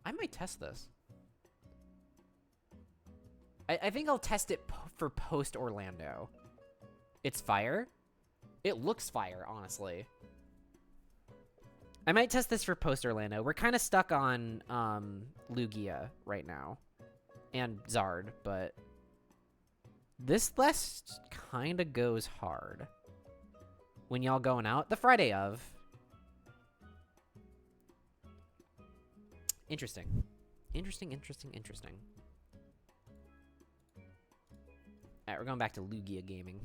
I might test this. I think I'll test it for post Orlando. It's fire? It looks fire, honestly. I might test this for post Orlando. We're kind of stuck on Lugia right now. And Zard, but this list kind of goes hard. When y'all going out? The Friday of. Interesting. Interesting. Alright, we're going back to Lugia Gaming.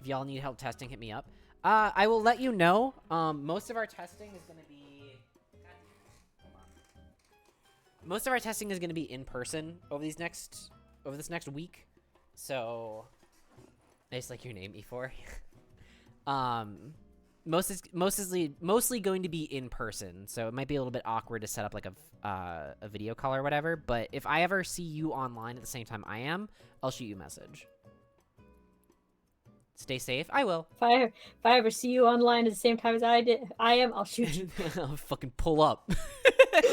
If y'all need help testing, hit me up. I will let you know. Most of our testing is going to be... Most of our testing is going to be in person over this next week. So... I just like your name, E4. Mostly going to be in person, so it might be a little bit awkward to set up like a video call or whatever. But if I ever see you online at the same time I am, I'll shoot you a message. Stay safe. I will. If I ever see you online at the same time as I am, I'll shoot you. I'll fucking pull up.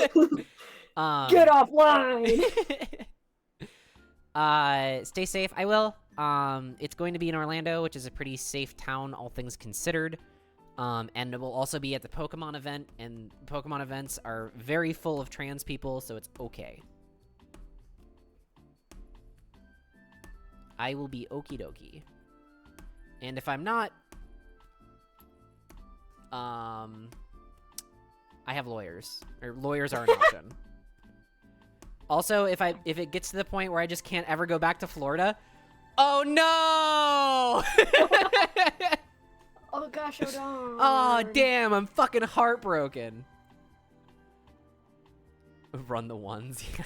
Get offline. Stay safe. I will. It's going to be in Orlando, which is a pretty safe town, all things considered. And it will also be at the Pokemon event, and Pokemon events are very full of trans people, so it's okay. I will be okie dokie. And if I'm not, I have lawyers. Or lawyers are an option. Also, if it gets to the point where I just can't ever go back to Florida, oh no! Oh gosh, oh no. Oh damn, I'm fucking heartbroken. Run the ones, yeah.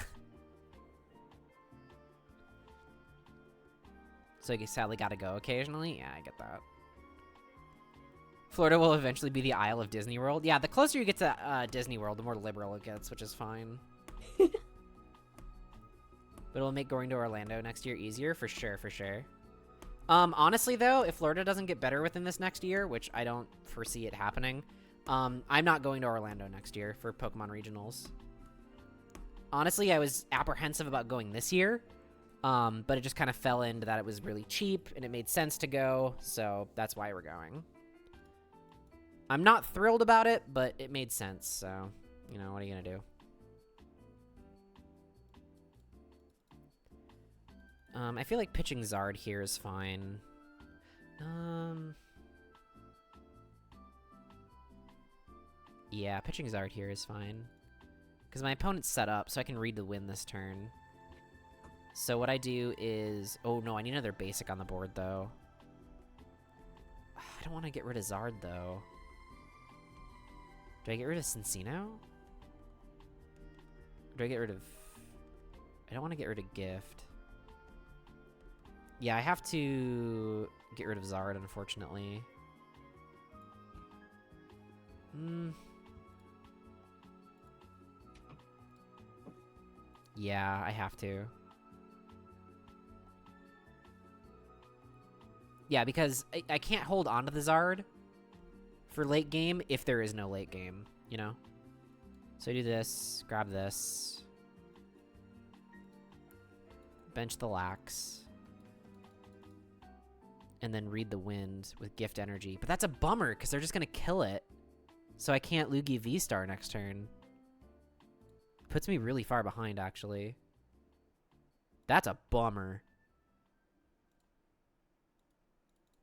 So you sadly gotta go occasionally? Yeah, I get that. Florida will eventually be the Isle of Disney World. Yeah, the closer you get to Disney World, the more liberal it gets, which is fine. But it'll make going to Orlando next year easier, for sure, for sure. Honestly, though, if Florida doesn't get better within this next year, which I don't foresee it happening, I'm not going to Orlando next year for Pokemon Regionals. Honestly, I was apprehensive about going this year, but it just kind of fell into that it was really cheap, and it made sense to go, so that's why we're going. I'm not thrilled about it, but it made sense, so, you know, what are you gonna do? I feel like pitching Zard here is fine. Yeah, pitching Zard here is fine. Because my opponent's set up, so I can read the win this turn. So what I do is... Oh, no, I need another basic on the board, though. I don't want to get rid of Zard, though. Do I get rid of Cincino? Do I get rid of... I don't want to get rid of Gift. Yeah, I have to get rid of Zard, unfortunately. Yeah, I have to. Yeah, because I can't hold on to the Zard for late game if there is no late game, you know? So I do this, grab this. Bench the Lax. And then read the wind with Gift Energy. But that's a bummer, because they're just going to kill it. So I can't Lugia V-Star next turn. Puts me really far behind, actually. That's a bummer.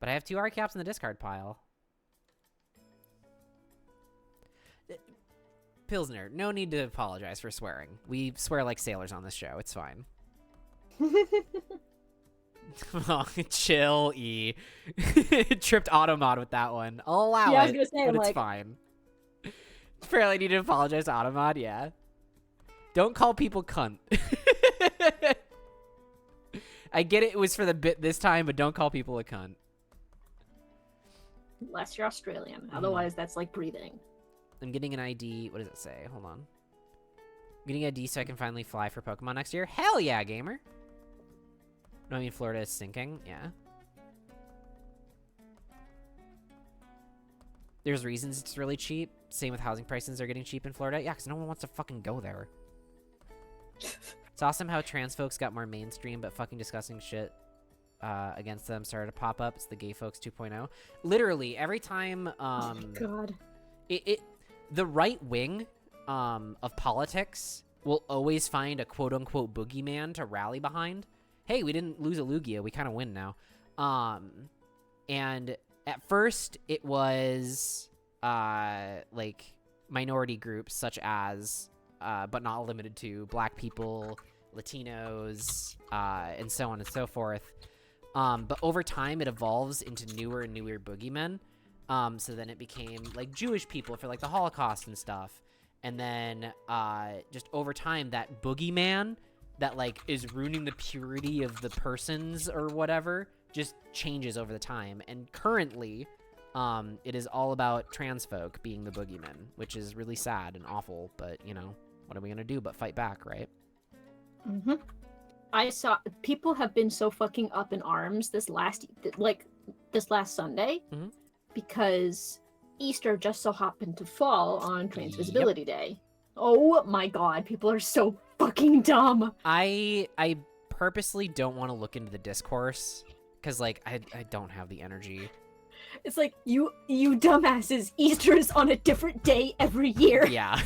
But I have 2 R-Caps in the discard pile. Pilsner, no need to apologize for swearing. We swear like sailors on this show. It's fine. Oh, chill, E. Tripped Automod with that one. I'll allow Yeah, I it, was gonna say, but I'm it's like... fine. Fairly need to apologize to Automod, yeah. Don't call people cunt. I get it was for the bit this time, but don't call people a cunt. Unless you're Australian. Otherwise, that's like breathing. I'm getting an ID. What does it say? Hold on. I'm getting an ID so I can finally fly for Pokemon next year. Hell yeah, gamer. No, I mean, Florida is sinking. Yeah. There's reasons it's really cheap. Same with housing prices are getting cheap in Florida. Yeah, because no one wants to fucking go there. It's awesome how trans folks got more mainstream, but fucking disgusting shit against them started to pop up. It's the gay folks 2.0. Literally, every time... oh my god. The right wing of politics will always find a quote-unquote boogeyman to rally behind. Hey, we didn't lose a Lugia. We kind of win now. And at first, it was, like, minority groups such as, but not limited to, Black people, Latinos, and so on and so forth. But over time, it evolves into newer and newer boogeymen. So then it became, like, Jewish people for, like, the Holocaust and stuff. And then, just over time, that boogeyman that, like, is ruining the purity of the persons or whatever just changes over the time. And currently, it is all about trans folk being the boogeyman, which is really sad and awful. But, you know, what are we gonna do but fight back, right? Mm-hmm. I saw people have been so fucking up in arms this last Sunday because Easter just so happened to fall on Trans Visibility Day. Oh my god, people are so fucking dumb. I purposely don't want to look into the discourse because, like, I don't have the energy. It's like, you dumbasses, Easter is on a different day every year. Yeah.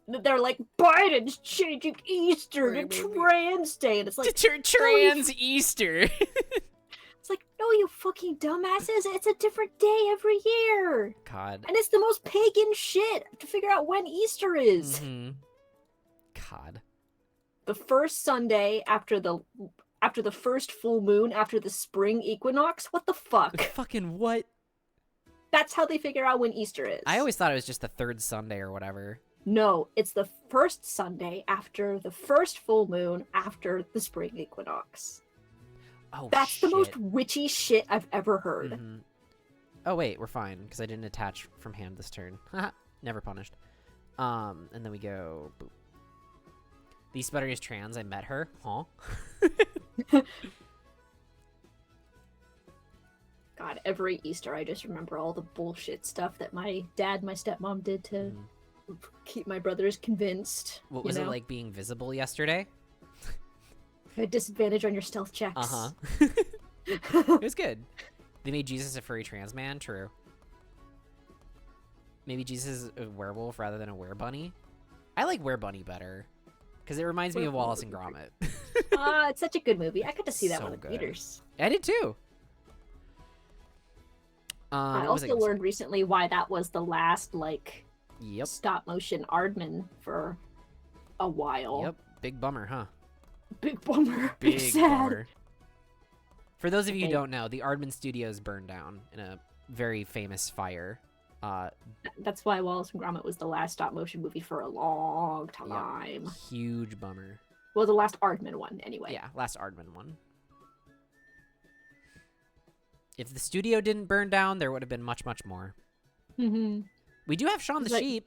They're like, Biden's changing Easter to Trans Day, and it's like, Trans Easter. It's like, no, you fucking dumbasses. It's a different day every year. God. And it's the most pagan shit to figure out when Easter is. God. The first Sunday after the first full moon after the spring equinox. What the fuck? Fucking what? That's how they figure out when Easter is. I always thought it was just the third Sunday or whatever. No, it's the first Sunday after the first full moon after the spring equinox. Oh, That's shit. the most witchy shit I've ever heard. Oh, wait, we're fine, because I didn't attach from hand this turn. Never punished. And then we go... Boop. The Sputter is trans. I met her. Huh? God, every Easter I just remember all the bullshit stuff that my dad, my stepmom did to keep my brothers convinced. What was it like being visible yesterday? A disadvantage on your stealth checks. Uh-huh. It was good. They made Jesus a furry trans man. True. Maybe Jesus is a werewolf rather than a werebunny. I like werebunny better. Because it reminds me of Wallace and Gromit. It's such a good movie. I got to see that So one in good. theaters. I did too. I what was also learned recently why that was the last, like, Yep. stop motion Aardman for a while. Yep. Big bummer, huh? Big bummer. Big sad. bummer. For those of you who Okay. don't know, the Aardman Studios burned down in a very famous fire. That's why Wallace and Gromit was the last stop motion movie for a long time. Huge bummer. Well, the last Aardman one, anyway. Yeah, last Aardman one. If the studio didn't burn down, there would have been much, much more. Mm-hmm. We do have Shaun the Like- Sheep.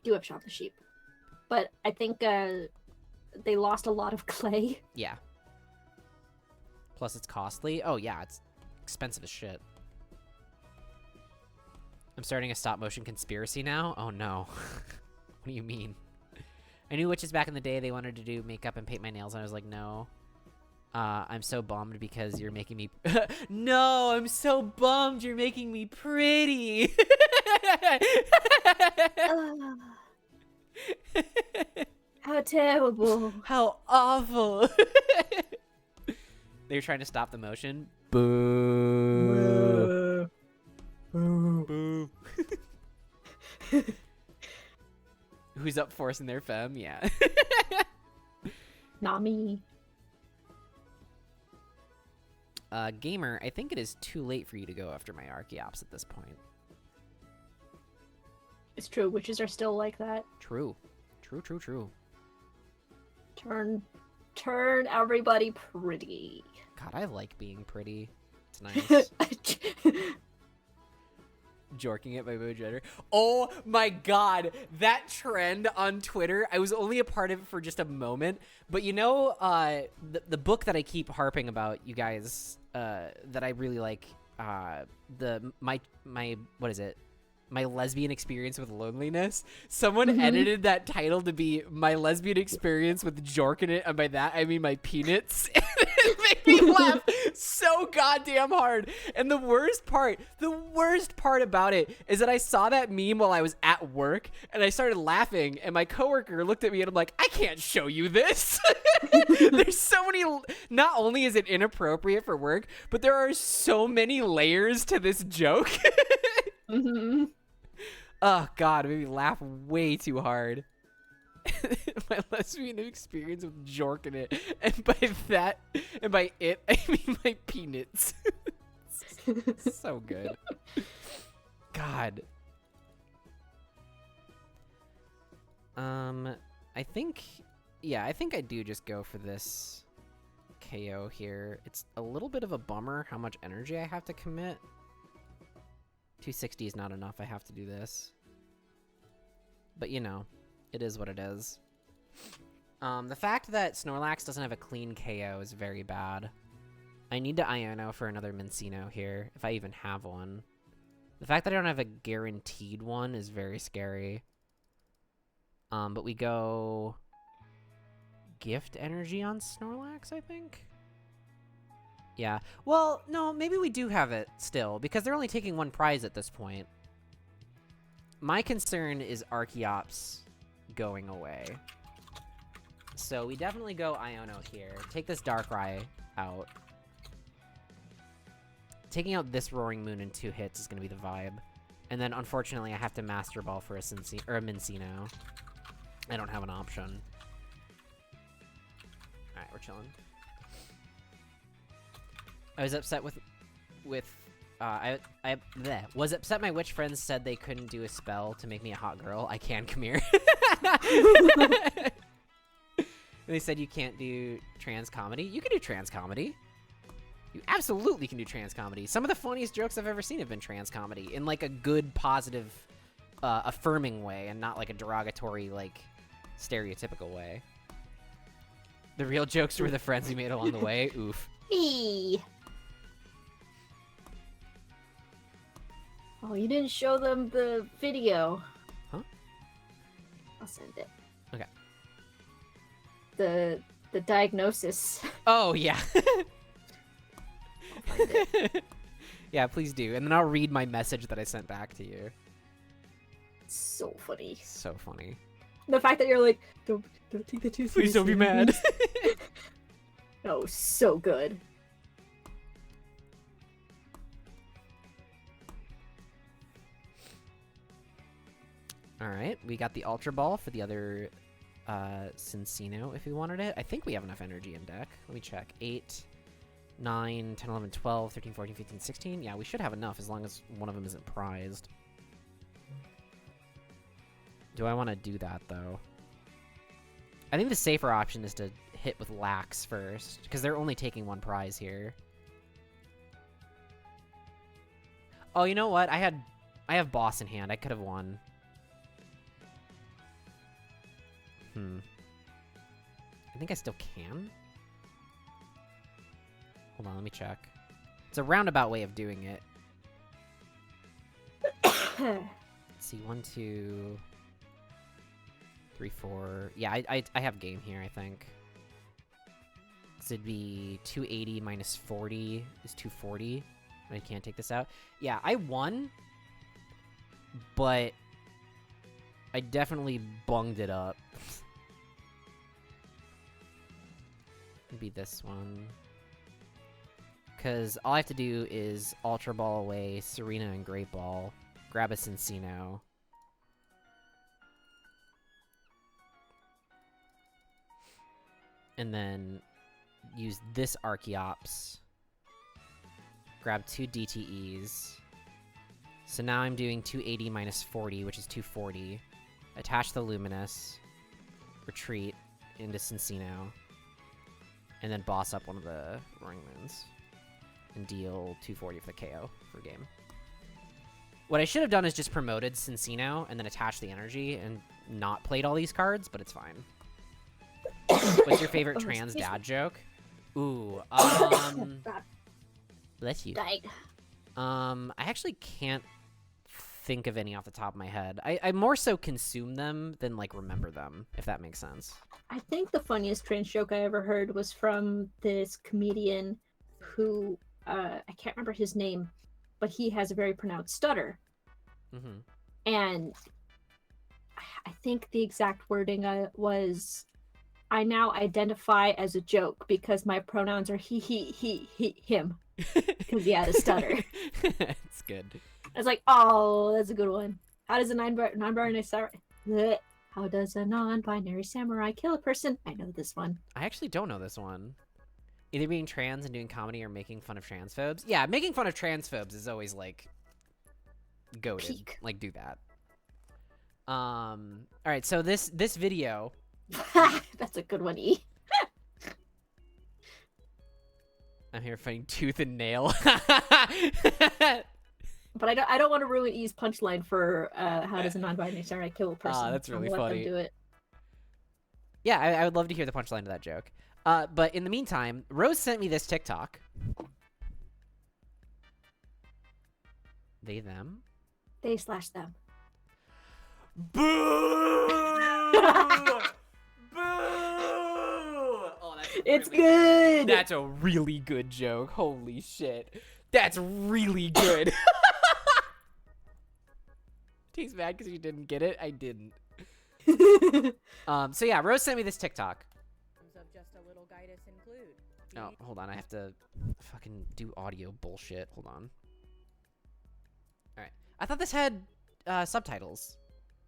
Do have Shaun the Sheep, but I think they lost a lot of clay. Yeah. Plus, it's costly. Oh, yeah, it's expensive as shit. I'm starting a stop-motion conspiracy now? Oh, no. What do you mean? I knew witches back in the day, they wanted to do makeup and paint my nails, and I was like, no. I'm so bummed because you're making me... No, I'm so bummed you're making me pretty! How terrible. How awful! They were trying to stop the motion. Boo! Boo! Who's up forcing their femme? Yeah. Nami. Gamer, I think it is too late for you to go after my Archeops at this point. It's true, witches are still like that. True. True, true, true. Turn everybody pretty. God, I like being pretty. It's nice. Jorking it by Bo Jetter. Oh my god, that trend on Twitter, I was only a part of it for just a moment, but you know, the book that I keep harping about, you guys, that I really like, my what is it? My lesbian experience with loneliness. Someone edited that title to be my lesbian experience with jorking it, and by that I mean my peanuts. It made me laugh so goddamn hard. And the worst part about it is that I saw that meme while I was at work, and I started laughing, and my coworker looked at me, and I'm like, I can't show you this. There's so many. Not only is it inappropriate for work, but there are so many layers to this joke. Mm-hmm. Oh god, it made me laugh way too hard. My lesbian experience with jorking it, and by it I mean my peanuts. So good. God. I think I do just go for this KO here. It's a little bit of a bummer how much energy I have to commit. 260 is not enough. I have to do this. But, you know, it is what it is. The fact that Snorlax doesn't have a clean KO is very bad. I need to Iono for another Mincino here, if I even have one. The fact that I don't have a guaranteed one is very scary. But we go... Gift Energy on Snorlax, I think? Yeah. Well, no, maybe we do have it still, because they're only taking one prize at this point. My concern is Archeops going away. So we definitely go Iono here. Take this Darkrai out. taking out this Roaring Moon in 2 hits is gonna be the vibe. And then, unfortunately, I have to Master Ball for a Mincino. I don't have an option. Alright, we're chilling. I was upset with I was upset my witch friends said they couldn't do a spell to make me a hot girl. I can, come here. They said you can't do trans comedy. You can do trans comedy. You absolutely can do trans comedy. Some of the funniest jokes I've ever seen have been trans comedy in like a good, positive, affirming way, and not like a derogatory, like stereotypical way. The real jokes were the friends we made along the way. Oof. Eee. Oh, you didn't show them the video. Huh? I'll send it. Okay. The diagnosis. Oh, yeah. I'll find it. Yeah, please do. And then I'll read my message that I sent back to you. It's so funny. So funny. The fact that you're like, don't take that too seriously. Please don't be mad. No, so good. Alright, we got the Ultra Ball for the other Cincino if we wanted it. I think we have enough energy in deck. Let me check. 8, 9, 10, 11, 12, 13, 14, 15, 16. Yeah, we should have enough as long as one of them isn't prized. Do I want to do that, though? I think the safer option is to hit with Lax first, because they're only taking 1 prize here. Oh, you know what? I have Boss in hand. I could have won. I think I still can. Hold on, let me check. It's a roundabout way of doing it. Let's see, 1, 2, 3, 4. Yeah, I have game here, I think. So it'd be 280 minus 40 is 240. I can't take this out. Yeah, I won, but I definitely bunged it up. It'd be this one. Because all I have to do is Ultra Ball away Serena and Great Ball, grab a Cincino. And then use this Archeops. Grab 2 DTEs. So now I'm doing 280 minus 40, which is 240. Attach the Luminous. Retreat into Cincino. And then boss up one of the Roaring Moons. And deal 240 for the KO for game. What I should have done is just promoted Cincino and then attached the energy and not played all these cards, but it's fine. What's your favorite trans dad joke? Ooh, bless you. Died. I actually can't think of any off the top of my head. I more so consume them than, like, remember them, if that makes sense. I think the funniest trans joke I ever heard was from this comedian who, I can't remember his name, but he has a very pronounced stutter. Mm-hmm. And I think the exact wording was, I now identify as a joke because my pronouns are he, him. Because he had a stutter. It's good. I was like, oh, that's a good one. How does a non-binary samurai... How does a non-binary samurai kill a person? I know this one. I actually don't know this one. Either being trans and doing comedy or making fun of transphobes. Yeah, making fun of transphobes is always, like, goated. Peak. Like, do that. Alright, so this video... That's a good one, E. I'm here fighting tooth and nail. But I don't want to ruin E's punchline for how does a non-binary samurai kill a person. That's really I'll let funny. them do it. Yeah, I would love to hear the punchline to that joke. But in the meantime, Rose sent me this TikTok. They, them? They/them. Boo! Boo! Oh, It's really good! That's a really good joke. Holy shit. That's really good. He's mad because you didn't get it. I didn't. So yeah, Rose sent me this TikTok. Of just a little guidance include. Oh, hold on. I have to fucking do audio bullshit. Hold on. All right. I thought this had subtitles.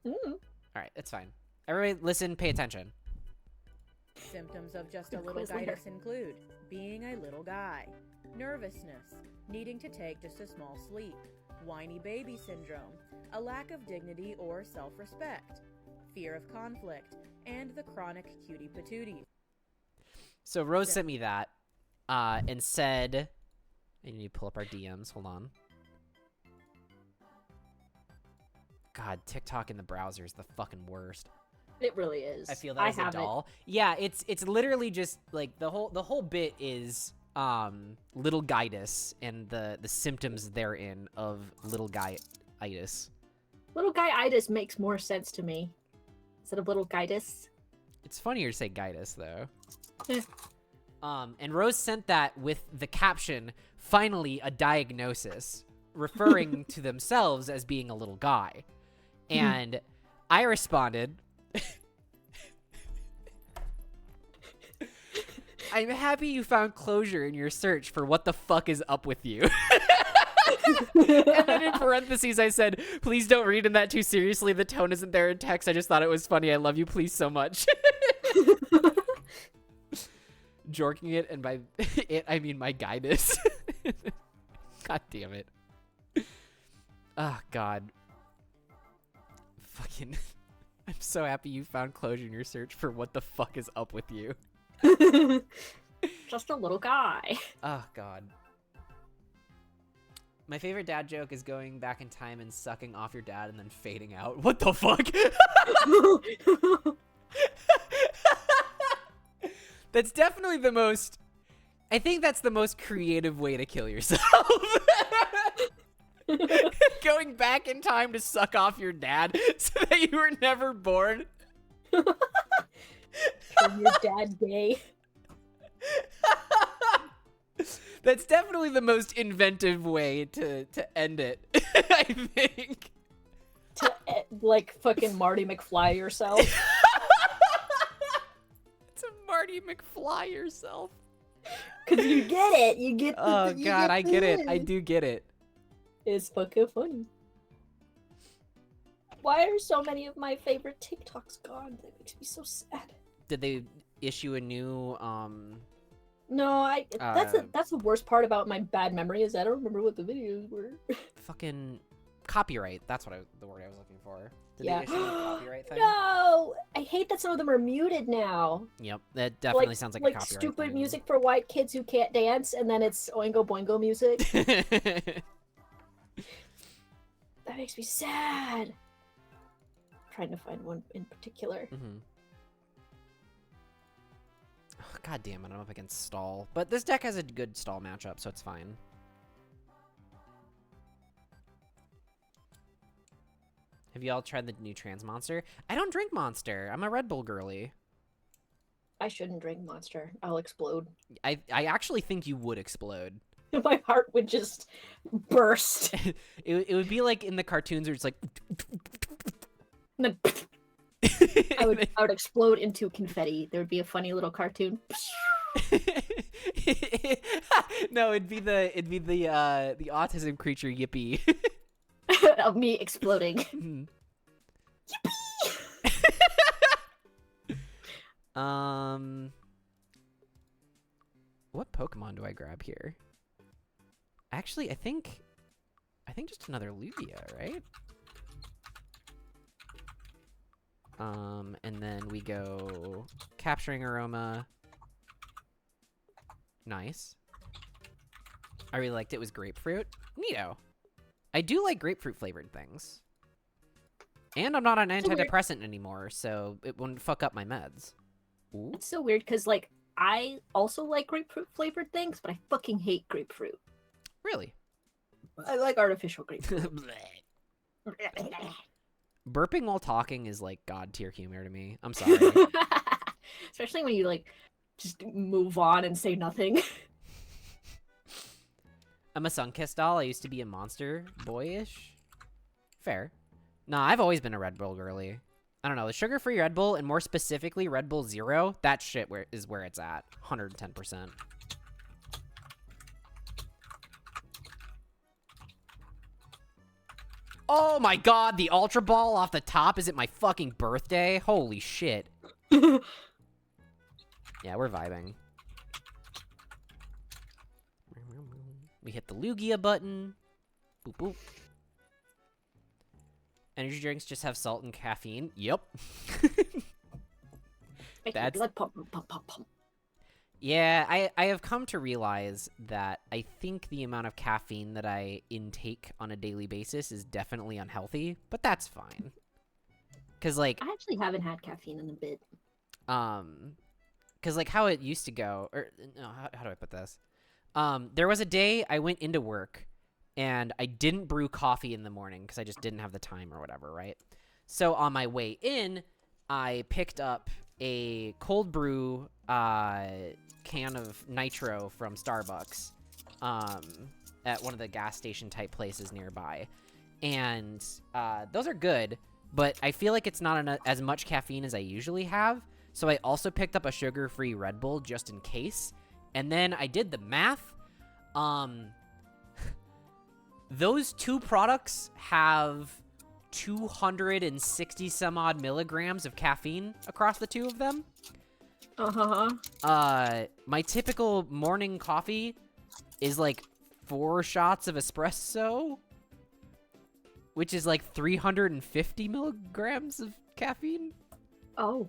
Mm. All right, it's fine. Everybody, listen. Pay attention. Symptoms of just a Quiz little later. gaitis include being a little guy, nervousness, needing to take just a small sleep, whiny baby syndrome, a lack of dignity or self-respect, fear of conflict, and the chronic cutie patootie. So Rose sent me that and said, I need to pull up our DMs. Hold on. God, TikTok in the browser is the fucking worst. It really is. I feel that as a have it. doll. Yeah, it's literally just like the whole bit is little Gaius and the symptoms therein of little guy-itis. Little guy-itis makes more sense to me instead of little guitis. It's funnier to say Gaius though. Eh. And Rose sent that with the caption, "Finally a diagnosis," referring to themselves as being a little guy. And I responded, "I'm happy you found closure in your search for what the fuck is up with you." And then in parentheses I said, "Please don't read in that too seriously. The tone isn't there in text. I just thought it was funny. I love you, please, so much." Jorking it, and by it I mean my guidance. God damn it. Oh god. Fucking I'm so happy you found closure in your search for what the fuck is up with you. Just a little guy. Oh god. My favorite dad joke is going back in time and sucking off your dad and then fading out. What the fuck? That's definitely the most... I think that's the most creative way to kill yourself. Going back in time to suck off your dad so that you were never born. Turn your dad gay. That's definitely the most inventive way to end it, I think. Like fucking Marty McFly yourself. To Marty McFly yourself. Cause you get it. You get the Oh you god, I get it. I the- do get it. It's fucking funny. Why are so many of my favorite TikToks gone? That makes me so sad. Did they issue a new No, that's the worst part about my bad memory is I don't remember what the videos were. fucking copyright? That's what the word I was looking for. Did Yeah. they issue a copyright thing? No, I hate that some of them are muted now. Yep, that definitely sounds like a copyright stupid thing. music for white kids who can't dance, and then it's Oingo Boingo music. That makes me sad. Trying to find one in particular. Mm-hmm. Oh, god damn it, I'm up against stall. But this deck has a good stall matchup, so it's fine. Have you all tried the new trans Monster? I don't drink Monster. I'm a Red Bull girly. I shouldn't drink Monster. I'll explode. I actually think you would explode. My heart would just burst. It would be like in the cartoons where it's like... And then I would explode into confetti. There would be a funny little cartoon. No, it'd be the autism creature Yippee. Of me exploding. Mhm. What Pokemon do I grab here? Actually, I think just another Lugia, right? And then we go Capturing Aroma. Nice. I really liked it. It was grapefruit. Neato. I do like grapefruit flavored things. And I'm not on So weird. antidepressant anymore, so it wouldn't fuck up my meds. Ooh. It's so weird because, like, I also like grapefruit flavored things, but I fucking hate grapefruit. Really? I like artificial grapefruit. Burping while talking is like god tier humor to me. I'm sorry. Especially when you, like, just move on and say nothing. I'm a Sunkissed doll. I used to be a monster boyish. Fair. Nah, I've always been a Red Bull girly. I don't know, the sugar-free Red Bull, and more specifically Red Bull Zero, that shit is where it's at. 110%. Oh my god, the Ultra Ball off the top. Is it my fucking birthday? Holy shit. Yeah, we're vibing. We hit the Lugia button. Boop boop. Energy drinks just have salt and caffeine. Yep. Make your That's- blood pump, pump, pump, pump. Yeah, I have come to realize that I think the amount of caffeine that I intake on a daily basis is definitely unhealthy, but that's fine. Cause like, I actually haven't had caffeine in a bit. cause like how it used to go, or no, how do I put this? There was a day I went into work and I didn't brew coffee in the morning because I just didn't have the time or whatever, right? So on my way in, I picked up a cold brew can of nitro from Starbucks at one of the gas station type places nearby. And those are good, but I feel like it's not as much caffeine as I usually have. So I also picked up a sugar-free Red Bull just in case. And then I did the math. Those two products have 260 some odd milligrams of caffeine across the two of them. My typical morning coffee is like 4 shots of espresso, which is like 350 milligrams of caffeine. Oh.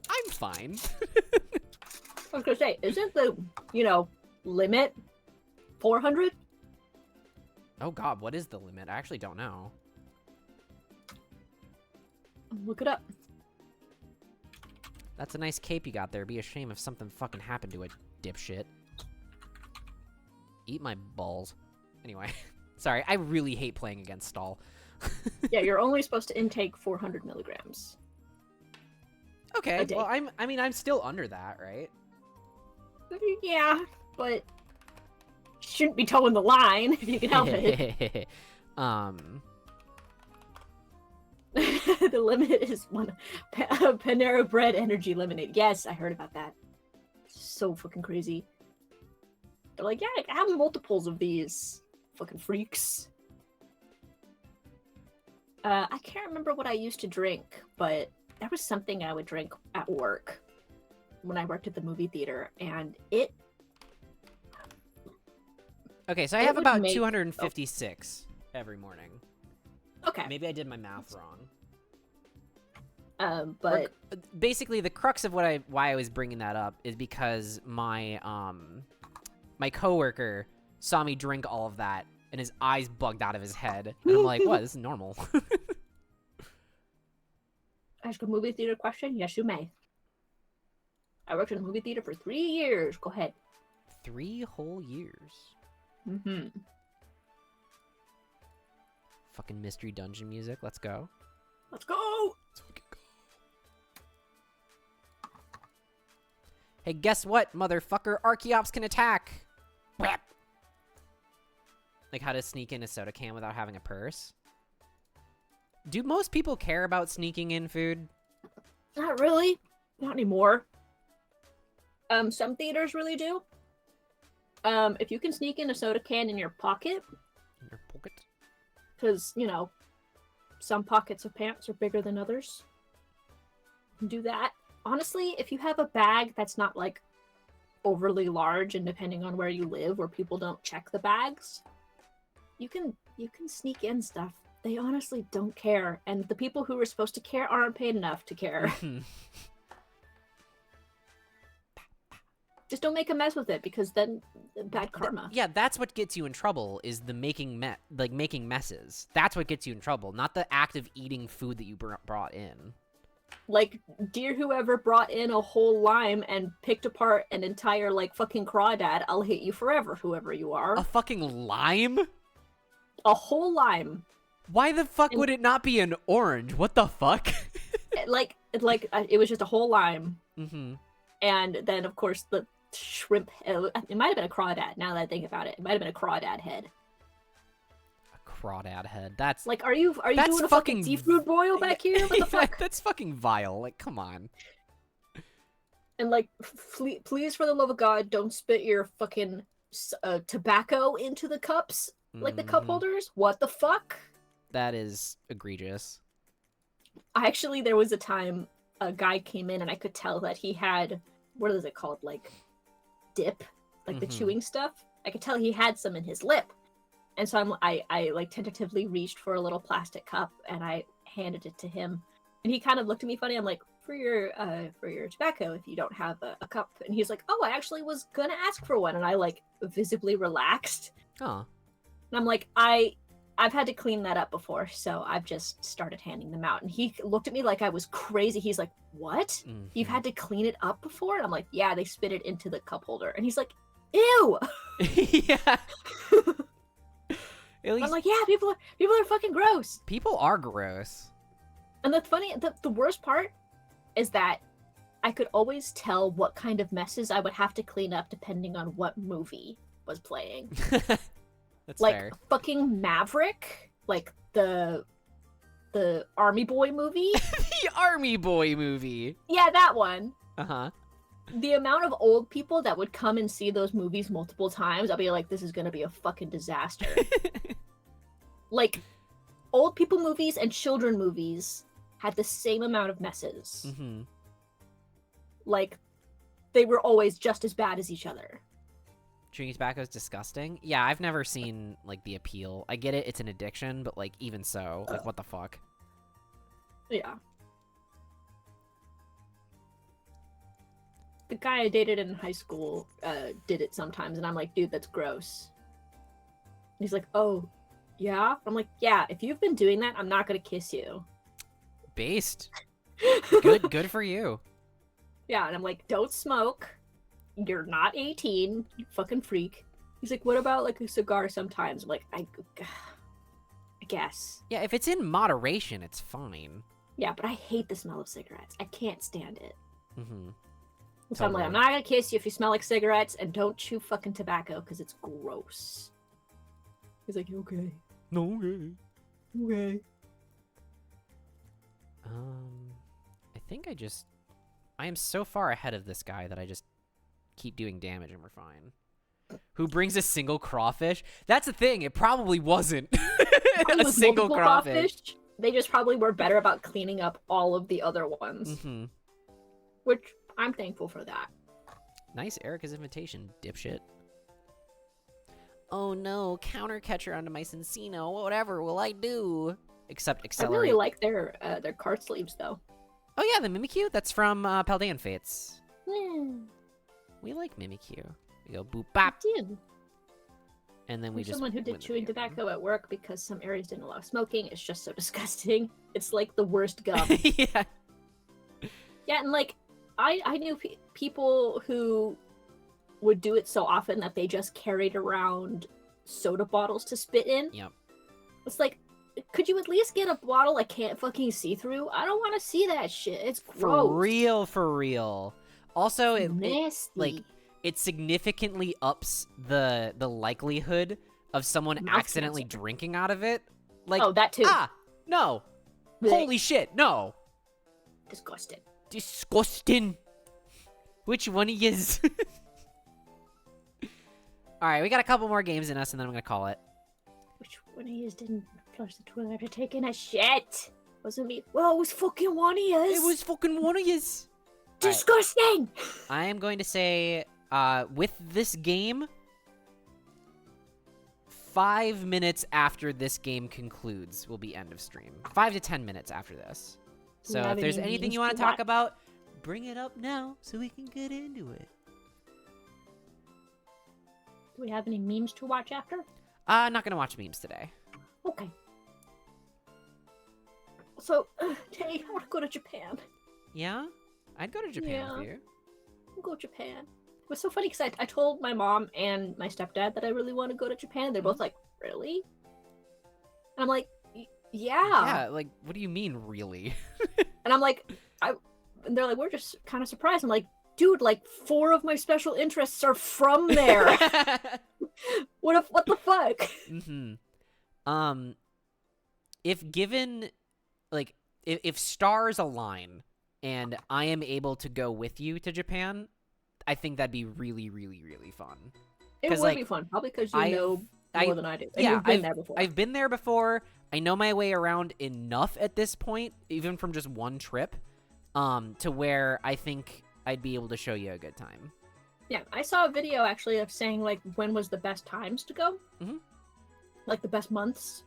I'm fine. I was gonna say, isn't the, limit 400? Oh god, what is the limit? I actually don't know. Look it up. That's a nice cape you got there. Be a shame if something fucking happened to it, dipshit. Eat my balls. Anyway, sorry, I really hate playing against Stall. Yeah, you're only supposed to intake 400 milligrams. Okay, A day. well, I'm still under that, right? Yeah, but shouldn't be towing the line if you can help it. The limit is one Panera Bread energy lemonade. Yes, I heard about that. So fucking crazy. They're like, yeah, have multiples of these fucking freaks. I can't remember what I used to drink, but there was something I would drink at work when I worked at the movie theater, and it. Okay, so I It have would about make- 256 every morning. Okay, Maybe I did my math wrong. but Basically, the crux of why I was bringing that up is because my my coworker saw me drink all of that, and his eyes bugged out of his head, and I'm like, "What? This is normal." ask a movie theater question? Yes, you may. I worked in a movie theater for 3 years. Go ahead. 3 whole years. Mm-hmm. Fucking mystery dungeon music. Let's go. Let's go! Let's fucking go. Hey, guess what, motherfucker? Archeops can attack. Whap. Like how to sneak in a soda can without having a purse. Do most people care about sneaking in food? Not really. Not anymore. Some theaters really do. If you can sneak in a soda can in your pocket, In your pocket? because, some pockets of pants are bigger than others, you can do that. Honestly, if you have a bag that's not, like, overly large, and depending on where you live, where people don't check the bags, you can sneak in stuff. They honestly don't care, and the people who are supposed to care aren't paid enough to care. Just don't make a mess with it, because then bad karma. Yeah, that's what gets you in trouble, is the making messes. That's what gets you in trouble, not the act of eating food that you brought in. Like, dear whoever brought in a whole lime and picked apart an entire, like, fucking crawdad, I'll hate you forever, whoever you are. A fucking lime? A whole lime. Why the fuck would it not be an orange? What the fuck? It was just a whole lime. Mm-hmm. And then, of course, the shrimp, it might have been a crawdad, now that I think about it. It might have been a crawdad head. A crawdad head. That's Like, are you That's doing a fucking fucking seafood boil back here? What the fuck? That's fucking vile. Like, come on. And, like, please, for the love of God, don't spit your fucking tobacco into the cups. like the cup Mhm. holders. What the fuck? That is egregious. There was a time a guy came in and I could tell that he had, what is it called? Like dip, like the Mhm. chewing stuff. I could tell he had some in his lip. And so I like tentatively reached for a little plastic cup and I handed it to him. And he kind of looked at me funny. I'm like, for your tobacco, if you don't have a cup. And he's like, oh, I actually was gonna ask for one. And I like visibly relaxed. Oh. And I'm like, I've had to clean that up before, so I've just started handing them out. And he looked at me like I was crazy. He's like, what? You've had to clean it up before? And I'm like, yeah, they spit it into the cup holder. And he's like, ew. Yeah. At least I'm like, yeah, people are fucking gross. people are gross. And the worst part is that I could always tell what kind of messes I would have to clean up depending on what movie was playing. That's Like fair. fucking Maverick, like the Army Boy movie. The Army Boy movie. Yeah, that one. Uh-huh. The amount of old people that would come and see those movies multiple times, I'll be like, this is gonna be a fucking disaster. Like, old people movies and children movies had the same amount of messes. Mm-hmm. Like, they were always just as bad as each other. Chewing tobacco is disgusting. Yeah, I've never seen, like, the appeal. I get it, it's an addiction, but, like, even so, like, what the fuck? Yeah. The guy I dated in high school did it sometimes, and I'm like, dude, that's gross. And he's like, oh, yeah? I'm like, yeah, if you've been doing that, I'm not gonna kiss you. Based. Good for you. Yeah, and I'm like, don't smoke. You're not 18, you fucking freak. He's like, what about like a cigar sometimes? I'm like, I guess. Yeah, if it's in moderation, it's fine. Yeah, but I hate the smell of cigarettes. I can't stand it. Mm-hmm. So I'm like, I'm not gonna kiss you if you smell like cigarettes, and don't chew fucking tobacco because it's gross. He's like, okay. No, okay. Okay. I think I am so far ahead of this guy that I just keep doing damage and we're fine. Who brings a single crawfish? That's the thing, it probably wasn't a With single multiple crawfish. They just probably were better about cleaning up all of the other ones, Mm-hmm. which I'm thankful for that. Nice Erica's invitation, dipshit. Oh no, counter catcher onto my Cincino. Whatever will I do? Except accelerate. I really like their card sleeves though. Oh yeah, the Mimikyu? That's from Paldean Fates. Yeah, We like Mimikyu. We go boop bop, dude. and then we As just someone who win did the chewing video game. tobacco at work because some areas didn't allow smoking, it's just so disgusting. It's like the worst gum. Yeah. Yeah, and like I knew people who would do it so often that they just carried around soda bottles to spit in. Yep. It's like, could you at least get a bottle I can't fucking see through? I don't want to see that shit. It's gross. For real. Also, it Nasty. like it significantly ups the likelihood of someone Mouth accidentally cancer. drinking out of it. Like, Oh, that too. no. Blech. Holy shit, no. Disgusting. Disgusting. Which one he is? Alright, we got a couple more games in us and then I'm gonna call it. Which one of yous didn't flush the toilet after taking a shit? Wasn't me. Well, it was fucking one of yous. It was fucking one of yous. Alright. disgusting. I am going to say, with this game, 5 minutes after this game concludes will be end of stream. 5 to 10 minutes after this. Do you So have if there's any anything memes you want to to talk watch? about, bring it up now so we can get into it. Do we have any memes to watch after? Not gonna watch memes today. Okay. So, Tay, I want to go to Japan. Yeah? I'd go to Japan Yeah. with you. I'll go to Japan. It was so funny because I told my mom and my stepdad that I really want to go to Japan. They're both like, really? And I'm like, yeah. Yeah, like, what do you mean, really? And I'm like, and they're like, we're just kind of surprised. I'm like, dude, like 4 of my special interests are from there. What the fuck? Mm-hmm. If given, like, if stars align and I am able to go with you to Japan, I think that'd be really, really, really fun. It 'Cause, would like, be fun, probably because you I've- know more than I do. And yeah, you've been there before. I've been there before. I know my way around enough at this point, even from just one trip, to where I think I'd be able to show you a good time. Yeah, I saw a video actually of saying like when was the best times to go. Mhm. Like the best months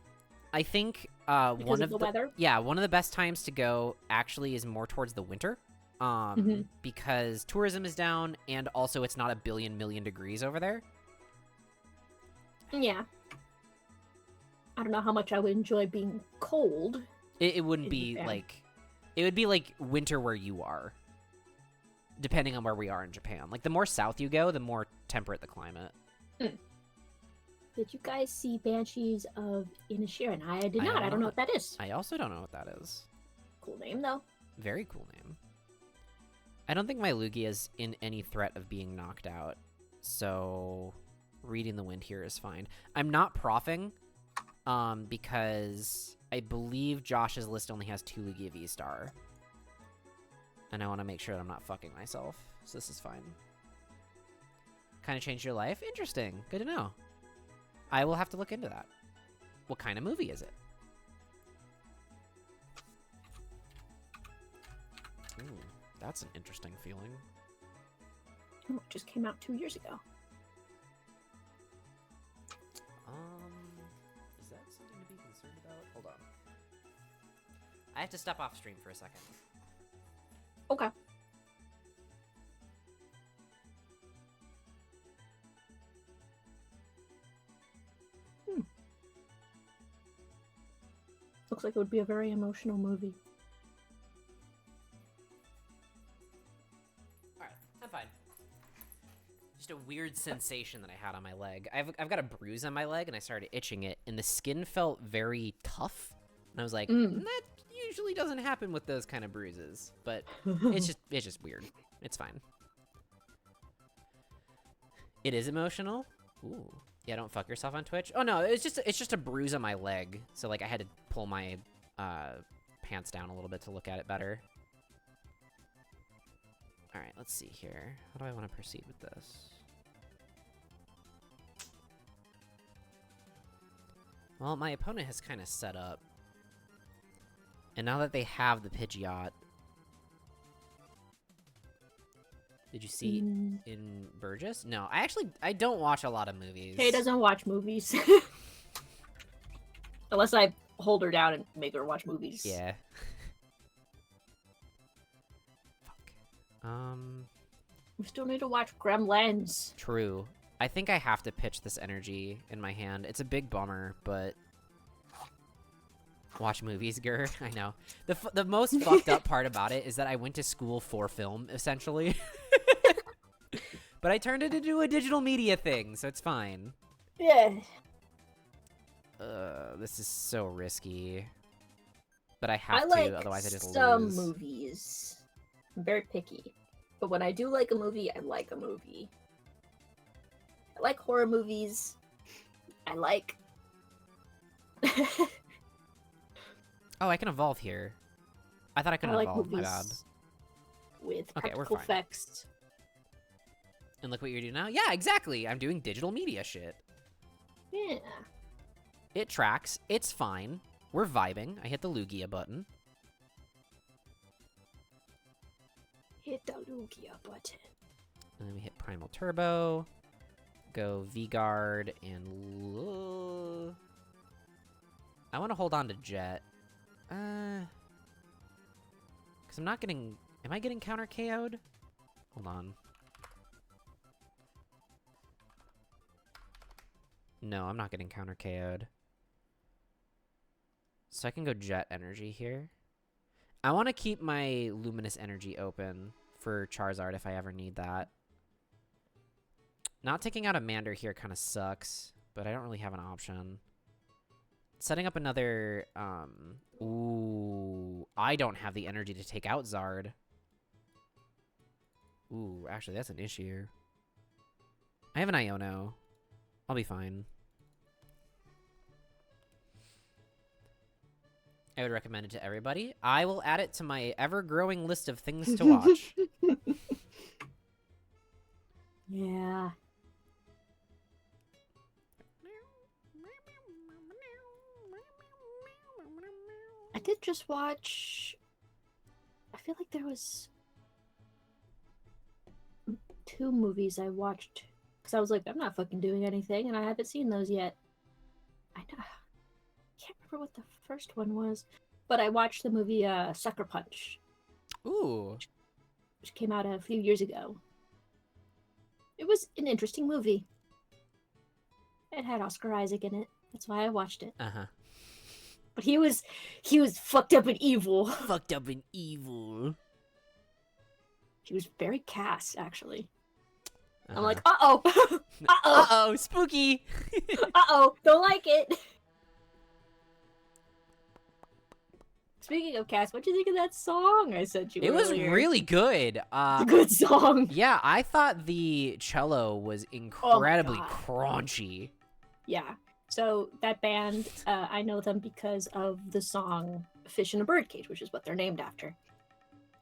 I think because one of the weather. yeah, one of the best times to go actually is more towards the winter. Because tourism is down and also it's not a million degrees over there. Yeah. I don't know how much I would enjoy being cold. It wouldn't In be Japan. like, it would be like winter where you are, depending on where we are in Japan. Like the more south you go, the more temperate the climate. Did you guys see Banshees of Inisherin? I did I not. have I don't know not. what that is. I also don't know what that is. Cool name though. Very cool name. I don't think my Lugia is in any threat of being knocked out, so reading the wind here is fine. I'm not proffing, because I believe Josh's list only has 2 Lugia V-Star. And I want to make sure that I'm not fucking myself, so this is fine. Kind of changed your life? Interesting. Good to know. I will have to look into that. What kind of movie is it? Ooh, that's an interesting feeling. Oh, it just came out 2 years ago. Is that something to be concerned about? Hold on. I have to step off stream for a second. Okay. Looks like it would be a very emotional movie. Alright, I'm fine. Just a weird sensation that I had on my leg. I've got a bruise on my leg, and I started itching it, and the skin felt very tough. And I was like, that usually doesn't happen with those kind of bruises. But it's just weird. It's fine. It is emotional? Ooh. Yeah, don't fuck yourself on Twitch. Oh no, it's just a bruise on my leg. So like I had to pull my pants down a little bit to look at it better. All right, let's see here. How do I want to proceed with this? Well, my opponent has kind of set up. And now that they have the Pidgeot, did you see in Burgess? No, I don't watch a lot of movies. Kay doesn't watch movies. Unless I hold her down and make her watch movies. Yeah. Fuck. We still need to watch Gremlins. True. I think I have to pitch this energy in my hand. It's a big bummer, but watch movies, Gur. I know. The most fucked up part about it is that I went to school for film, essentially. But I turned it into a digital media thing, so it's fine. Yeah. This is so risky. But I have I like to, otherwise I just some lose. movies. I'm very picky. But when I do like a movie, I like a movie. I like horror movies. I like... Oh, I can evolve here. I thought I couldn't I like evolve, my bad. movies with Okay, we're practical fine. effects. And look what you're doing now? Yeah, exactly. I'm doing digital media shit. Yeah. It tracks. It's fine. We're vibing. I hit the Lugia button. Hit the Lugia button. And then we hit Primal Turbo. Go V-Guard and... I want to hold on to Jet. Because I'm not getting... Am I getting counter KO'd? Hold on. No, I'm not getting counter KO'd. So I can go Jet Energy here. I want to keep my Luminous Energy open for Charizard if I ever need that. Not taking out a Mander here kind of sucks, but I don't really have an option. Setting up another... Ooh, I don't have the energy to take out Zard. Ooh, actually, that's an issue. I have an Iono. I'll be fine. I would recommend it to everybody. I will add it to my ever-growing list of things to watch. Yeah. I did just watch. I feel like there was 2 movies I watched because I was like, I'm not fucking doing anything, and I haven't seen those yet. I know. Can't remember what the first one was, but I watched the movie Sucker Punch, Ooh. which came out a few years ago. It was an interesting movie. It had Oscar Isaac in it. That's why I watched it. Uh-huh. But he was fucked up and evil. Fucked up and evil. He was very Cass, actually. Uh-huh. I'm like, uh-oh. uh-oh. Uh-oh, spooky. Uh-oh. Don't like it. Speaking of Cass, what'd you think of that song I sent you It was earlier? really good. It's a good song. Yeah, I thought the cello was incredibly God. crunchy. Yeah. So that band, I know them because of the song Fish in a Birdcage, which is what they're named after.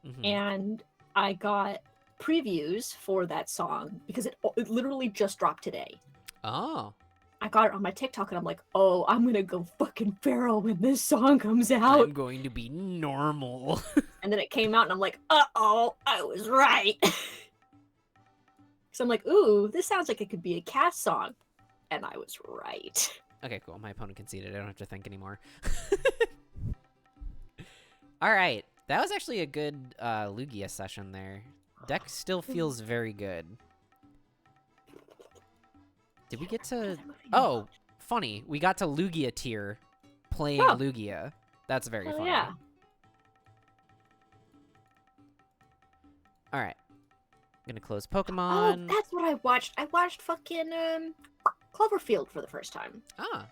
Mhm. And I got previews for that song because it literally just dropped today. Oh. I got it on my TikTok and I'm like, oh, I'm gonna go fucking feral when this song comes out. I'm going to be normal. And then it came out and I'm like, uh-oh, I was right. So I'm like, ooh, this sounds like it could be a Cass song. And I was right. Okay, cool. My opponent conceded. I don't have to think anymore. All right. That was actually a good Lugia session there. Deck still feels very good. Did we get to... Oh, funny. We got to Lugia tier playing Oh. Lugia. That's very Oh, funny. yeah. All right. I'm going to close Oh, Pokemon. that's what I watched. I watched fucking Cloverfield for the first time. Ah.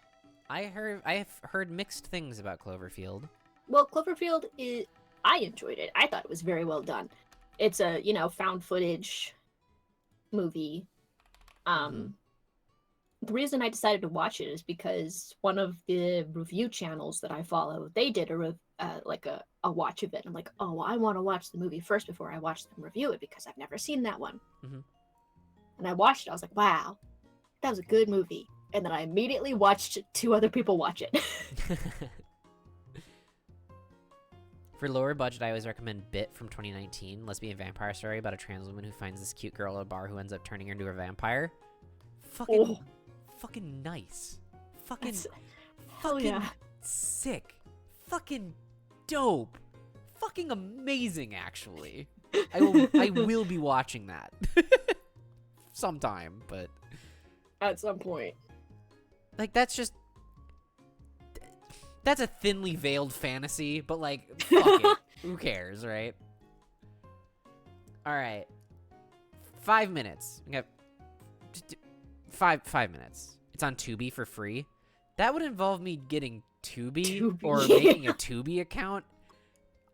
I have heard mixed things about Cloverfield. Well, Cloverfield is... I enjoyed it. I thought it was very well done. It's a, found footage movie. The reason I decided to watch it is because one of the review channels that I follow, they did a watch of it. I'm like, oh, I want to watch the movie first before I watch them review it because I've never seen that one. Mhm. And I watched it. I was like, wow, that was a good movie. And then I immediately watched 2 other people watch it. For lower budget, I always recommend Bit from 2019. Lesbian vampire story about a trans woman who finds this cute girl at a bar who ends up turning her into a vampire. Fucking nice. Fucking Hell yeah. sick. Fucking dope. Fucking amazing, actually. I will be watching that. Sometime, but At some point. like that's a thinly veiled fantasy, but like fuck it. Who cares, right? All right. 5 minutes. We got 5 minutes. It's on Tubi for free. That would involve me getting Tubi. Or making a Tubi account.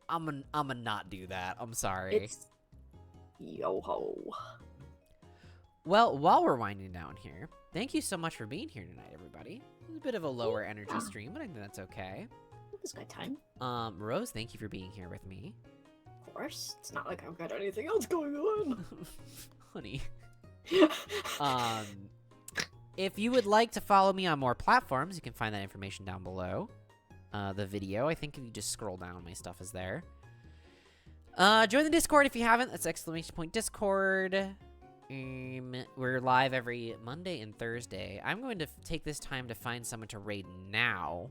I'm gonna not do that. I'm sorry. It's yo-ho. Well, while we're winding down here, thank you so much for being here tonight, everybody. It was a bit of a lower energy stream, but I think that's okay. It was good time. Rose, thank you for being here with me. Of course. It's not like I've got anything else going on. Honey. If you would like to follow me on more platforms, you can find that information down below the video. I think if you just scroll down, my stuff is there. Join the Discord if you haven't. That's !Discord. We're live every Monday and Thursday. I'm going to take this time to find someone to raid now,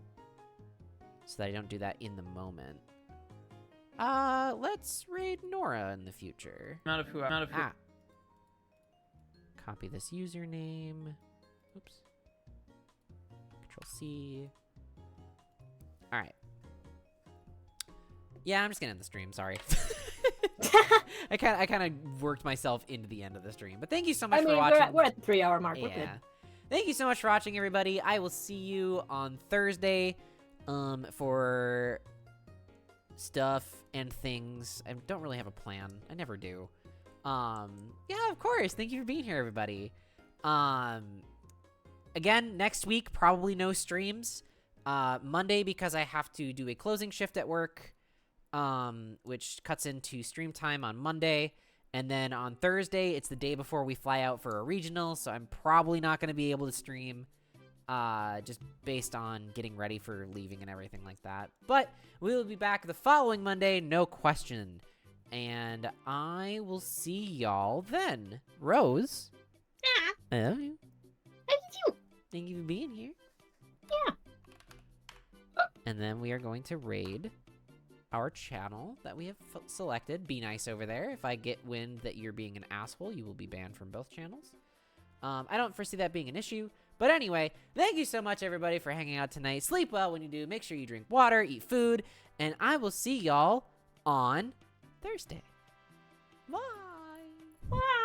so that I don't do that in the moment. Let's raid Nora in the future. Not of who. Ah. Copy this username. Oops. Control C. All right. Yeah, I'm just gonna end the stream. Sorry. I kind of worked myself into the end of the stream, but thank you so much for watching. We're at the 3-hour mark. We're good. Yeah. Thank you so much for watching, everybody. I will see you on Thursday, for stuff and things. I don't really have a plan. I never do. Yeah, of course. Thank you for being here, everybody. Again, next week, probably no streams. Monday, because I have to do a closing shift at work, which cuts into stream time on Monday. And then on Thursday, it's the day before we fly out for a regional, so I'm probably not going to be able to stream. just based on getting ready for leaving and everything like that. But we will be back the following Monday, no question. And I will see y'all then. Rose. Yeah. I love you. Thank you. Thank you for being here. Yeah. And then we are going to raid our channel that we have selected. Be nice over there. If I get wind that you're being an asshole, you will be banned from both channels. I don't foresee that being an issue. But anyway, thank you so much, everybody, for hanging out tonight. Sleep well when you do. Make sure you drink water, eat food. And I will see y'all on Thursday. Bye. Bye.